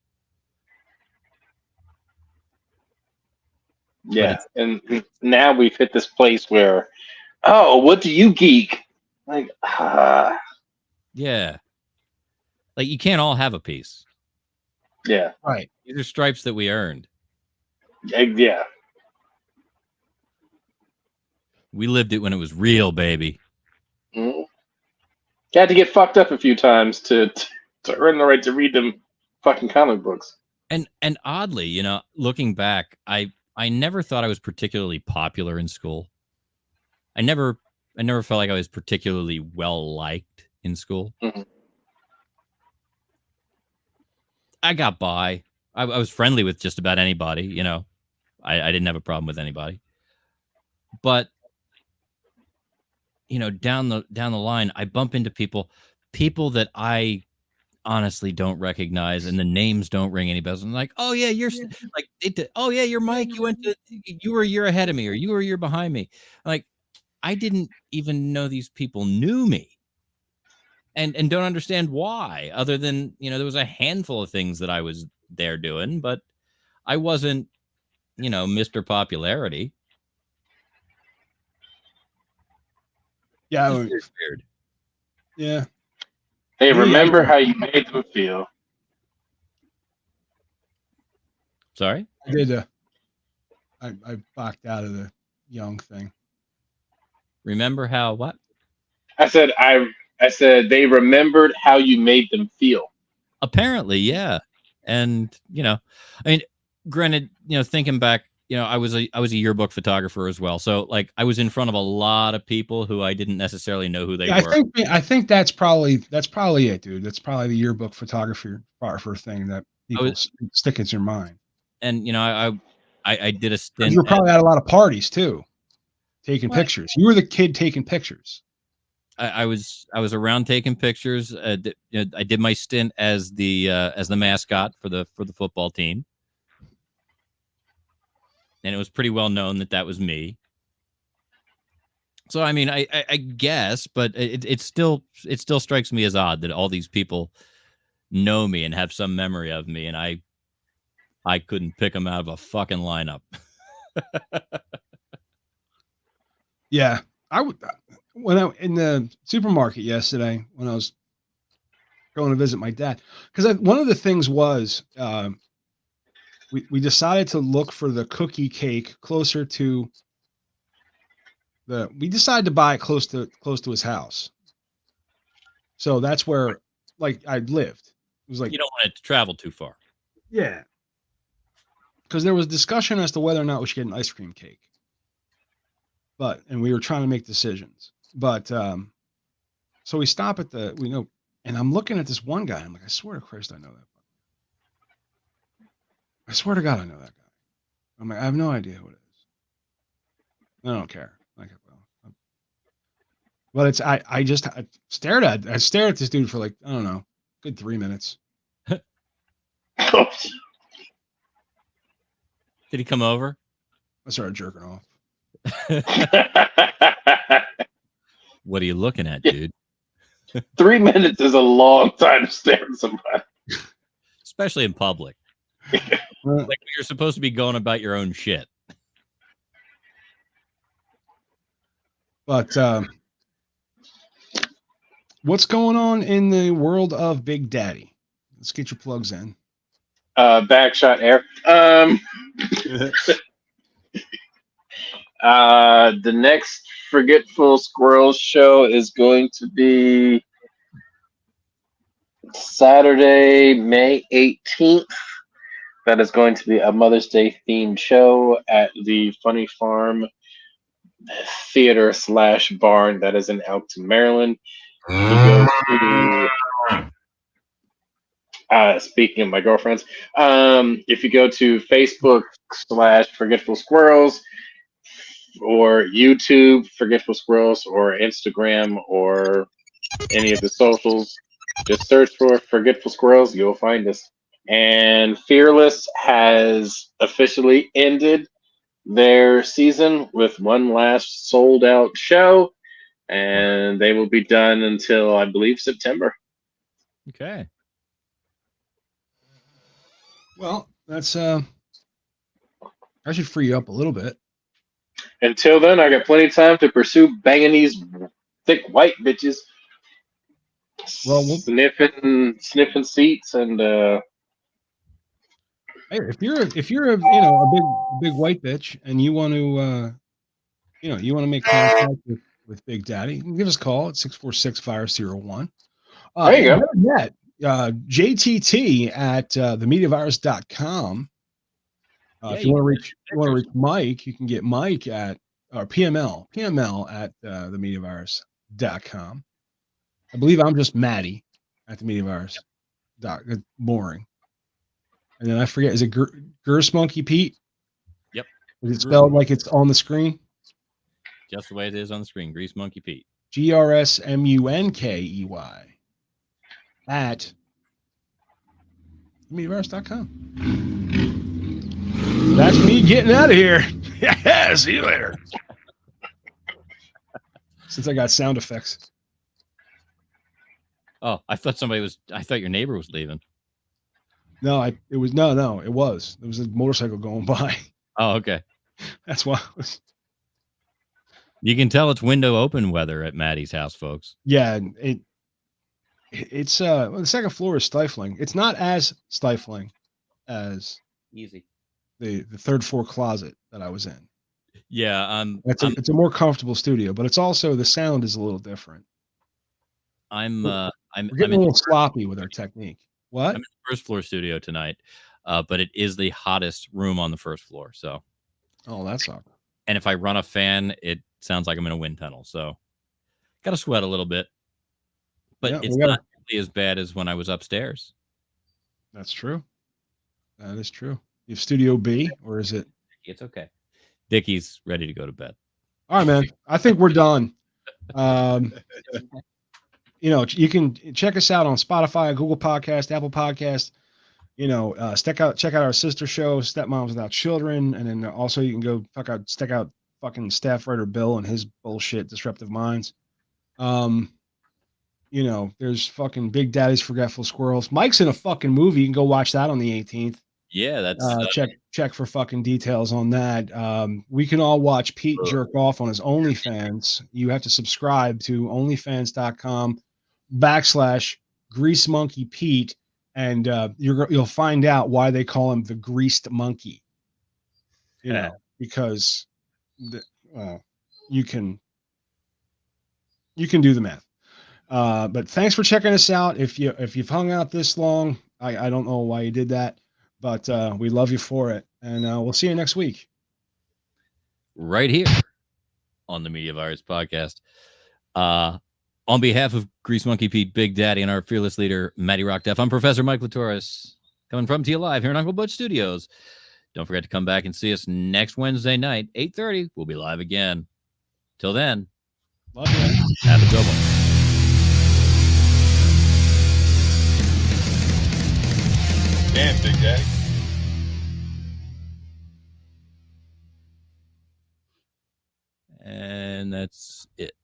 Yeah, and now we've hit this place where, what do you geek? Like, Yeah. Like you can't all have a piece. Yeah. Right. These are stripes that we earned. Yeah. We lived it when it was real, baby. Mm-hmm. You had to get fucked up a few times to earn the right to read them fucking comic books. And oddly, you know, looking back, I never thought I was particularly popular in school. I never felt like I was particularly well liked in school. Mm-hmm. I got by. I was friendly with just about anybody, you know. I didn't have a problem with anybody. But you know, down the line, I bump into people that I honestly don't recognize, and the names don't ring any bells. I'm like, oh yeah, you're like, oh yeah, you're Mike. You were a year ahead of me, or you were a year behind me. Like, I didn't even know these people knew me, and don't understand why. Other than, you know, there was a handful of things that I was there doing, but I wasn't, you know, Mr. Popularity. Yeah. Weird. Yeah. Hey, remember how you made them feel. Sorry? I did. I backed out of the young thing. Remember how what? I said they remembered how you made them feel. Apparently, yeah. And, you know, I mean, granted, you know, thinking back, you know, I was a yearbook photographer as well. So like I was in front of a lot of people who I didn't necessarily know who they were. I think that's probably it, dude. That's probably the yearbook photographer thing that people stick in your mind. And you know, I did a stint. You were probably at a lot of parties too, taking pictures. You were the kid taking pictures. I was around taking pictures. I did my stint as the mascot for the football team. And it was pretty well known that was me. So I mean, I guess, but it still strikes me as odd that all these people know me and have some memory of me, and I couldn't pick them out of a fucking lineup. Yeah, when I in the supermarket yesterday when I was going to visit my dad, because one of the things was. We decided to look for the cookie cake closer to we decided to buy it close to his house. So that's where like I lived. It was like You don't want it to travel too far. yeah. Because there was discussion as to whether or not we should get an ice cream cake. And we were trying to make decisions. But so we stop at and I'm looking at this one guy. I'm like, I swear to Christ, I know that. I swear to God, I know that guy. I'm like, I have no idea who it is. I don't care. Like, well, it's I stared at this dude for like, I don't know, good 3 minutes. Did he come over? I started jerking off. What are you looking at, dude? 3 minutes is a long time to stare at somebody. Especially in public. Like you're supposed to be going about your own shit. But what's going on in the world of Big Daddy? Let's get your plugs in. Backshot air. The next Forgetful Squirrels show is going to be Saturday, May 18th. That is going to be a Mother's Day themed show at the Funny Farm Theater / barn that is in Elkton, Maryland. You go to, speaking of my girlfriends, if you go to Facebook / Forgetful Squirrels or YouTube Forgetful Squirrels or Instagram or any of the socials, just search for Forgetful Squirrels. You'll find us. And Fearless has officially ended their season with one last sold out show, and they will be done until I believe September. Okay. Well, that's I should free you up a little bit. Until then, I got plenty of time to pursue banging these thick white bitches. Well, sniffing seats and hey, if you're a big white bitch and you want to make contact with Big Daddy, give us a call at 646-501. There you go. Yeah, JTT at themediavirus.com. If you want to reach Mike, you can get Mike at PML at themediavirus.com. I believe I'm just Maddie at themediavirus. Boring. And then I forget, is it Gurse Monkey Pete? Yep. Is it spelled like it's on the screen? Just the way it is on the screen. Grease Monkey Pete. GRSMUNKEY at themediavirus.com. That's me getting out of here. Yeah, see you later. Since I got sound effects. Oh, I thought your neighbor was leaving. No, it was a motorcycle going by. Oh, okay. That's why. You can tell it's window open weather at Maddie's house, folks. Yeah, it's the second floor is stifling. It's not as stifling as easy the third floor closet that I was in. Yeah, it's a more comfortable studio, but it's also the sound is a little different. We're getting a little sloppy with our technique. What? I'm in the first floor studio tonight, but it is the hottest room on the first floor. So, that's awesome. And if I run a fan, it sounds like I'm in a wind tunnel. So, got to sweat a little bit, but it's not really as bad as when I was upstairs. That's true. That is true. You have Studio B, or is it? It's okay. Dickie's ready to go to bed. All right, man. I think we're done. You can check us out on Spotify, Google Podcast, Apple Podcast. Check out our sister show, Stepmoms Without Children, and then also you can go check out fucking staff writer Bill and his bullshit Disruptive Minds. There's fucking Big Daddy's Forgetful Squirrels. Mike's in a fucking movie. You can go watch that on the 18th. Yeah, that's check for fucking details on that. We can all watch Pete jerk off on his OnlyFans. You have to subscribe to onlyfans.com/Grease Monkey Pete, and you'll find out why they call him the Greased Monkey. Because you can You can do the math. But thanks for checking us out. If you've hung out this long, I don't know why you did that, but we love you for it. And we'll see you next week. Right here on the Media Virus Podcast. On behalf of Grease Monkey Pete, Big Daddy, and our fearless leader, Matty Rock Def, I'm Professor Mike Latoris, coming from to you live here in Uncle Butch Studios. Don't forget to come back and see us next Wednesday night, 8:30. We'll be live again. Till then, love you. Have a good one. Damn, Big Daddy. And that's it.